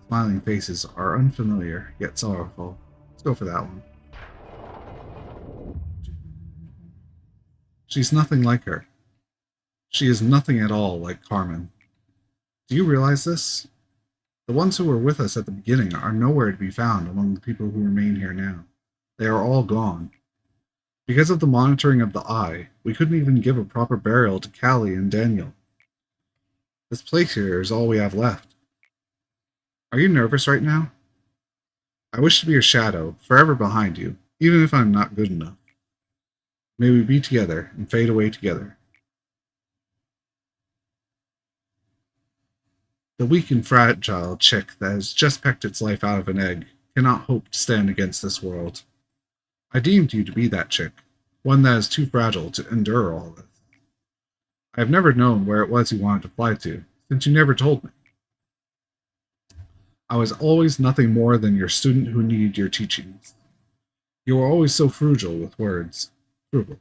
Smiling faces are unfamiliar, yet sorrowful. Let's go for that one. She's nothing like her. She is nothing at all like Carmen. Do you realize this? The ones who were with us at the beginning are nowhere to be found among the people who remain here now. They are all gone. Because of the monitoring of the eye, we couldn't even give a proper burial to Callie and Daniel. This place here is all we have left. Are you nervous right now? I wish to be your shadow, forever behind you, even if I'm not good enough. May we be together and fade away together. The weak and fragile chick that has just pecked its life out of an egg cannot hope to stand against this world. I deemed you to be that chick, one that is too fragile to endure all this. I have never known where it was you wanted to fly to, since you never told me. I was always nothing more than your student who needed your teachings. You were always so frugal with words. Frugal.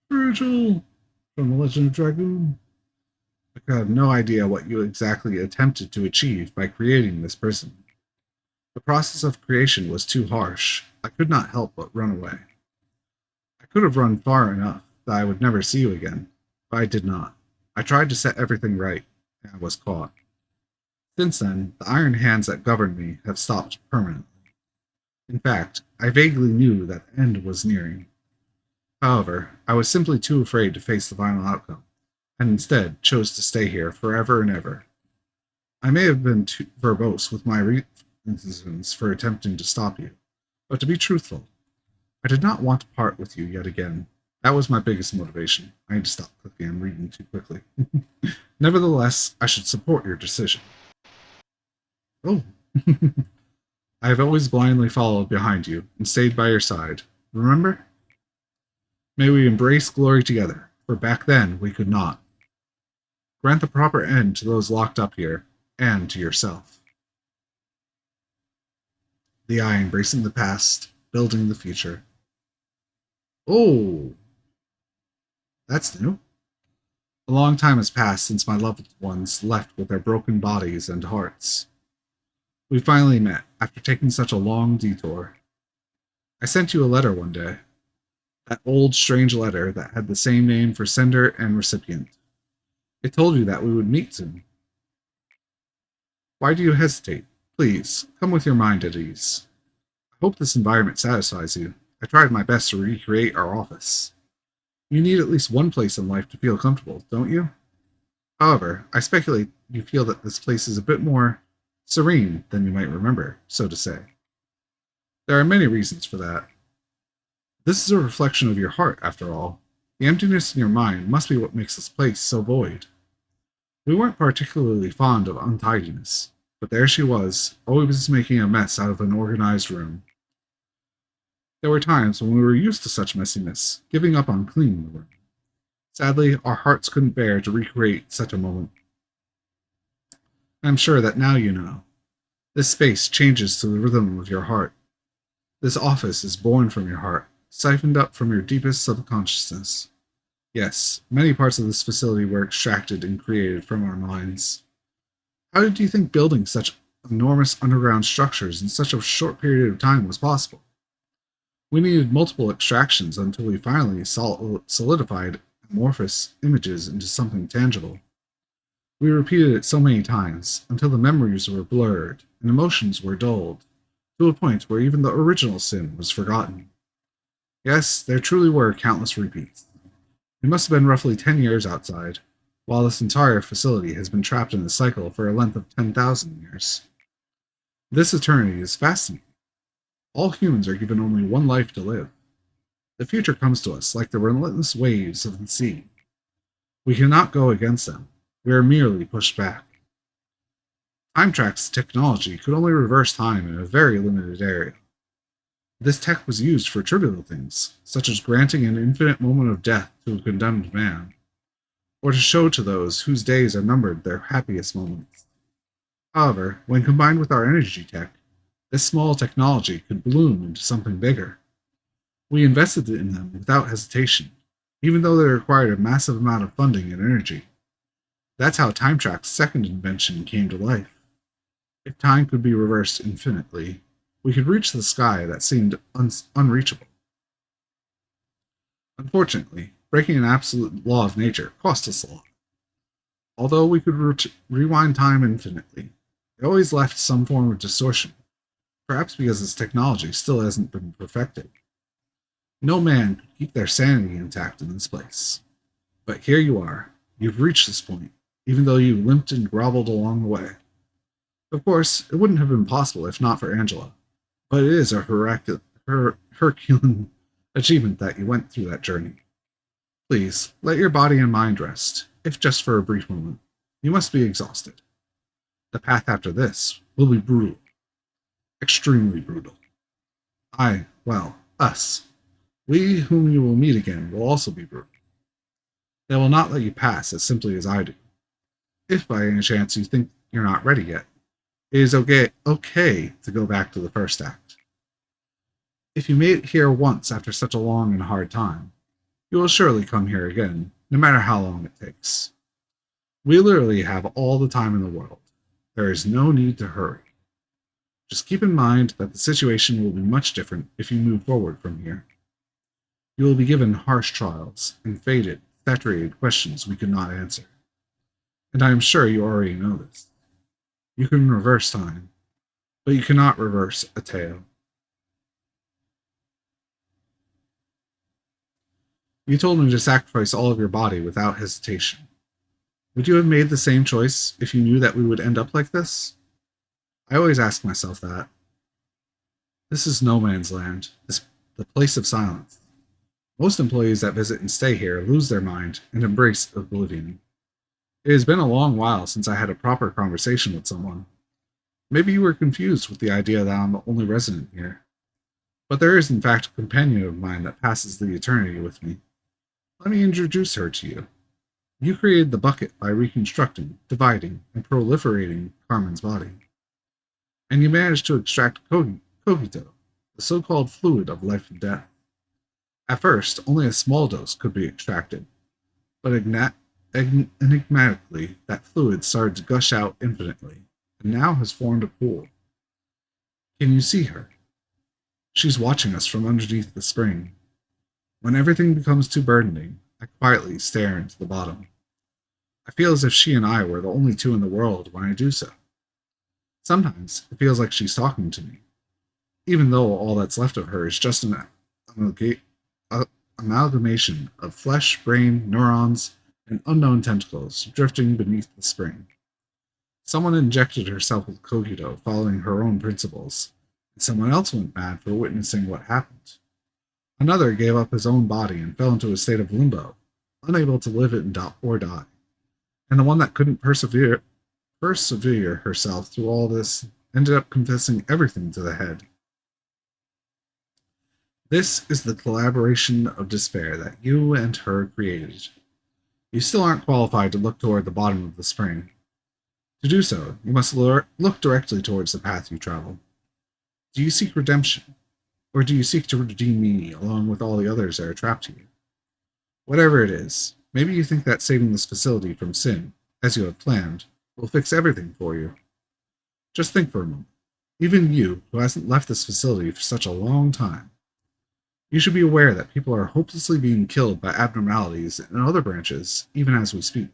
Frugal! From The Legend of Dragoon. I could have no idea what you exactly attempted to achieve by creating this prison. The process of creation was too harsh. I could not help but run away. I could have run far enough that I would never see you again, but I did not. I tried to set everything right, and I was caught. Since then, the iron hands that governed me have stopped permanently. In fact, I vaguely knew that the end was nearing. However, I was simply too afraid to face the final outcome, and instead chose to stay here forever and ever. I may have been too verbose with my reasons for attempting to stop you, but to be truthful, I did not want to part with you yet again. That was my biggest motivation. I need to stop clicking. I'm reading too quickly. Nevertheless, I should support your decision. Oh. I have always blindly followed behind you and stayed by your side. Remember? May we embrace glory together, for back then we could not. Grant the proper end to those locked up here, and to yourself. The eye embracing the past, building the future. Oh! That's new. A long time has passed since my loved ones left with their broken bodies and hearts. We finally met, after taking such a long detour. I sent you a letter one day. That old, strange letter that had the same name for sender and recipient. It told you that we would meet soon. Why do you hesitate? Please, come with your mind at ease. I hope this environment satisfies you. I tried my best to recreate our office. You need at least one place in life to feel comfortable, don't you? However, I speculate you feel that this place is a bit more serene than you might remember, so to say. There are many reasons for that. This is a reflection of your heart, after all. The emptiness in your mind must be what makes this place so void. We weren't particularly fond of untidiness, but there she was, always making a mess out of an organized room. There were times when we were used to such messiness, giving up on cleaning the room. Sadly, our hearts couldn't bear to recreate such a moment. I'm sure that now you know. This space changes to the rhythm of your heart. This office is born from your heart, siphoned up from your deepest subconsciousness. Yes, many parts of this facility were extracted and created from our minds. How did you think building such enormous underground structures in such a short period of time was possible? We needed multiple extractions until we finally solidified amorphous images into something tangible. We repeated it so many times until the memories were blurred and emotions were dulled, to a point where even the original sin was forgotten. Yes, there truly were countless repeats. It must have been roughly 10 years outside, while this entire facility has been trapped in a cycle for a length of 10,000 years. This eternity is fascinating. All humans are given only one life to live. The future comes to us like the relentless waves of the sea. We cannot go against them. We are merely pushed back. Time Track's technology could only reverse time in a very limited area. This tech was used for trivial things, such as granting an infinite moment of death to a condemned man, or to show to those whose days are numbered their happiest moments. However, when combined with our energy tech, this small technology could bloom into something bigger. We invested in them without hesitation, even though they required a massive amount of funding and energy. That's how Time Track's second invention came to life. If time could be reversed infinitely, we could reach the sky that seemed unreachable. Unfortunately, breaking an absolute law of nature cost us a lot. Although we could rewind time infinitely, it always left some form of distortion, perhaps because its technology still hasn't been perfected. No man could keep their sanity intact in this place. But here you are. You've reached this point, even though you limped and groveled along the way. Of course, it wouldn't have been possible if not for Angela, but it is a Herculean achievement that you went through that journey. Please, let your body and mind rest, if just for a brief moment. You must be exhausted. The path after this will be brutal. Extremely brutal. Us. We whom you will meet again will also be brutal. They will not let you pass as simply as I do. If by any chance you think you're not ready yet, it is okay to go back to the first act. If you made it here once after such a long and hard time, you will surely come here again, no matter how long it takes. We literally have all the time in the world. There is no need to hurry. Just keep in mind that the situation will be much different if you move forward from here. You will be given harsh trials and faded, saturated questions we could not answer. And I am sure you already know this. You can reverse time, but you cannot reverse a tale. You told me to sacrifice all of your body without hesitation. Would you have made the same choice if you knew that we would end up like this? I always ask myself that. This is no man's land, the place of silence. Most employees that visit and stay here lose their mind and embrace oblivion. It has been a long while since I had a proper conversation with someone. Maybe you were confused with the idea that I'm the only resident here. But there is in fact a companion of mine that passes the eternity with me. Let me introduce her to you. You created the bucket by reconstructing, dividing, and proliferating Carmen's body. And you managed to extract cogito, the so-called fluid of life and death. At first, only a small dose could be extracted, but enigmatically, that fluid started to gush out infinitely, and now has formed a pool. Can you see her? She's watching us from underneath the spring. When everything becomes too burdening, I quietly stare into the bottom. I feel as if she and I were the only two in the world when I do so. Sometimes it feels like she's talking to me, even though all that's left of her is just an amalgamation of flesh, brain, neurons, and unknown tentacles drifting beneath the spring. Someone injected herself with cogito following her own principles, and someone else went mad for witnessing what happened. Another gave up his own body and fell into a state of limbo, unable to live it or die. And the one that couldn't persevere herself through all this ended up confessing everything to the head. This is the collaboration of despair that you and her created. You still aren't qualified to look toward the bottom of the spring. To do so, you must look directly towards the path you travel. Do you seek redemption? Or do you seek to redeem me along with all the others that are trapped here? Whatever it is, maybe you think that saving this facility from sin, as you have planned, will fix everything for you. Just think for a moment. Even you, who hasn't left this facility for such a long time. You should be aware that people are hopelessly being killed by abnormalities in other branches, even as we speak.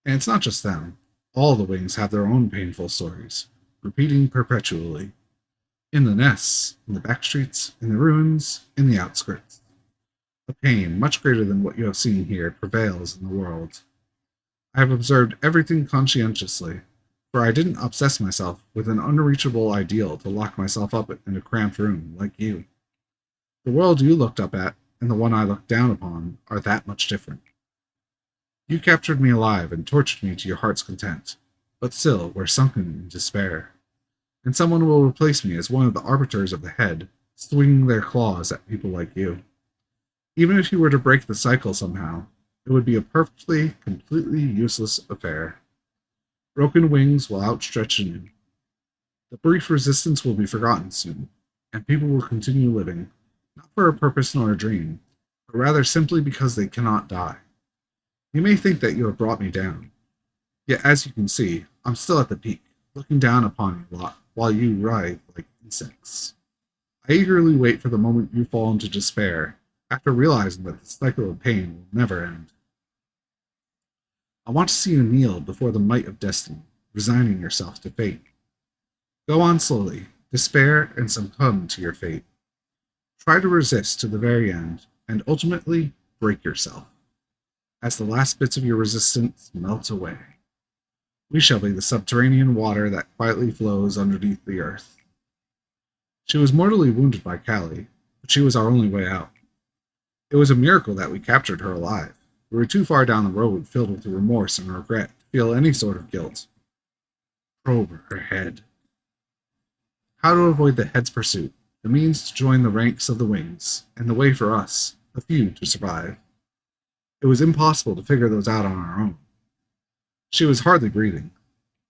And it's not just them. All the wings have their own painful stories, repeating perpetually. In the nests, in the back streets, in the ruins, in the outskirts. A pain much greater than what you have seen here prevails in the world. I have observed everything conscientiously, for I didn't obsess myself with an unreachable ideal to lock myself up in a cramped room like you. The world you looked up at and the one I looked down upon are that much different. You captured me alive and tortured me to your heart's content, but still we're sunken in despair. And someone will replace me as one of the arbiters of the head, swinging their claws at people like you. Even if you were to break the cycle somehow, it would be a perfectly, completely useless affair. Broken wings will outstretch anew. The brief resistance will be forgotten soon, and people will continue living, not for a purpose nor a dream, but rather simply because they cannot die. You may think that you have brought me down, yet as you can see, I'm still at the peak, looking down upon you while you writhe like insects. I eagerly wait for the moment you fall into despair, after realizing that the cycle of pain will never end. I want to see you kneel before the might of destiny, resigning yourself to fate. Go on slowly, despair and succumb to your fate. Try to resist to the very end, and ultimately break yourself. As the last bits of your resistance melt away, we shall be the subterranean water that quietly flows underneath the earth. She was mortally wounded by Callie, but she was our only way out. It was a miracle that we captured her alive. We were too far down the road filled with remorse and regret to feel any sort of guilt. Probe her head. How to avoid the head's pursuit, the means to join the ranks of the wings, and the way for us, the few, to survive. It was impossible to figure those out on our own. She was hardly breathing,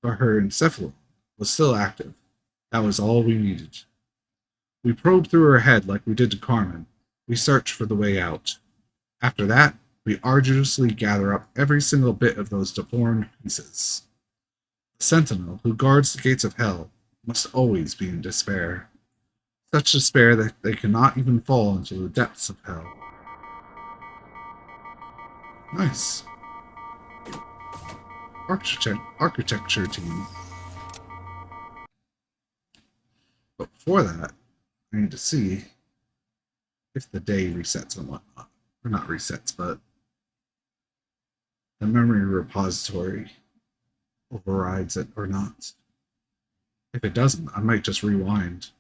but her encephalon was still active. That was all we needed. We probed through her head like we did to Carmen. We searched for the way out. After that, we arduously gather up every single bit of those deformed pieces. The sentinel who guards the gates of hell must always be in despair. Such despair that they cannot even fall into the depths of hell. Nice. Architecture team. But before that, I need to see if the day resets and whatnot. Or not resets, but the memory repository overrides it or not. If it doesn't, I might just rewind.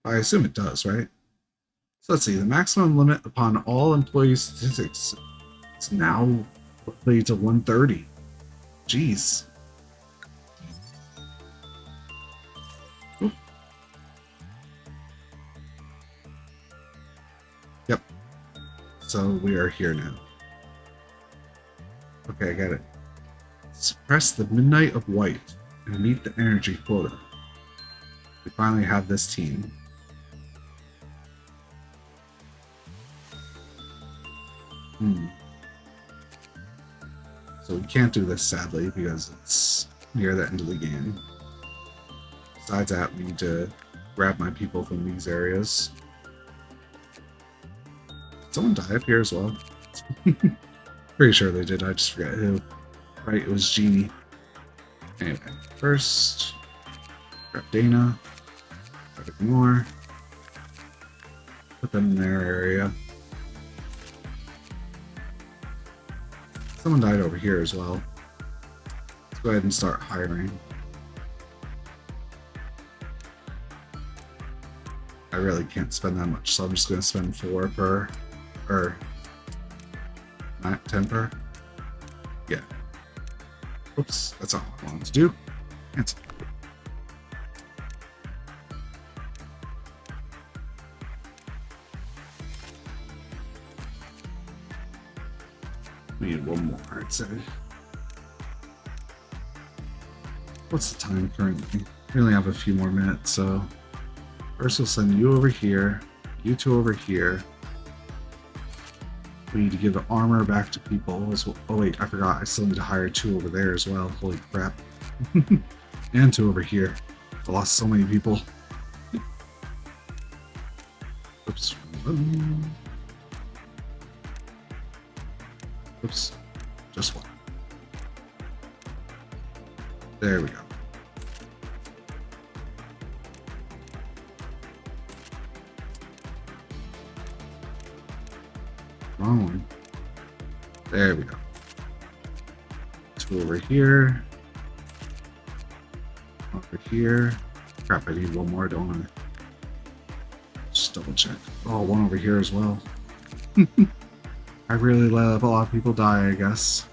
I assume it does, right? So let's see, the maximum limit upon all employee statistics is now played to 130. Jeez. Ooh. Yep. So we are here now. Okay, I got it. Suppress the Midnight of White and meet the energy quota. We finally have this team. So we can't do this, sadly, because it's near the end of the game. Besides that, we need to grab my people from these areas. Did someone die up here as well? Pretty sure they did, I just forget who. Right, it was Genie. Anyway, first, grab Dana, grab a more, put them in their area. Someone died over here as well. Let's go ahead and start hiring. I really can't spend that much, so I'm just going to spend 4 per, or 10 per. Yeah. Oops, that's not what I wanted to do. Cancel. We need one more, I'd say. What's the time currently? We only have a few more minutes, so first we'll send you over here, you two over here. We need to give the armor back to people as well. Oh wait, I forgot, I still need to hire 2 over there as well. Holy crap. And 2 over here. I lost so many people. Oops. Oops. Just 1. There we go. Wrong one. There we go. 2 over here. Over here. Crap, I need 1 more, don't I? just double check. Oh, one over here as well. I really let a lot of people die, I guess.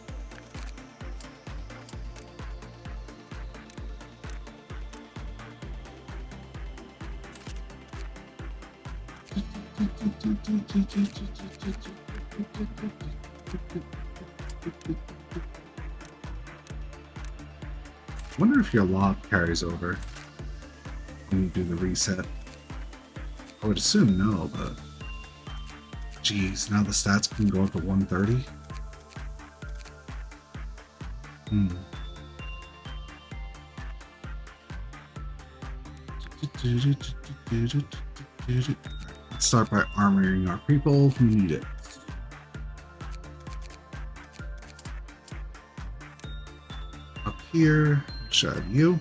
I wonder if your lob carries over when you do the reset. I would assume no, but geez, now the stats can go up to 130. Let's start by armoring our people who need it. Up here, should have you.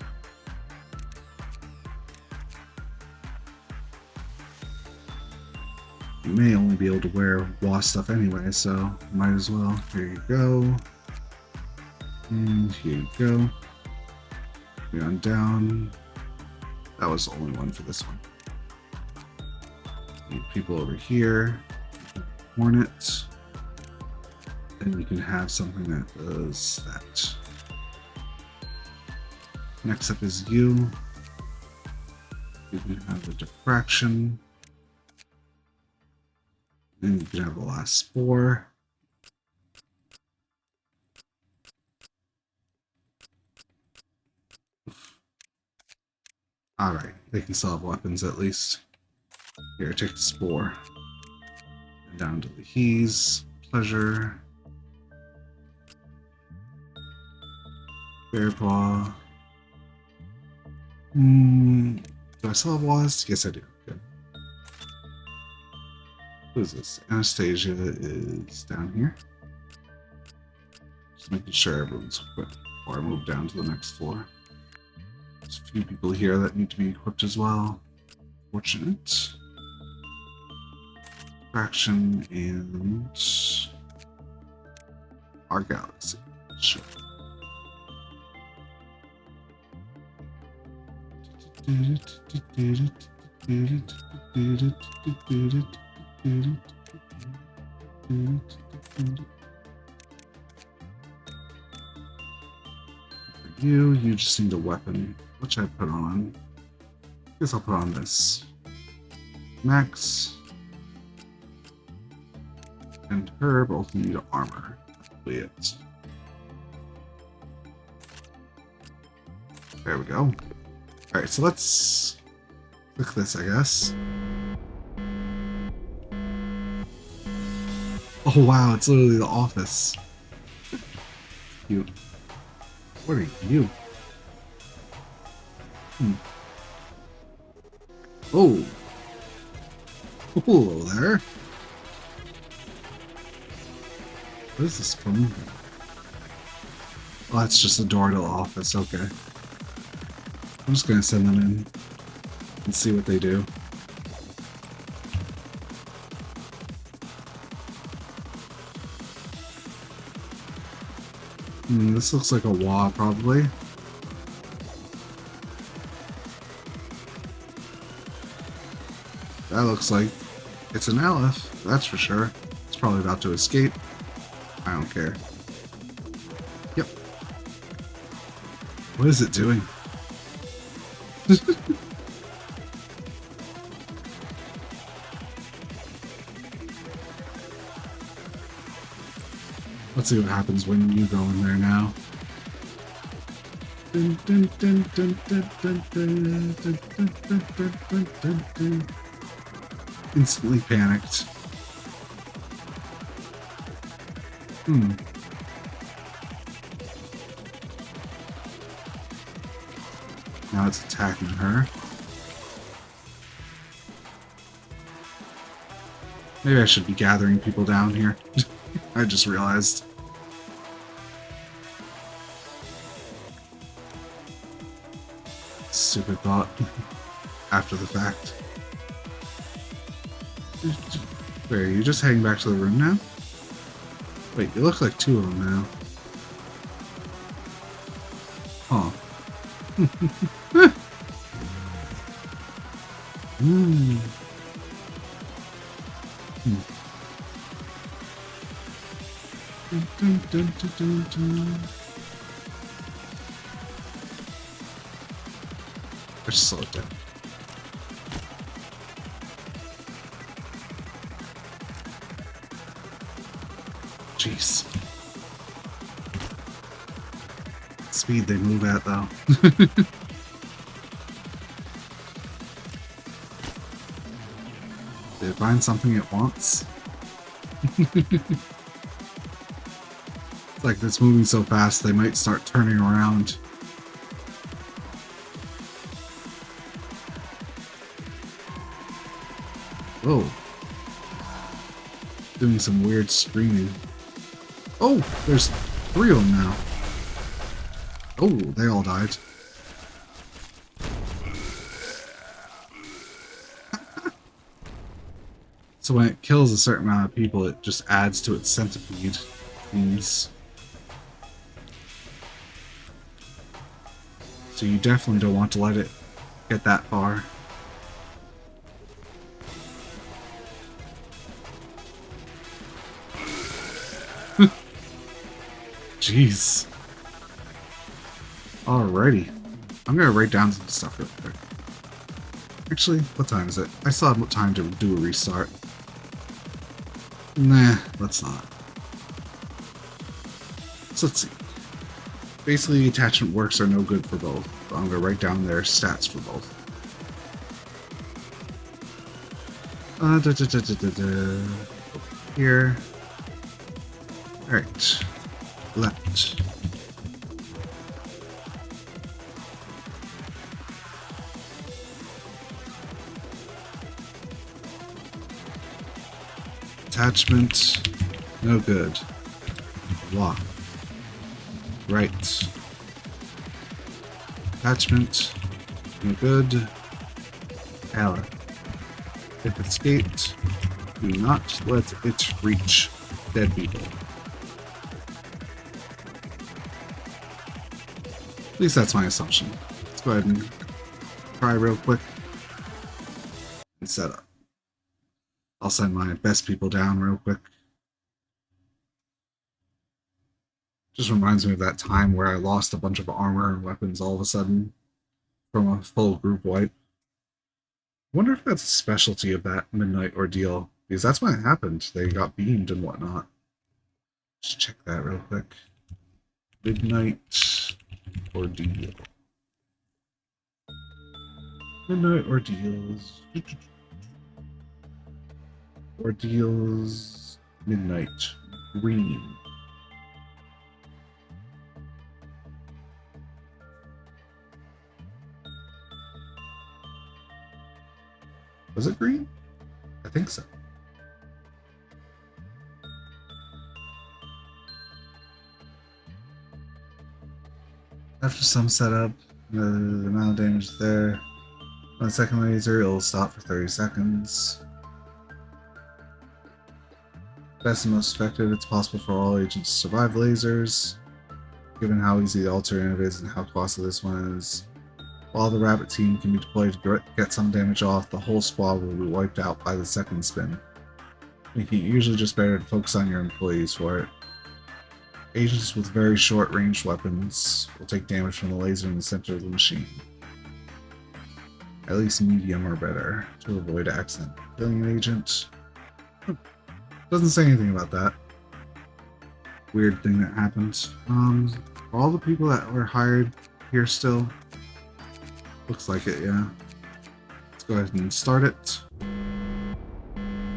You may only be able to wear wasp stuff anyway, so might as well. Here you go. And here you go. We're on down. That was the only one for this one. Need people over here. Hornet. And you can have something that does that. Next up is you. You can have the diffraction. And you can have the last spore. Alright, they can still have weapons at least. Here, take the spore. And down to the he's. Pleasure. Bear paw. Do I still have wasp? Yes, I do. Good. Who is this? Anastasia is down here. Just making sure everyone's equipped before I move down to the next floor. There's a few people here that need to be equipped as well. Fortunate. Fraction and our galaxy. Sure. You just need a weapon, which I put on. I guess I'll put on this. Max and her both need armor. That's probably it. There we go. Alright, so let's click this, I guess. Oh wow, it's literally the office. Cute. What are you? Oh. Hello there. What is this phone? Oh, that's just the door to the office. Okay. I'm just gonna send them in and see what they do. This looks like a wah, probably. That looks like it's an Aleph, that's for sure. It's probably about to escape. I don't care. Yep. What is it doing? Let's see what happens when you go in there now. Instantly panicked. Now it's attacking her. Maybe I should be gathering people down here. I just realized. Stupid thought. After the fact. Wait, are you just heading back to the room now? Wait, you look like two of them now. Huh. Dun, dun, dun, dun, dun, dun. Let's slow it down. Jeez. Speed they move at, though. Did it find something it wants? It's like it's moving so fast, they might start turning around. Whoa. Doing some weird screaming. Oh, there's 3 of them now. Oh, they all died. So when it kills a certain amount of people, it just adds to its centipede things. So you definitely don't want to let it get that far. Jeez. Alrighty. I'm gonna write down some stuff real quick. Actually, what time is it? I still have time to do a restart. Nah, let's not. So let's see. Basically, attachment works are no good for both. But I'm gonna write down their stats for both. Here. Alright. Left. Attachment, no good. Lock. Right. Attachment, no good. Ally. If escaped, do not let it reach dead people. At least that's my assumption. Let's go ahead and try real quick and set up. I'll send my best people down real quick. Just reminds me of that time where I lost a bunch of armor and weapons all of a sudden from a full group wipe. I wonder if that's a specialty of that midnight ordeal, because that's when it happened. They got beamed and whatnot. Just check that real quick. Midnight ordeal. Midnight ordeals. Ordeals. Midnight. Green. Was it green? I think so. After some setup, the amount of damage there. On the second laser, it'll stop for 30 seconds. Best and most effective, it's possible for all agents to survive lasers, given how easy the alternative is and how costly this one is. While the rabbit team can be deployed to get some damage off, the whole squad will be wiped out by the second spin, making it usually just better to focus on your employees for it. Agents with very short-range weapons will take damage from the laser in the center of the machine. At least medium or better, to avoid accident. Killing an agent doesn't say anything about that. Weird thing that happened. All the people that were hired here still? Looks like it, yeah. Let's go ahead and start it.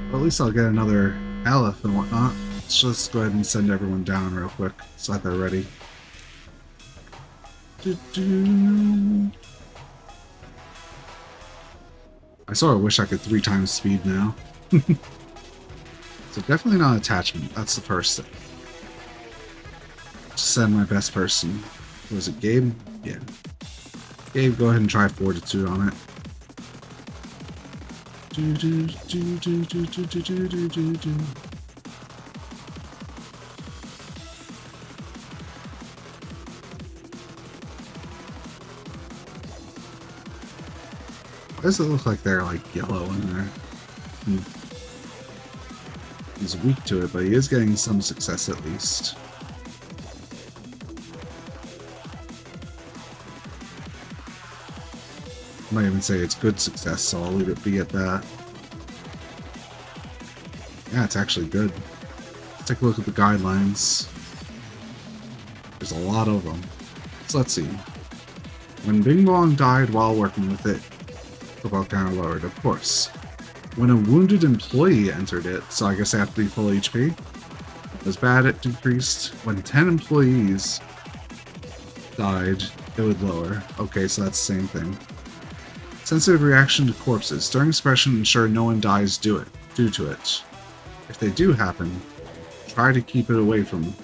Well, at least I'll get another Aleph and whatnot. Let's just go ahead and send everyone down real quick so that they're ready. I sort of wish I could 3 times speed now. So definitely not attachment. That's the first thing. Just send my best person. Was it Gabe? Yeah. Gabe, go ahead and try fortitude on it. Why does it look like they're like yellow in there? He's weak to it, but he is getting some success at least. I might even say it's good success, so I'll leave it be at that. Yeah, it's actually good. Let's take a look at the guidelines. There's a lot of them. So let's see. When Bing Bong died while working with it, the volcano lowered, of course. When a wounded employee entered it, so I guess they have to be full HP, it was bad, it decreased. When 10 employees died, it would lower. Okay, so that's the same thing. Sensitive reaction to corpses. During suppression, ensure no one dies due to it. If they do happen, try to keep it away from them.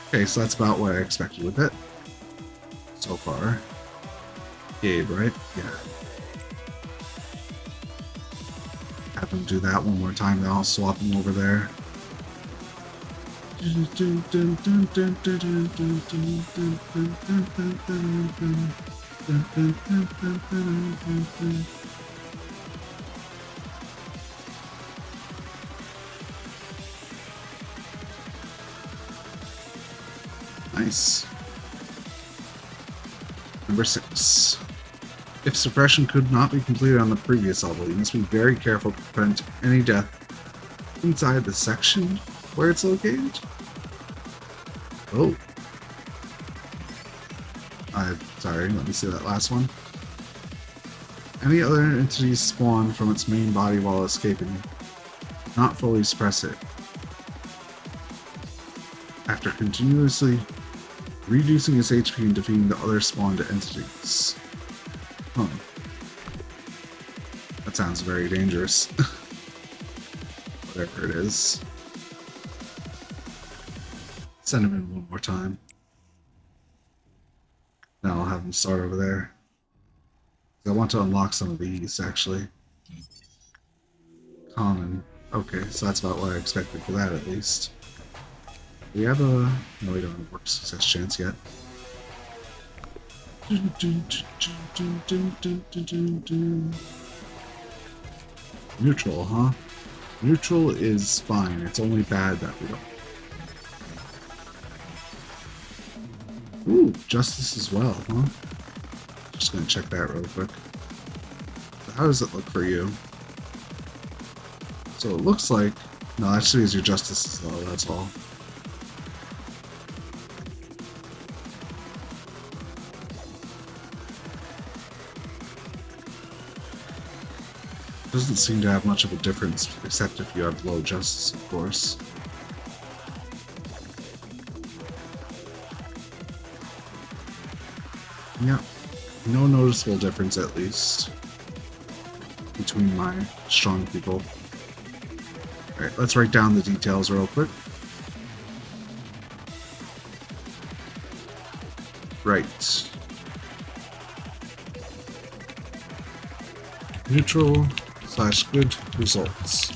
Okay, so that's about what I expected with it. So far. Gabe, right? Yeah. Have him do that one more time, then I'll swap him over there. Nice. Number 6. If suppression could not be completed on the previous level, you must be very careful to prevent any death inside the section where it's located. Oh. Sorry, let me see that last one. Any other entities spawn from its main body while escaping. Not fully suppress it. After continuously reducing its HP and defeating the other spawned entities. Huh. That sounds very dangerous. Whatever it is. Send him in one more time. Now I'll have him start over there. I want to unlock some of these, actually. Common. Okay, so that's about what I expected for that, at least. We have a... No, we don't have a work success chance yet. Neutral, huh? Neutral is fine. It's only bad that we don't. Ooh, justice as well, huh? Just gonna check that real quick. So how does it look for you? So it looks like... No, actually is your justice as well, that's all. Doesn't seem to have much of a difference, except if you have low justice, of course. Yep. No noticeable difference, at least, between my strong people. Alright, let's write down the details real quick. Right. Neutral / good results.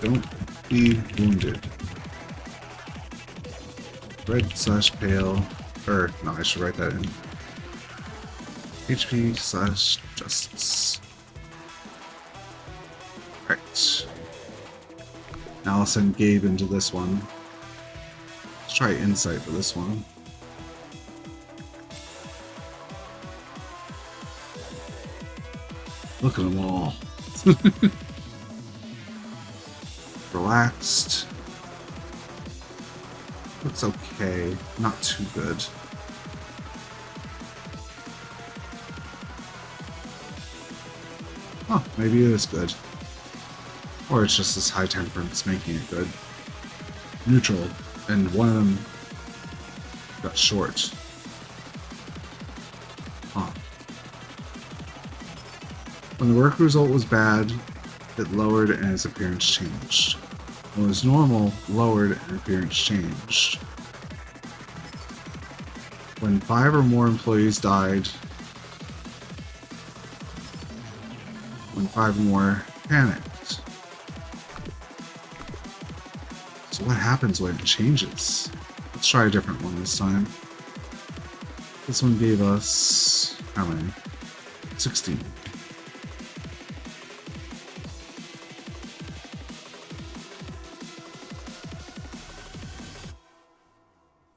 Don't be wounded. Red / pale. No, I should write that in. HP / justice. Right. Now I'll send Gabe into this one. Let's try insight for this one. Look at them all. Relaxed. Looks okay. Not too good. Oh, maybe it is good. Or it's just this high temperance making it good. Neutral. And one of them got short. Huh. When the work result was bad, it lowered and its appearance changed. When it was normal, lowered and appearance changed. When 5 or more employees died, when 5 or more panicked. So what happens when it changes? Let's try a different one this time. This one gave us, how many? 16.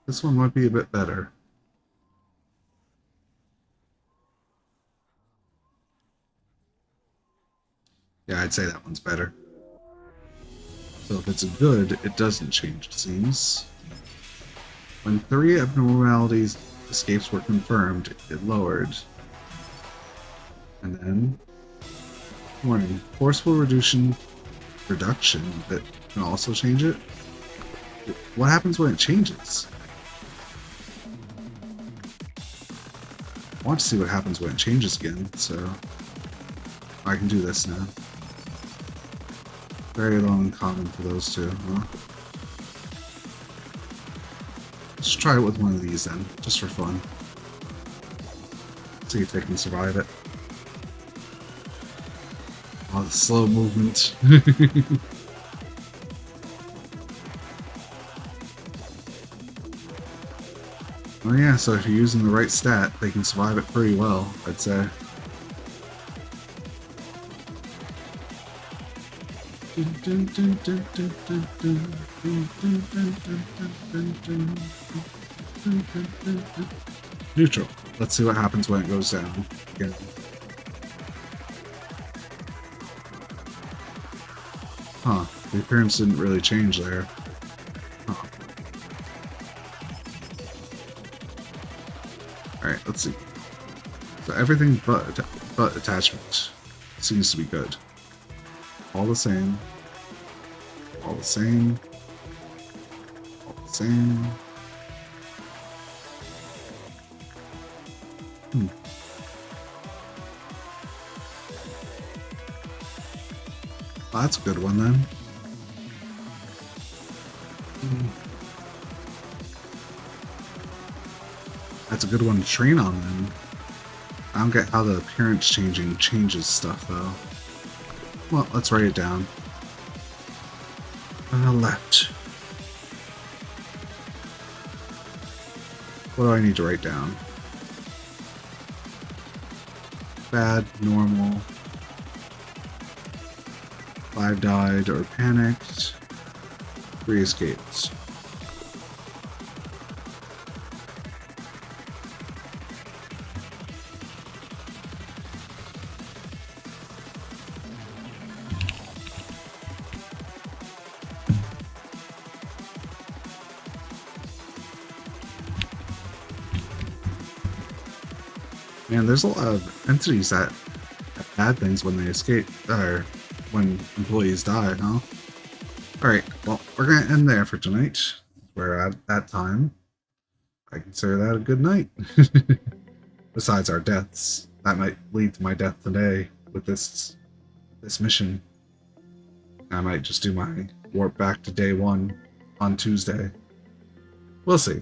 This one might be a bit better. Yeah, I'd say that one's better. So if it's good, it doesn't change, it seems. When 3 abnormalities escapes were confirmed, it lowered. And then, warning, forceful reduction that can also change it? What happens when it changes? I want to see what happens when it changes again, so I can do this now. Very low and common for those two, huh? Let's try it with one of these then, just for fun. See if they can survive it. Oh, the slow movement. Oh yeah, so if you're using the right stat, they can survive it pretty well, I'd say. Neutral. Let's see what happens when it goes down again. Huh. The appearance didn't really change there. Huh. Alright, let's see. So everything but attachment seems to be good. All the same. All the same. All the same. Well, that's a good one then. That's a good one to train on then. I don't get how the appearance changing changes stuff though. Well, let's write it down. Left. What do I need to write down? Bad, normal. 5 died or panicked. 3 escaped. Man, there's a lot of entities that have bad things when they escape, or when employees die, huh? Alright, well, we're gonna end there for tonight. We're at that time. I consider that a good night. Besides our deaths. That might lead to my death today with this mission. I might just do my warp back to day 1 on Tuesday. We'll see.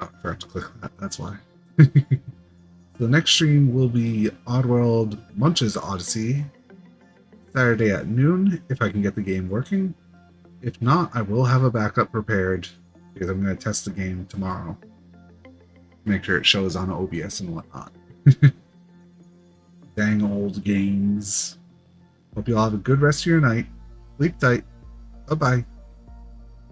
Oh, I forgot to click that, that's why. The next stream will be Oddworld Munch's Odyssey, Saturday at noon, if I can get the game working. If not, I will have a backup prepared, because I'm going to test the game tomorrow. Make sure it shows on OBS and whatnot. Dang old games. Hope you all have a good rest of your night. Sleep tight. Bye-bye.